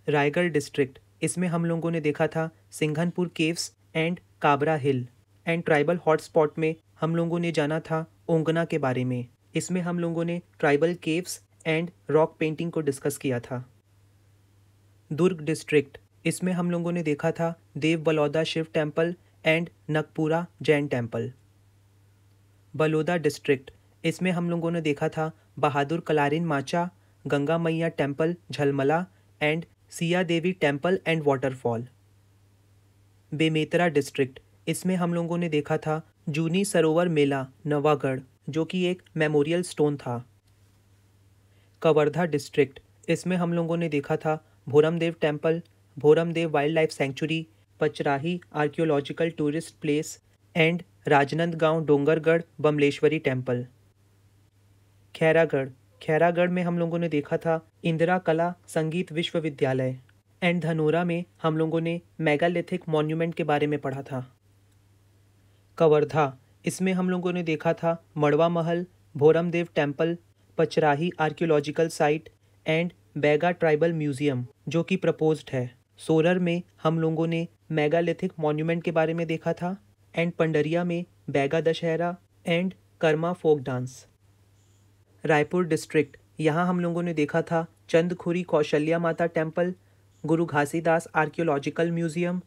Raigarh district इसमें हम लोगों ने देखा था Singhanpur caves and Kabra hill and tribal hotspot में हम लोगों ने जाना था ओंगना के बारे में। इसमें हम लोगों ने tribal caves and rock painting को डिस्कस किया था। दुर्ग डिस्ट्रिक्ट इसमें हम लोगों ने देखा था Deo Baloda Shiv temple and Nagpura Jain temple. Baloda district इसमें हम लोगों ने देखा था बहादुर कलारिन माचा, गंगा मैया temple Jhalmala and Siya Devi temple and waterfall. Bemetara district इसमें हम लोगों ने देखा था जूनी सरोवर मेला नवागढ़ जो कि एक मेमोरियल स्टोन था। कवर्धा डिस्ट्रिक्ट इसमें हम लोगों ने देखा था Bhoramdeo temple, Bhoramdeo wildlife sanctuary, Pachrahi archaeological tourist place and Rajnandgaon Dongargarh Bamleshwari temple. Khairagarh, Khairagarh में हम लोगों ने देखा था इंदिरा कला संगीत विश्वविद्यालय। एंड धनोरा में हम लोगों ने मेगालिथिक मॉन्यूमेंट के बारे में पढ़ा था। कवर्धा, इसमें हम लोगों ने देखा था Madwa Mahal, Bhoramdeo temple, Pachrahi archaeological site and Baiga tribal museum जो कि प्रपोज्ड है। सोरर में हम लोगों ने मेगालिथिक मॉन्यूमेंट के बारे में देखा था। एंड पंडरिया में Baiga Dussehra and Karma folk dance. Raipur district, यहाँ हम लोगों ने देखा था Chandkhuri Kaushalya Mata temple, Guru Ghasidas archaeological museum,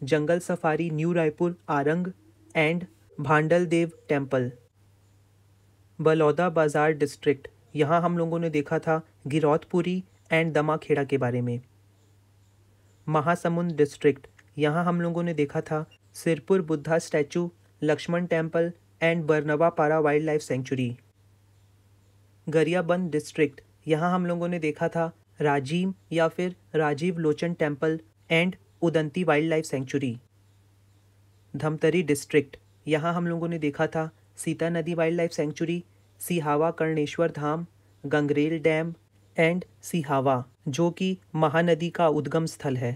jungle safari new Raipur Arang and Bhandal Deo temple. Baloda Bazar district, यहाँ हम लोगों ने देखा था गिरौदपुरी एंड दमाखेड़ा के बारे में। महासमुंद डिस्ट्रिक्ट, यहाँ हम लोगों ने देखा था Sirpur Buddha statue, Lakshman temple and Barnawapara wildlife sanctuary. Gariaband district, यहाँ हम लोगों ने देखा था राजीव या फिर Rajiv Lochan temple and Udanti wildlife sanctuary. Dhamtari district, यहाँ हम लोगों ने देखा था Sitanadi wildlife sanctuary, Sihawa Karneshwar Dham, Gangrel dam and Sihawa जो कि महानदी का उद्गम स्थल है।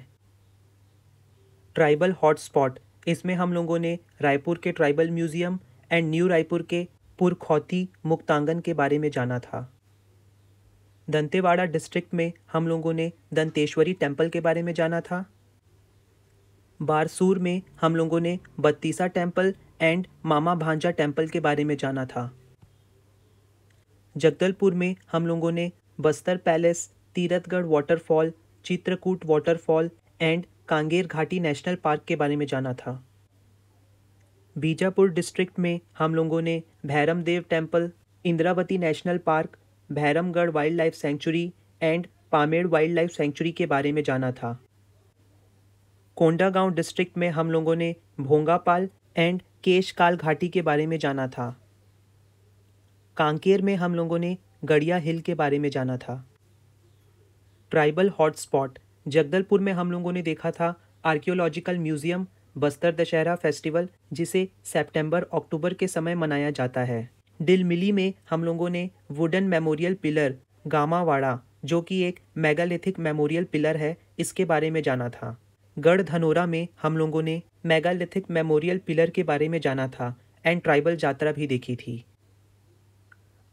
ट्राइबल हॉटस्पॉट, इसमें हम लोगों ने रायपुर के tribal museum and new Raipur के पुरखौती मुक्तांगन के बारे में जाना था। दंतेवाड़ा डिस्ट्रिक्ट में हम लोगों ने दंतेश्वरी टेम्पल के बारे में जाना था। बारसूर में हम लोगों ने बत्तीसा टेम्पल एंड मामा भांजा टेम्पल के बारे में जाना था। जगदलपुर में हम लोगों ने Bastar palace, Tirathgarh waterfall, Chitrakoot waterfall and Kanger घाटी नेशनल पार्क के बारे में जाना था। बीजापुर डिस्ट्रिक्ट में हम लोगों ने Bhairamdev temple, Indravati national park, Bhairamgarh wild life sanctuary and Pamed wild life sanctuary के बारे में जाना था। कोंडागांव डिस्ट्रिक्ट में हम लोगों ने भोंगापाल एंड केशकाल घाटी के बारे में जाना था। कांकेर में हम लोगों ने गड़िया हिल के बारे में जाना था। ट्राइबल हॉटस्पॉट, जगदलपुर में हम लोगों ने देखा था archaeological museum, Bastar Dussehra festival जिसे सितंबर अक्टूबर के समय मनाया जाता है। डिलमिली में हम लोगों ने वुडन मेमोरियल पिलर गामावाड़ा जो कि एक मेगालिथिक मेमोरियल पिलर है, इसके बारे में जाना था। गढ़ धनोरा में हम लोगों ने मेगालिथिक मेमोरियल पिलर के बारे में जाना था एंड ट्राइबल यात्रा भी देखी थी।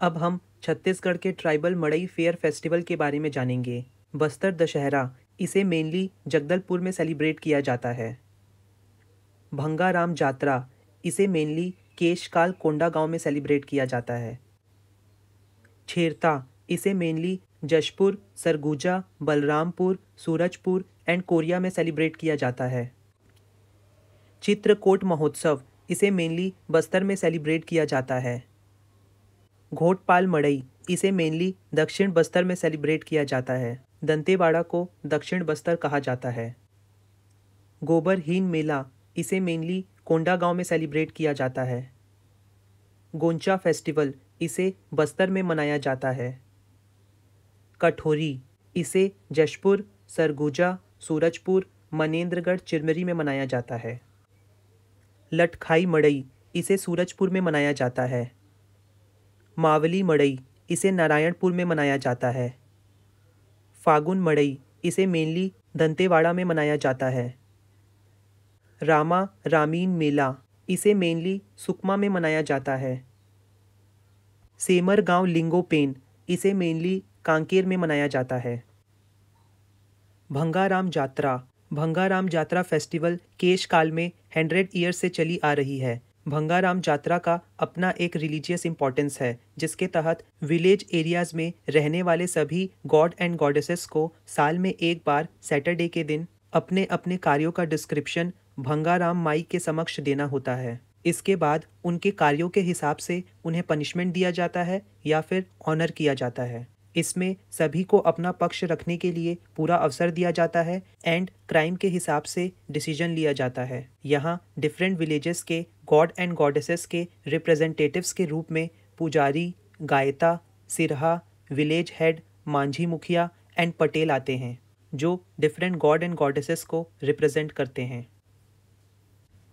अब हम छत्तीसगढ़ के ट्राइबल मड़ई फेयर फेस्टिवल के बारे में जानेंगे। बस्तर दशहरा, इसे मेनली जगदलपुर में सेलिब्रेट किया जाता है। भंगाराम जात्रा, इसे मेनली केशकाल कोंडागांव में सेलिब्रेट किया जाता है। छेरता, इसे मेनली जशपुर, सरगुजा, बलरामपुर, सूरजपुर एंड कोरिया में सेलिब्रेट किया जाता है। चित्रकोट महोत्सव, इसे मेनली बस्तर में सेलिब्रेट किया जाता है। घोटपाल मड़ई, इसे मेनली दक्षिण बस्तर में सेलिब्रेट किया जाता है। दंतेवाड़ा को दक्षिण बस्तर कहा जाता है। गोबरहीन मेला, इसे मेनली कोंडागांव में सेलिब्रेट किया जाता है। गोंचा फेस्टिवल, इसे बस्तर में मनाया जाता है। कठोरी, इसे जशपुर, सरगुजा, सूरजपुर, मनेंद्रगढ़, चिरमिरी में मनाया जाता है। लटखाई मड़ई, इसे सूरजपुर में मनाया जाता है। मावली मड़ई, इसे नारायणपुर में मनाया जाता है। फागुन मड़ई, इसे मेनली दंतेवाड़ा में मनाया जाता है। रामा रामीन मेला, इसे मेनली सुकमा में मनाया जाता है। सेमर गांव लिंगोपेन, इसे मेनली कांकेर में मनाया जाता है। भंगाराम जात्रा, भंगाराम जात्रा फेस्टिवल केशकाल में 100 ईयर्स से चली आ रही है। भंगाराम जात्रा का अपना एक रिलीजियस इंपॉर्टेंस है, जिसके तहत विलेज एरियाज में रहने वाले सभी गॉड एंड गॉडेसेस को साल में एक बार सैटरडे के दिन अपने अपने कार्यों का डिस्क्रिप्शन भंगाराम माई के समक्ष देना होता है। इसके बाद उनके कार्यों के हिसाब से उन्हें पनिशमेंट दिया जाता है या फिर ऑनर किया जाता है। इसमें सभी को अपना पक्ष रखने के लिए पूरा अवसर दिया जाता है एंड क्राइम के हिसाब से डिसीजन लिया जाता है। यहाँ डिफरेंट विलेजेस के गॉड एंड गॉडेसेस के रिप्रेजेंटेटिव्स के रूप में पुजारी, गायता, सिरहा, विलेज हेड, मांझी मुखिया एंड पटेल आते हैं, जो डिफरेंट गॉड एंड गॉडेसेस को रिप्रेजेंट करते हैं।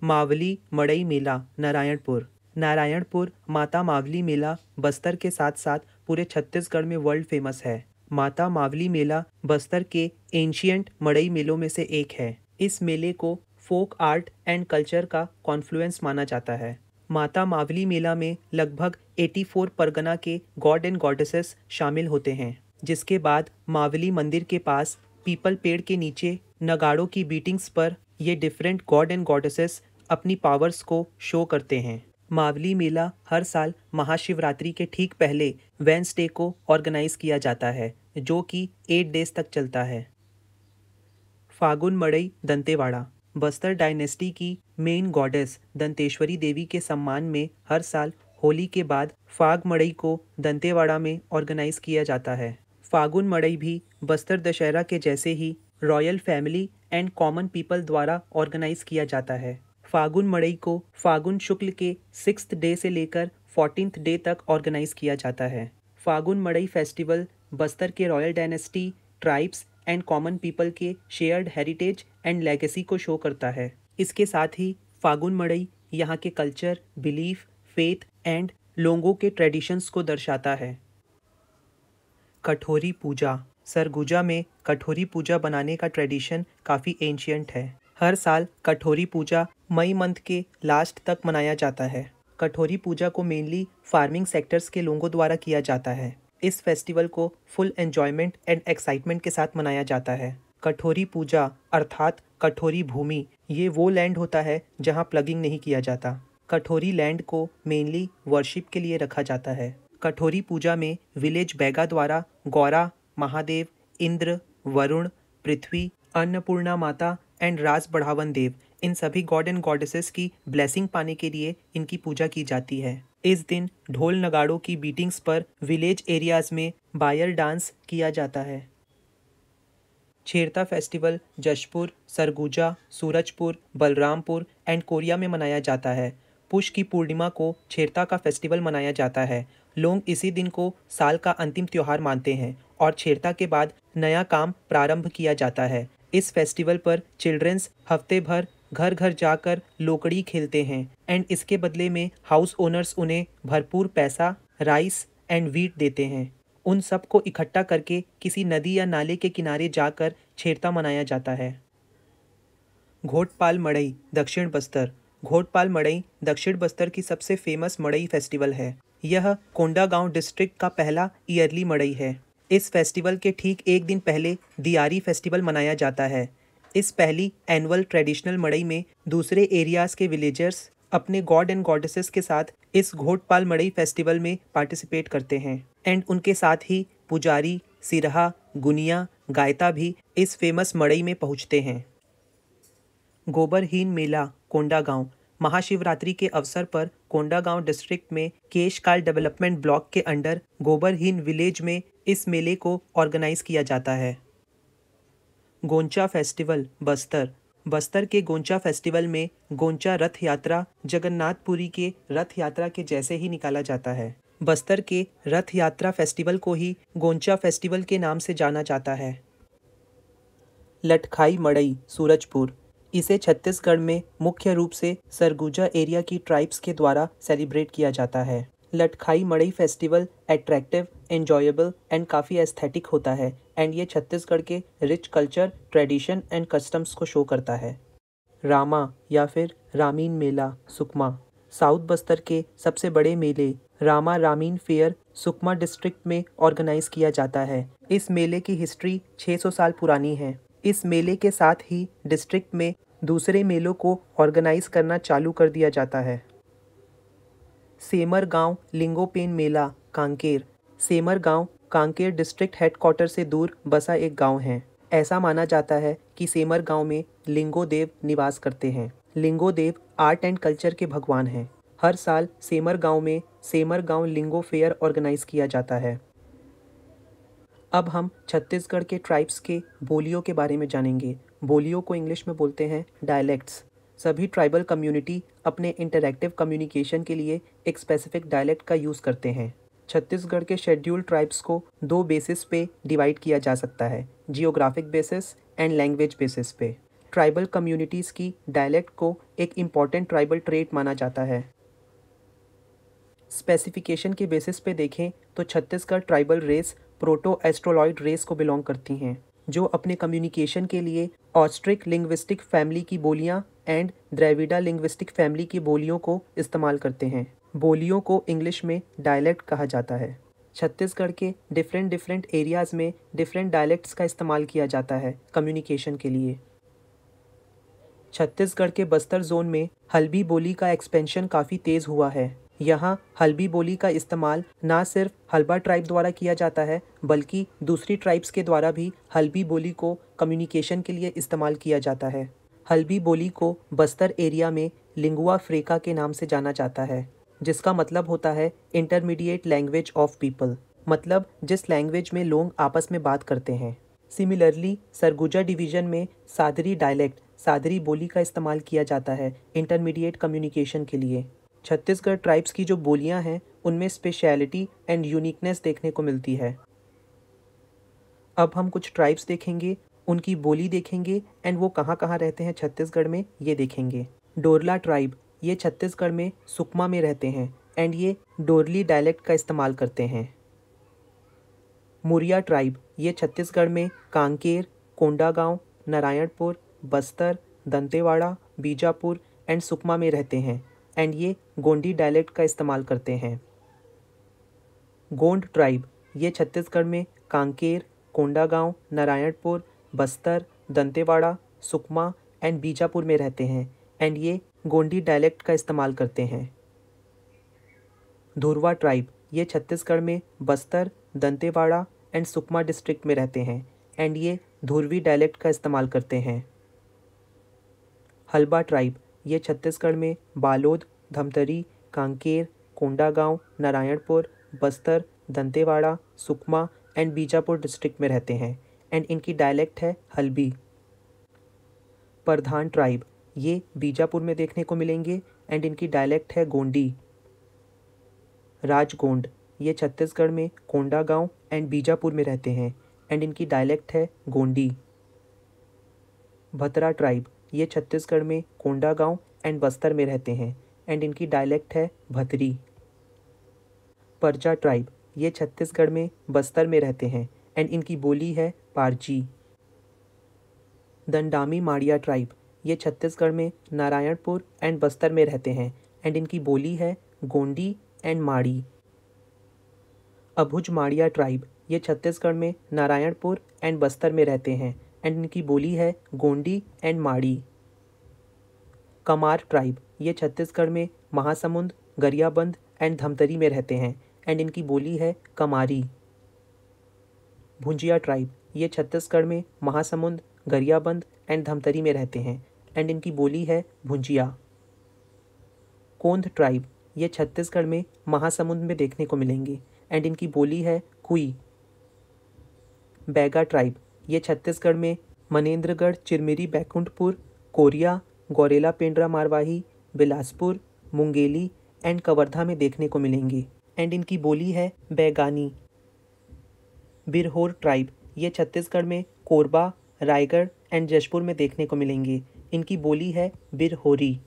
मावली मड़ई मेला नारायणपुर, नारायणपुर माता मावली मेला बस्तर के साथ साथ पूरे छत्तीसगढ़ में वर्ल्ड फेमस है। माता मावली मेला बस्तर के एंशियंट मड़ई मेलों में से एक है। इस मेले को फोक आर्ट एंड कल्चर का कॉन्फ्लुएंस माना जाता है। माता मावली मेला में लगभग 84 परगना के गॉड एंड गॉडेसेस शामिल होते हैं, जिसके बाद मावली मंदिर के पास पीपल पेड़ के नीचे नगाड़ों की बीटिंग्स पर ये डिफरेंट गॉड एंड गॉडेसेस अपनी पावर्स को शो करते हैं। मावली मेला हर साल महाशिवरात्रि के ठीक पहले वेंसडे को ऑर्गेनाइज किया जाता है, जो कि 8 डेज तक चलता है। फागुन मड़ई दंतेवाड़ा बस्तर डायनेस्टी की मेन गॉडेस दंतेश्वरी देवी के सम्मान में हर साल होली के बाद फाग मड़ई को दंतेवाड़ा में ऑर्गेनाइज किया जाता है। फागुन मड़ई भी बस्तर दशहरा के जैसे ही royal family and common people द्वारा ऑर्गेनाइज किया जाता है। फागुन मड़ई को फागुन शुक्ल के 6th डे से लेकर 14th डे तक ऑर्गेनाइज किया जाता है। फागुन मड़ई फेस्टिवल बस्तर के royal dynasty, tribes and common people के शेयर्ड हेरिटेज एंड लेगेसी को शो करता है। इसके साथ ही फागुन मड़ई यहाँ के कल्चर, बिलीफ, फेथ एंड लोगों के ट्रेडिशंस को दर्शाता है। कठोरी पूजा सरगुजा में कठोरी पूजा बनाने का ट्रेडिशन काफ़ी एंशियंट है। हर साल कठोरी पूजा मई मंथ के लास्ट तक मनाया जाता है। कठोरी पूजा को मेनली फार्मिंग सेक्टर्स के लोगों द्वारा किया जाता है। इस फेस्टिवल को फुल एंजॉयमेंट एंड एक्साइटमेंट के साथ मनाया जाता है। कठोरी पूजा अर्थात कठोरी भूमि ये वो लैंड होता है जहाँ प्लगिंग नहीं किया जाता। कठोरी लैंड को मेनली वर्शिप के लिए रखा जाता है। कठोरी पूजा में विलेज बैगा द्वारा गौरा, महादेव, इंद्र, वरुण, पृथ्वी, अन्नपूर्णा माता एंड राज बढ़ावन देव इन सभी गॉड एंड गॉडेसेस की ब्लेसिंग पाने के लिए इनकी पूजा की जाती है। इस दिन ढोल नगाड़ों की बीटिंग्स पर विलेज एरियाज में बायर डांस किया जाता है। छेरता फेस्टिवल जशपुर, सरगुजा, सूरजपुर, बलरामपुर एंड कोरिया में मनाया जाता है। पुष की पूर्णिमा को छेरता का फेस्टिवल मनाया जाता है। लोग इसी दिन को साल का अंतिम त्योहार मानते हैं और छेरता के बाद नया काम प्रारंभ किया जाता है। इस फेस्टिवल पर चिल्ड्रंस हफ्ते भर घर घर जाकर लोकड़ी खेलते हैं एंड इसके बदले में हाउस ओनर्स उन्हें भरपूर पैसा, राइस एंड वीट देते हैं। उन सब को इकट्ठा करके किसी नदी या नाले के किनारे जाकर छेरता मनाया जाता है। घोटपाल मड़ई दक्षिण बस्तर घोटपाल मड़ई दक्षिण बस्तर की सबसे फेमस मड़ई फेस्टिवल है। यह कोंडागांव डिस्ट्रिक्ट का पहला ईयरली मड़ई है। इस फेस्टिवल के ठीक एक दिन पहले दियारी फेस्टिवल मनाया जाता है। इस पहली एनुअल ट्रेडिशनल मड़ई में दूसरे एरियाज के विलेजर्स अपने गॉड एंड गॉडेसेस के साथ इस घोटपाल मड़ई फेस्टिवल में पार्टिसिपेट करते हैं एंड उनके साथ ही पुजारी, सिरहा, गुनिया, गायता भी इस फेमस मड़ई में पहुंचते हैं। गोबरहीन मेला कोंडागांव महाशिवरात्रि के अवसर पर कोंडागांव डिस्ट्रिक्ट में केशकाल डेवलपमेंट ब्लॉक के अंडर गोबरहीन विलेज में इस मेले को ऑर्गेनाइज किया जाता है। गोंचा फेस्टिवल बस्तर के गोंचा फेस्टिवल में गोंचा रथ यात्रा जगन्नाथपुरी के रथ यात्रा के जैसे ही निकाला जाता है। बस्तर के रथ यात्रा फेस्टिवल को ही गोंचा फेस्टिवल के नाम से जाना जाता है। लटखाई मड़ई सूरजपुर इसे छत्तीसगढ़ में मुख्य रूप से सरगुजा एरिया की ट्राइब्स के द्वारा सेलिब्रेट किया जाता है। लटखाई मड़ई फेस्टिवल एट्रैक्टिव, एंजॉयबल एंड काफ़ी एस्थेटिक होता है एंड ये छत्तीसगढ़ के rich culture, tradition and customs को शो करता है। रामा या फिर रामीन मेला सुकमा साउथ बस्तर के सबसे बड़े मेले रामा रामीन फेयर सुकमा डिस्ट्रिक्ट में ऑर्गेनाइज किया जाता है। इस मेले की हिस्ट्री 600 साल पुरानी है। इस मेले के साथ ही डिस्ट्रिक्ट में दूसरे मेलों को ऑर्गेनाइज करना चालू कर दिया जाता है। सेमर गांव लिंगोपेन मेला कांकेर सेमर गांव कांकेर डिस्ट्रिक्ट हेडक्वार्टर से दूर बसा एक गांव है। ऐसा माना जाता है कि सेमर गांव में लिंगो देव निवास करते हैं। लिंगो देव आर्ट एंड कल्चर के भगवान हैं। हर साल सेमर गांव में सेमर गांव लिंगो फेयर ऑर्गेनाइज किया जाता है। अब हम छत्तीसगढ़ के ट्राइब्स के बोलियों के बारे में जानेंगे। बोलियों को इंग्लिश में बोलते हैं डायलेक्ट्स। सभी ट्राइबल कम्युनिटी अपने इंटरैक्टिव कम्युनिकेशन के लिए एक स्पेसिफिक डायलेक्ट का यूज़ करते हैं। छत्तीसगढ़ के शेड्यूल्ड ट्राइब्स को 2 बेसिस पे डिवाइड किया जा सकता है, geographic basis and language basis पे। ट्राइबल कम्युनिटीज़ की डायलेक्ट को एक इम्पॉर्टेंट ट्राइबल ट्रेट माना जाता है। स्पेसिफिकेशन के बेसिस पे देखें तो Chhattisgarh tribal race proto Australoid race को बिलोंग करती हैं, जो अपने कम्युनिकेशन के लिए ऑस्ट्रिक लिंग्विस्टिक फैमिली की बोलियां एंड द्रविड़ा लिंग्विस्टिक फैमिली की बोलियों को इस्तेमाल करते हैं। बोलियों को इंग्लिश में डायलेक्ट कहा जाता है। छत्तीसगढ़ के डिफरेंट एरियाज़ में डिफरेंट डायलेक्ट्स का इस्तेमाल किया जाता है कम्युनिकेशन के लिए। छत्तीसगढ़ के बस्तर जोन में हल्बी बोली का एक्सपेंशन काफ़ी तेज़ हुआ है। यहाँ हल्बी बोली का इस्तेमाल ना सिर्फ हल्बा ट्राइब द्वारा किया जाता है, बल्कि दूसरी ट्राइब्स के द्वारा भी हल्बी बोली को कम्युनिकेशन के लिए इस्तेमाल किया जाता है। हल्बी बोली को बस्तर एरिया में लिंगुआ फ्रेका के नाम से जाना जाता है, जिसका मतलब होता है इंटरमीडिएट लैंग्वेज ऑफ पीपल, मतलब जिस लैंग्वेज में लोग आपस में बात करते हैं। सिमिलरली सरगुजा डिवीज़न में सादरी डायलेक्ट, सादरी बोली का इस्तेमाल किया जाता है इंटरमीडिएट कम्युनिकेशन के लिए। छत्तीसगढ़ ट्राइब्स की जो बोलियां हैं उनमें स्पेशलिटी एंड यूनिकनेस देखने को मिलती है। अब हम कुछ ट्राइब्स देखेंगे, उनकी बोली देखेंगे एंड वो कहाँ कहाँ रहते हैं छत्तीसगढ़ में ये देखेंगे। डोरला ट्राइब, ये छत्तीसगढ़ में सुकमा में रहते हैं एंड ये डोरली डायलेक्ट का इस्तेमाल करते हैं। मुरिया ट्राइब, ये छत्तीसगढ़ में कांकेर, कोंडागांव, नारायणपुर, बस्तर, दंतेवाड़ा, बीजापुर एंड सुकमा में रहते हैं एंड ये गोंडी डायलेक्ट का इस्तेमाल करते हैं। गोंड ट्राइब, ये छत्तीसगढ़ में कांकेर, कोंडागांव, नारायणपुर, बस्तर, दंतेवाड़ा, सुकमा एंड बीजापुर में रहते हैं एंड ये गोंडी डायलेक्ट का इस्तेमाल करते हैं। धुरवा ट्राइब, ये छत्तीसगढ़ में बस्तर, दंतेवाड़ा एंड सुकमा डिस्ट्रिक्ट में रहते हैं एंड ये धुरवी डायलेक्ट का इस्तेमाल करते हैं। हल्बा ट्राइब, ये छत्तीसगढ़ में बालोद, धमतरी, कांकेर, कोंडागांव, नारायणपुर, बस्तर, दंतेवाड़ा, सुकमा एंड बीजापुर डिस्ट्रिक्ट में रहते हैं एंड इनकी डायलेक्ट है हल्बी। प्रधान ट्राइब, ये बीजापुर में देखने को मिलेंगे एंड इनकी डायलेक्ट है गोंडी। राजगोंड, ये छत्तीसगढ़ में कोंडागांव एंड बीजापुर में रहते हैं एंड इनकी डायलेक्ट है गोंडी। भतरा ट्राइब, ये छत्तीसगढ़ में कोंडागांव एंड बस्तर में रहते हैं एंड इनकी डायलेक्ट है भतरी। परजा ट्राइब, ये छत्तीसगढ़ में बस्तर में रहते हैं एंड इनकी बोली है पारजी। दंडामी माड़िया ट्राइब, ये छत्तीसगढ़ में नारायणपुर एंड बस्तर में रहते हैं एंड इनकी बोली है गोंडी एंड माड़ी। अभुज माड़िया ट्राइब, ये छत्तीसगढ़ में नारायणपुर एंड बस्तर में रहते हैं एंड इनकी बोली है गोंडी एंड माड़ी। कमार ट्राइब, ये छत्तीसगढ़ में महासमुंद, गरियाबंद एंड धमतरी में रहते हैं एंड इनकी बोली है कमारी। भुंजिया ट्राइब, ये छत्तीसगढ़ में महासमुंद, गरियाबंद एंड धमतरी में रहते हैं एंड इनकी बोली है भुंजिया। कोंध ट्राइब, ये छत्तीसगढ़ में महासमुंद में देखने को मिलेंगे एंड इनकी बोली है कुई। बैगा ट्राइब, ये छत्तीसगढ़ में मनेन्द्रगढ़, चिरमिरी, बैकुंठपुर, कोरिया, गौरेला पेंड्रा मारवाही, बिलासपुर, मुंगेली एंड कवर्धा में देखने को मिलेंगी एंड इनकी बोली है बैगानी। बिरहोर ट्राइब, ये छत्तीसगढ़ में कोरबा, रायगढ़ एंड जशपुर में देखने को मिलेंगी, इनकी बोली है बिरहोरी।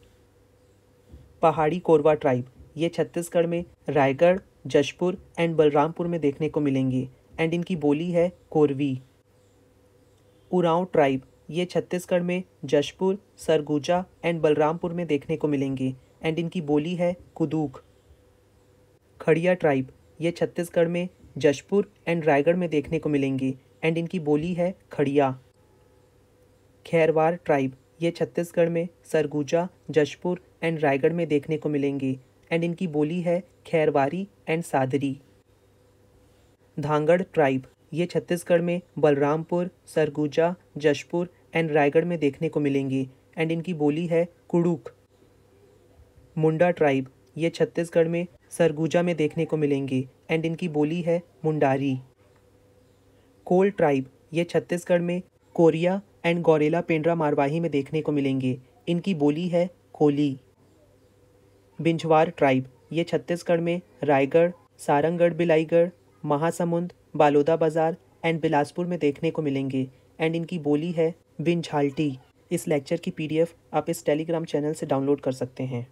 पहाड़ी कोरवा ट्राइब, ये छत्तीसगढ़ में रायगढ़, जशपुर एंड बलरामपुर में देखने को मिलेंगी एंड इनकी बोली है कोरवी। उरांव ट्राइब, ये छत्तीसगढ़ में जशपुर, सरगुजा एंड बलरामपुर में देखने को मिलेंगी एंड इनकी बोली है कुदूक। खड़िया ट्राइब, ये छत्तीसगढ़ में जशपुर एंड रायगढ़ में देखने को मिलेंगी एंड इनकी बोली है खड़िया। खैरवार ट्राइब, ये छत्तीसगढ़ में सरगुजा, जशपुर एंड रायगढ़ में देखने को मिलेंगी एंड इनकी बोली है खैरवारी एंड सादरी। धांगड़ ट्राइब, ये छत्तीसगढ़ में बलरामपुर, सरगुजा, जशपुर एंड रायगढ़ में देखने को मिलेंगी एंड इनकी बोली है कुड़ूक। मुंडा ट्राइब, ये छत्तीसगढ़ में सरगुजा में देखने को मिलेंगी एंड इनकी बोली है मुंडारी। कोल ट्राइब, ये छत्तीसगढ़ में कोरिया एंड गौरेला पेंड्रा मारवाही में देखने को मिलेंगे, इनकी बोली है कोली। बिंझवार ट्राइब, ये छत्तीसगढ़ में रायगढ़, सारंगढ़, बिलाईगढ़, महासमुंद, बालोदा बाजार एंड बिलासपुर में देखने को मिलेंगे एंड इनकी बोली है बिंझाल्टी। इस लेक्चर की PDF आप इस टेलीग्राम चैनल से डाउनलोड कर सकते हैं।